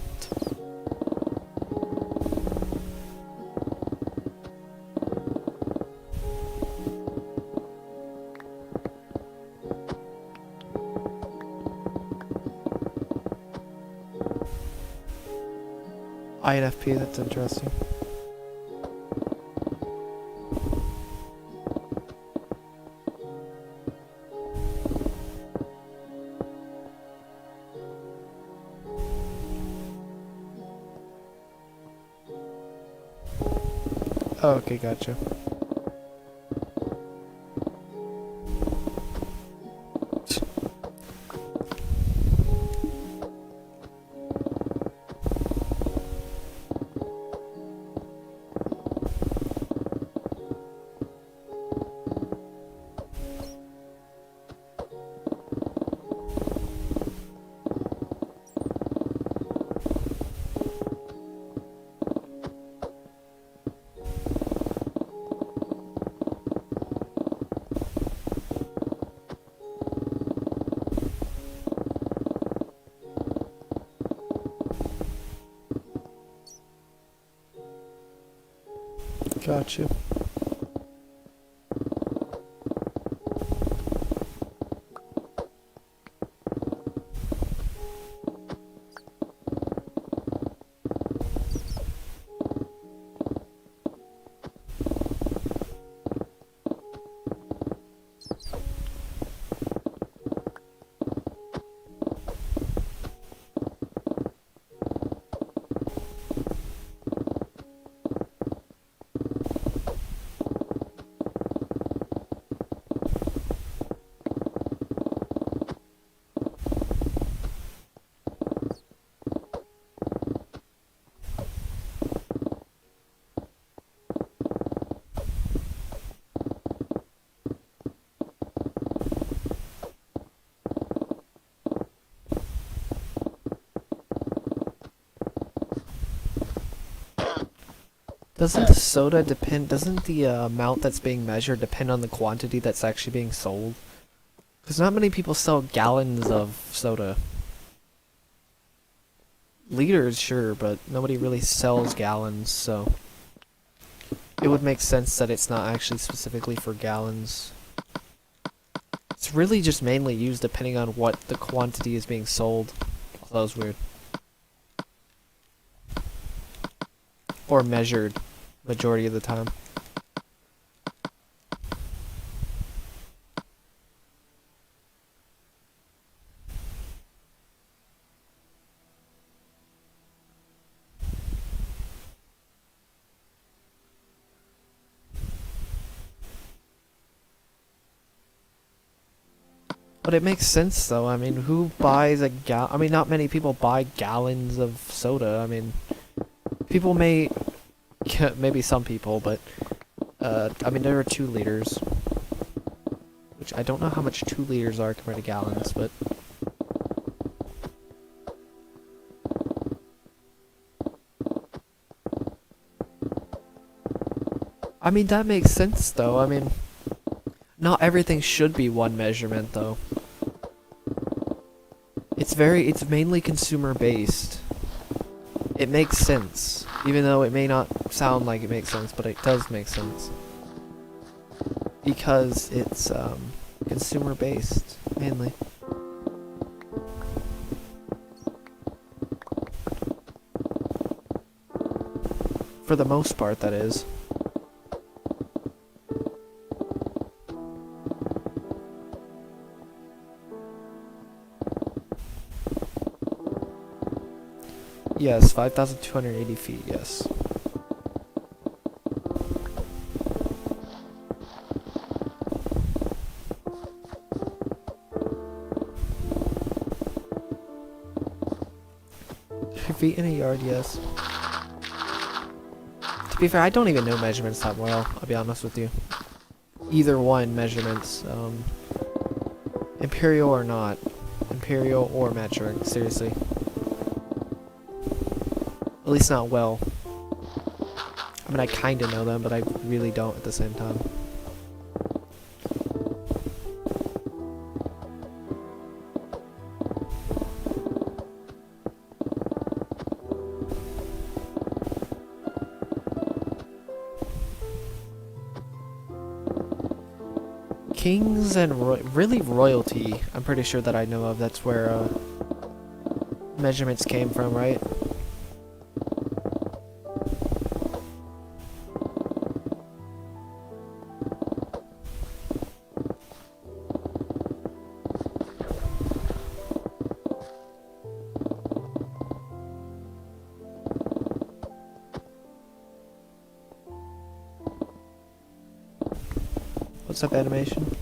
INFP, that's interesting. Oh, okay, gotcha. Gotcha. Doesn't the soda depend, doesn't the amount that's being measured depend on the quantity that's actually being sold? Because not many people sell gallons of soda. Liters, sure, but nobody really sells gallons, so it would make sense that it's not actually specifically for gallons. It's really just mainly used depending on what the quantity is being sold. That was weird. Or measured, majority of the time. But it makes sense though. I mean, who buys a I mean, not many people buy gallons of soda. I mean, people may, maybe some people, but I mean, there are 2 liters, which I don't know how much 2 liters are compared to gallons, but I mean, that makes sense though. I mean, not everything should be one measurement though. It's mainly consumer based. It makes sense, even though it may not sound like it makes sense, but it does make sense. Because it's consumer based, mainly. For the most part, that is. Yes, 5,280 feet, yes. Feet in a yard, yes. To be fair, I don't even know measurements that well, I'll be honest with you. Either one measurements, imperial or not. Imperial or metric, seriously. At least not well. I mean, I kinda know them, but I really don't at the same time. Kings and really royalty, I'm pretty sure that I know of. That's where measurements came from, right? close-up animation.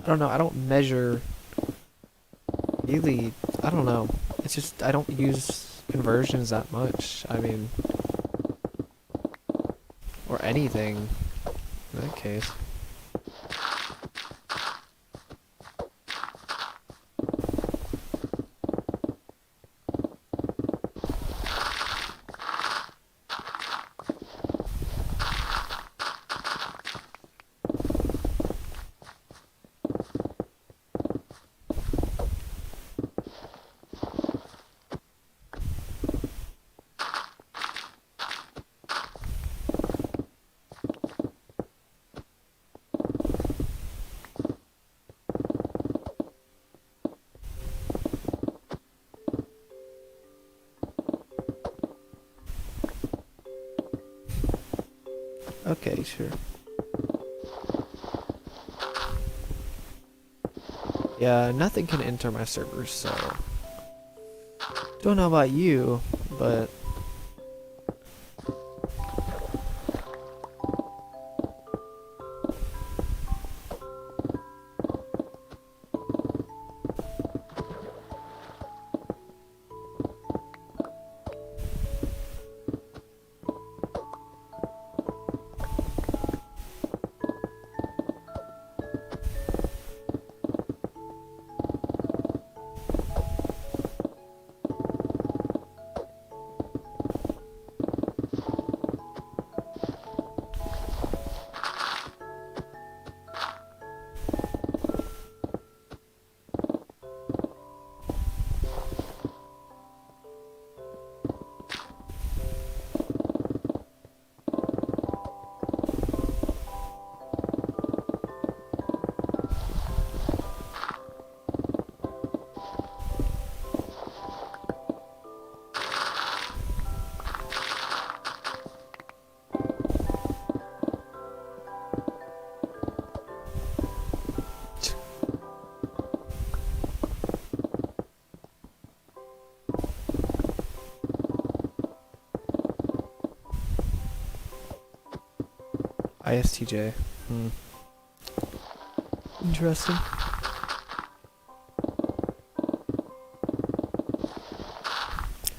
I don't know, I don't measure really, I don't know. It's just, I don't use conversions that much. I mean, or anything in that case. Okay, sure. Yeah, nothing can enter my server, so... Don't know about you, but... ISTJ. Interesting.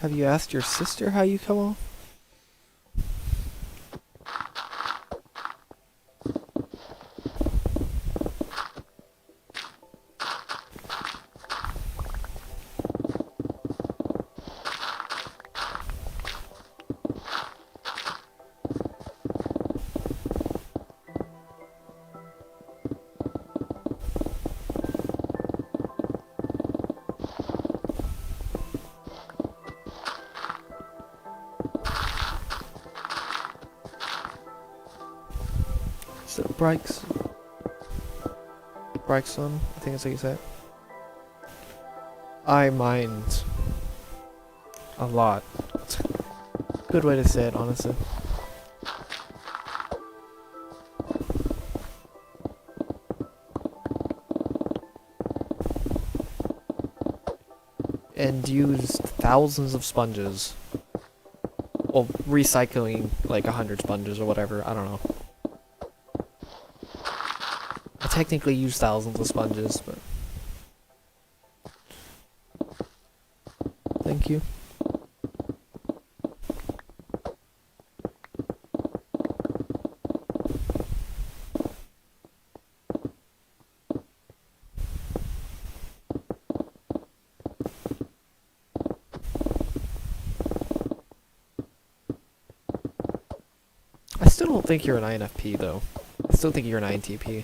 Have you asked your sister how you come off? So Brixon, I think that's how you say it. I mind a lot. Good way to say it, honestly. And used thousands of sponges. Well, recycling like 100 sponges or whatever, I don't know. I technically use thousands of sponges, but... Thank you. think you're an INFP though. I still think you're an INTP.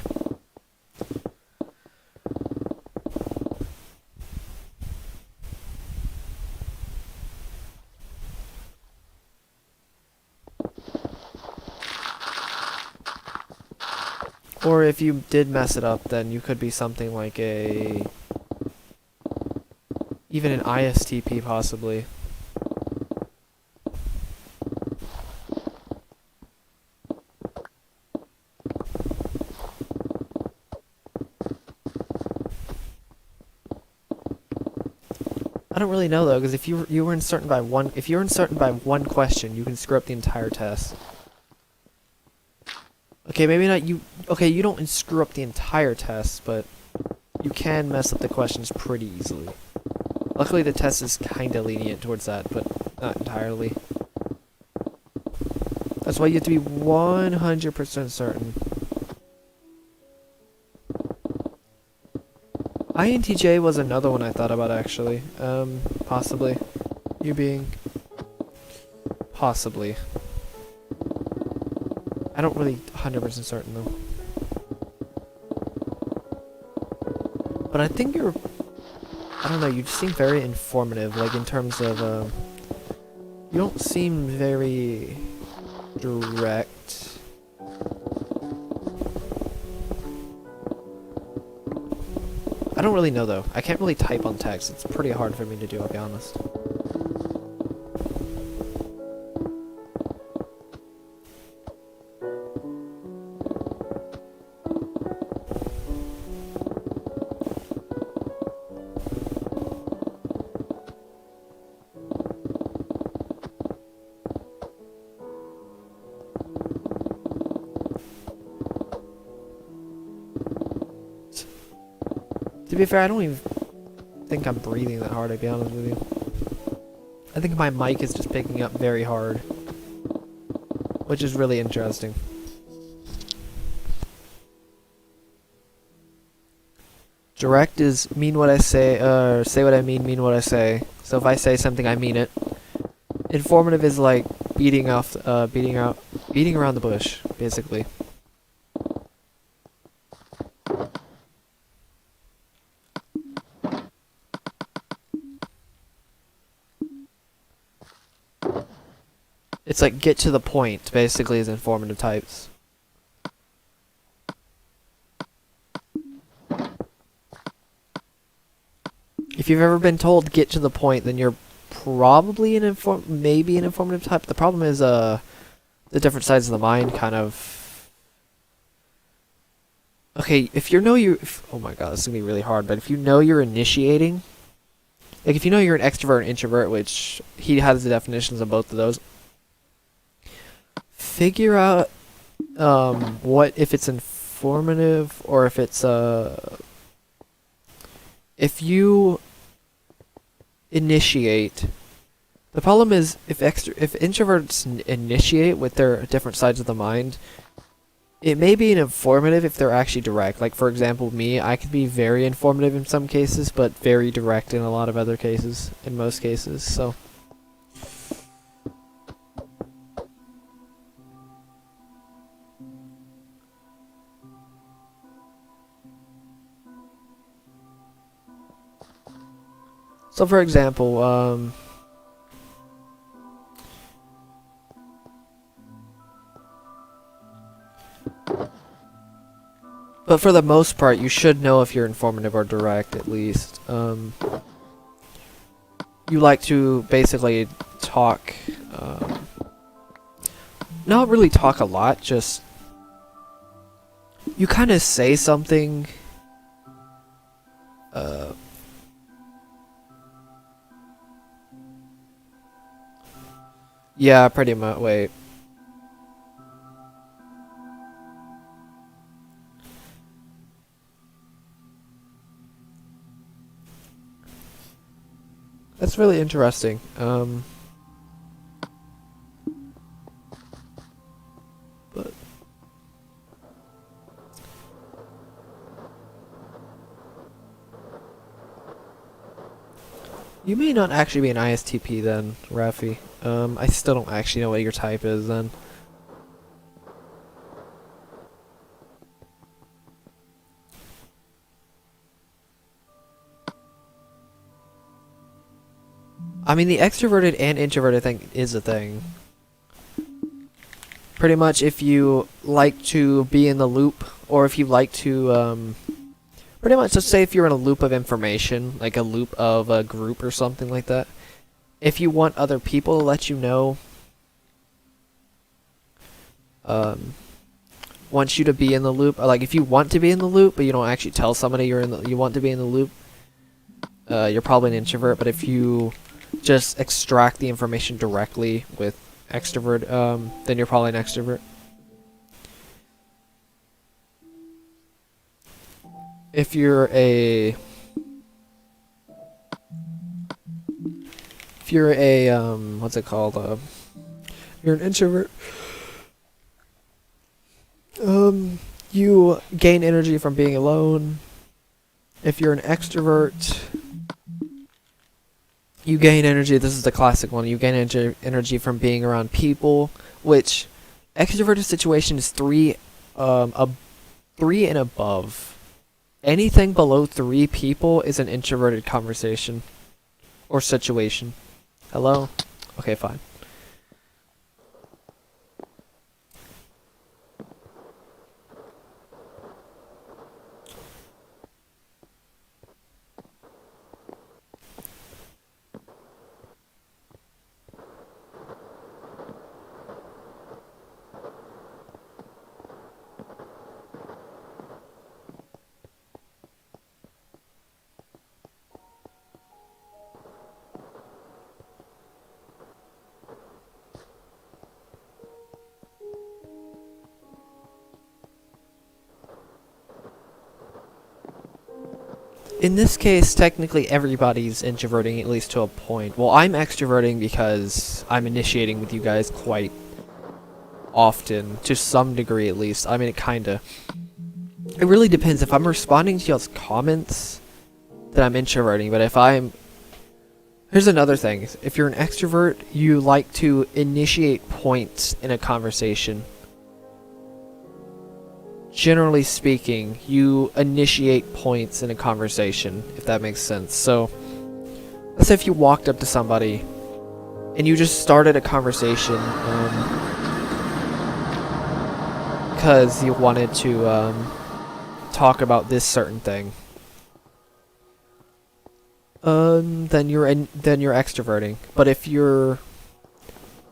Or if you did mess it up, then you could be something like even an ISTP possibly. I don't really know though, because if you were uncertain by one, if you're uncertain by one question, you can screw up the entire test. Okay, maybe not you. Okay, you don't screw up the entire test, but you can mess up the questions pretty easily. Luckily, the test is kind of lenient towards that, but not entirely. That's why you have to be 100% certain. INTJ was another one I thought about actually. Possibly. You being... Possibly. I don't really 100% certain though. But I think you're... I don't know, you seem very informative, like in terms of, you don't seem very direct. I don't really know though. I can't really type on text. It's pretty hard for me to do, I'll be honest. To be fair, I don't even think I'm breathing that hard, to be honest with you. I think my mic is just picking up very hard, which is really interesting. Direct is mean what I say, say what I mean what I say. So if I say something, I mean it. Informative is like beating around the bush, basically. It's like get to the point, basically, is informative types. If you've ever been told get to the point, then you're probably maybe an informative type. The problem is the different sides of the mind kind of... Okay, if you know oh my god, this is gonna be really hard, but if you know you're initiating, like if you know you're an extrovert and introvert, which he has the definitions of both of those, figure out what, if it's informative or if it's if you initiate. The problem is if introverts initiate with their different sides of the mind, it may be an informative if they're actually direct. Like for example, me, I could be very informative in some cases, but very direct in a lot of other cases, in most cases, so. So for example, but for the most part, you should know if you're informative or direct, at least. You like to basically talk, not really talk a lot, just... You kind of say something, yeah, pretty much. Wait. That's really interesting. But you may not actually be an ISTP then, Rafi. I still don't actually know what your type is then. I mean, the extroverted and introverted thing is a thing. Pretty much, if you like to be in the loop, or if you like to, pretty much, let's say if you're in a loop of information, like a loop of a group or something like that, if you want other people to let you know, want you to be in the loop, or like if you want to be in the loop, but you don't actually tell somebody you want to be in the loop, you're probably an introvert. But if you just extract the information directly with extrovert, then you're probably an extrovert. If you're a what's it called? You're an introvert. You gain energy from being alone. If you're an extrovert, you gain energy. This is the classic one. You gain energy from being around people, which extroverted situation is 3 and above. Anything below 3 people is an introverted conversation or situation. Hello? Okay, fine. In this case, technically everybody's introverting, at least to a point. Well, I'm extroverting because I'm initiating with you guys quite often, to some degree at least. I mean, it really depends. If I'm responding to y'all's comments, then I'm introverting, but if I'm... Here's another thing. If you're an extrovert, you like to initiate points in a conversation. Generally speaking, you initiate points in a conversation, if that makes sense. So, let's say if you walked up to somebody and you just started a conversation because you wanted to talk about this certain thing, then you're extroverting. But if you're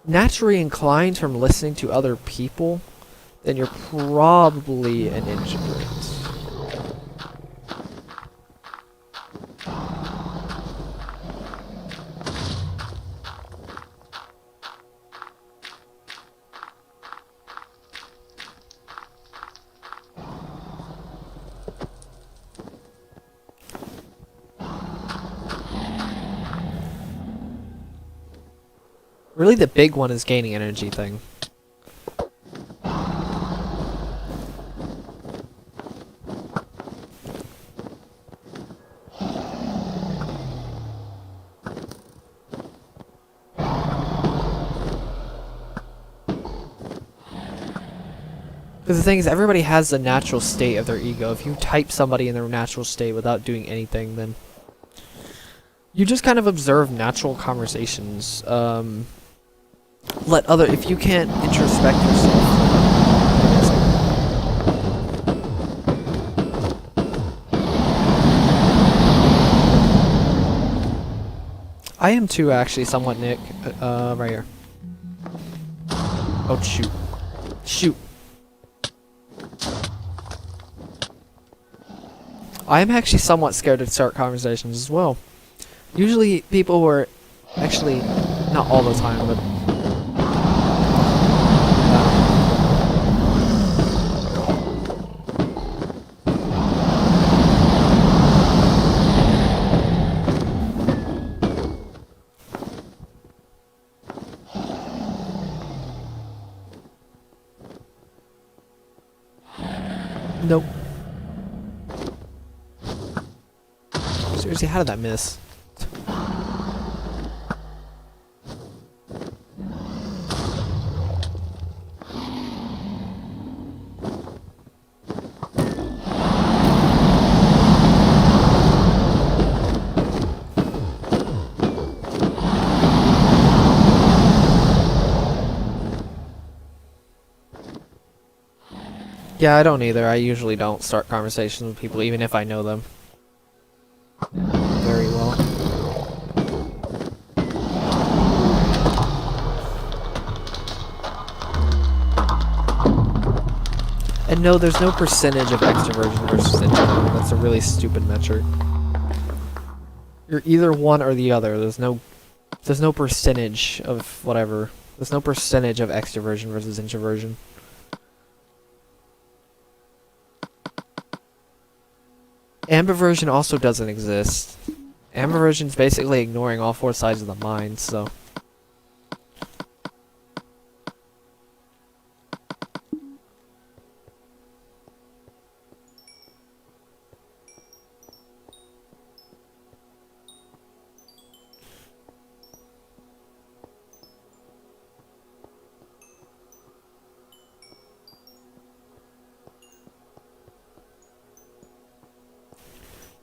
naturally inclined from listening to other people, then you're probably an introvert. Really, the big one is gaining energy thing. Because the thing is, everybody has the natural state of their ego. If you type somebody in their natural state without doing anything, then you just kind of observe natural conversations. If you can't introspect yourself. I am too, actually, somewhat, Nick. Right here. Oh, shoot. Shoot. I am actually somewhat scared to start conversations as well. Usually people who are actually, not all the time, but nope. Seriously, how did that miss? Yeah, I don't either. I usually don't start conversations with people, even if I know them very well. And no, there's no percentage of extroversion versus introversion. That's a really stupid metric. You're either one or the other. There's no percentage of whatever. There's no percentage of extroversion versus introversion. Ambiversion also doesn't exist. Ambiversion is basically ignoring all four sides of the mind, so...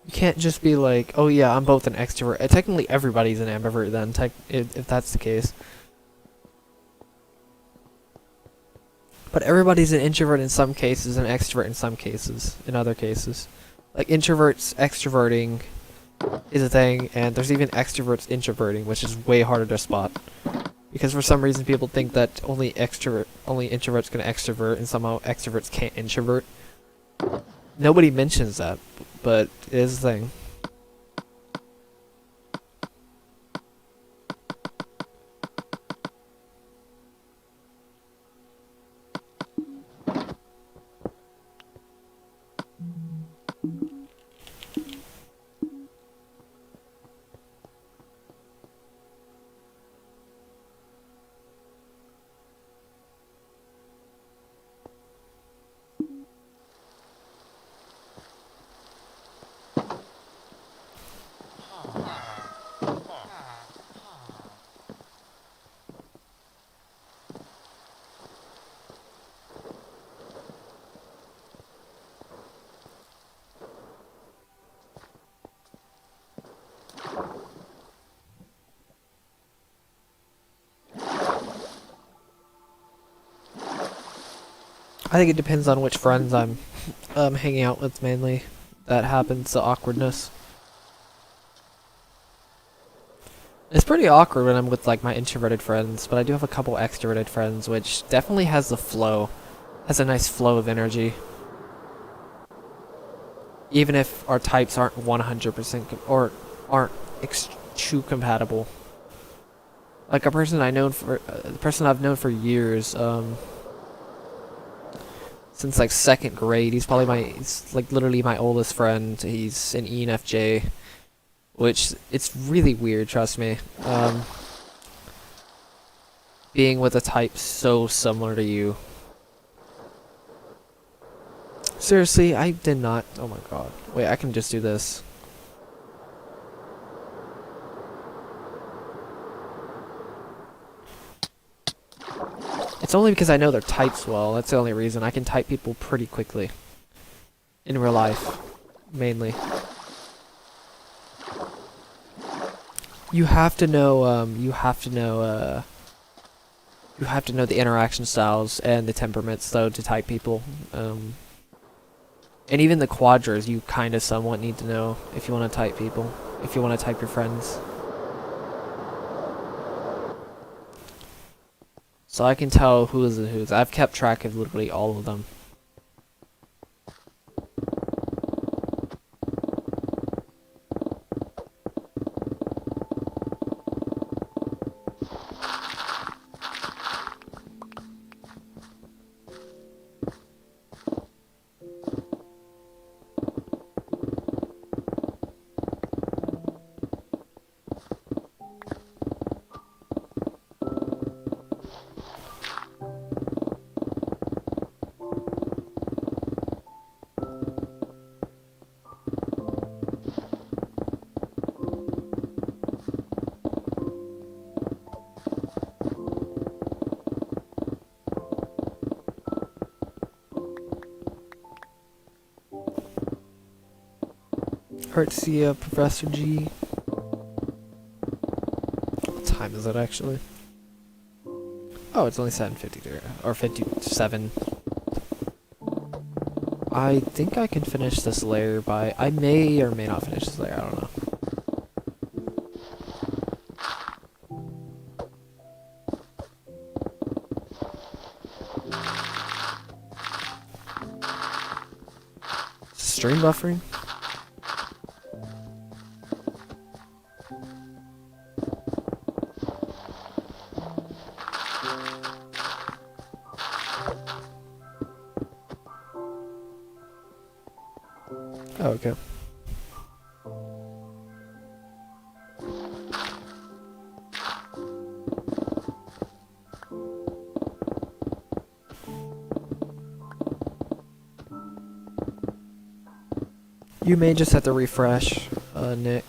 You can't just be like, oh yeah, I'm both an extrovert. Technically everybody's an ambivert then, if that's the case. But everybody's an introvert in some cases, and extrovert in some cases, in other cases. Like introverts extroverting is a thing, and there's even extroverts introverting, which is way harder to spot. Because for some reason people think that only introverts can extrovert, and somehow extroverts can't introvert. Nobody mentions that, but it is a thing. I think it depends on which friends I'm hanging out with mainly. That happens, the awkwardness. It's pretty awkward when I'm with like my introverted friends, but I do have a couple extroverted friends, which definitely has the flow. Has a nice flow of energy. Even if our types aren't 100% or aren't true compatible. Like a person the person I've known for years, since like 2nd grade. He's like literally my oldest friend. He's an ENFJ, which it's really weird, trust me. Being with a type so similar to you. Seriously, I did not. Oh my god. Wait, I can just do this. It's only because I know their types well. That's the only reason. I can type people pretty quickly. In real life. Mainly. You have to know, you have to know the interaction styles and the temperaments, though, to type people. And even the quadras you kind of somewhat need to know if you want to type people. If you want to type your friends. So I can tell who is and who's. I've kept track of literally all of them. Alright, see ya, Professor G. What time is it actually? Oh, it's only 7:53 or 57. I think I can finish this layer by... I may or may not finish this layer, I don't know. Stream buffering? Oh, okay. You may just have to refresh, Nick.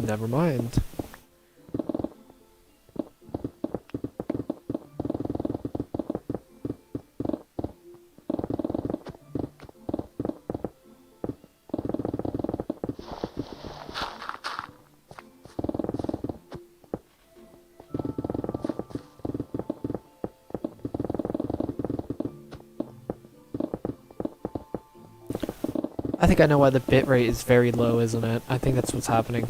Never mind. I think I know why the bitrate is very low, isn't it? I think that's what's happening.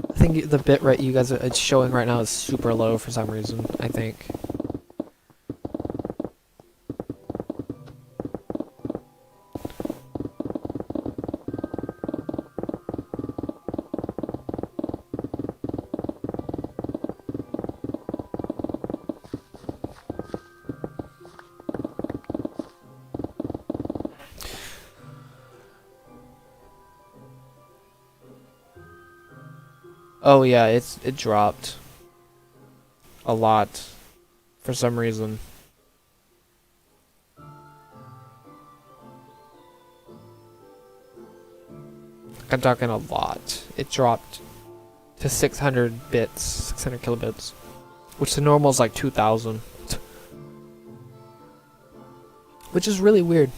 I think the bitrate you guys are showing right now is super low for some reason, I think. Oh yeah, it dropped a lot for some reason. I'm talking a lot. It dropped to 600 bits, 600 kilobits, which the normal is like 2,000, which is really weird.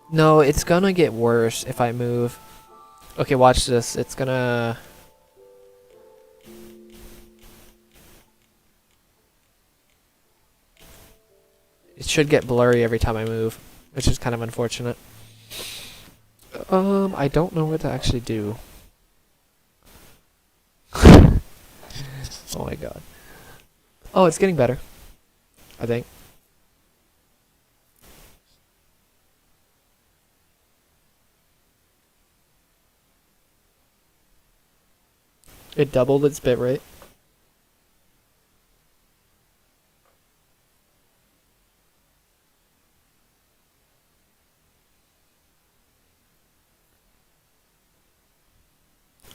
No, it's gonna get worse if I move. Okay, watch this. It's gonna... It should get blurry every time I move, which is kind of unfortunate. I don't know what to actually do. Oh my god. Oh, it's getting better, I think. It doubled its bitrate.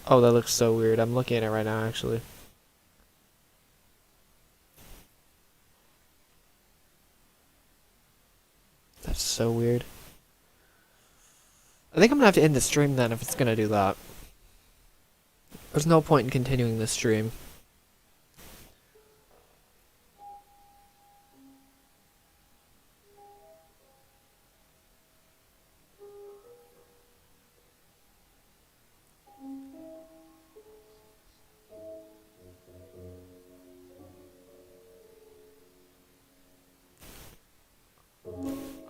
Oh, that looks so weird. I'm looking at it right now, actually. That's so weird. I think I'm gonna have to end the stream then if it's gonna do that. There's no point in continuing this stream.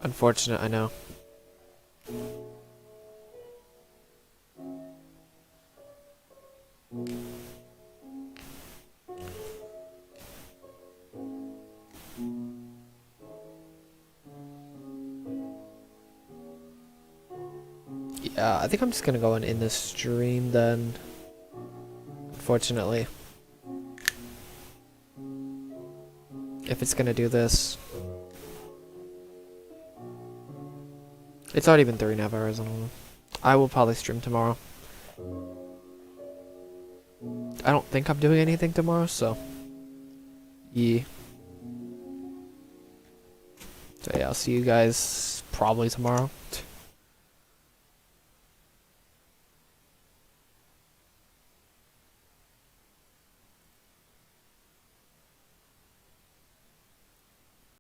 Unfortunate, I know. Yeah, I think I'm just gonna go and end this stream then. Unfortunately. If it's gonna do this. It's already been 3.5 hours. I don't know. I will probably stream tomorrow. I don't think I'm doing anything tomorrow, so yeah. So yeah, I'll see you guys probably tomorrow.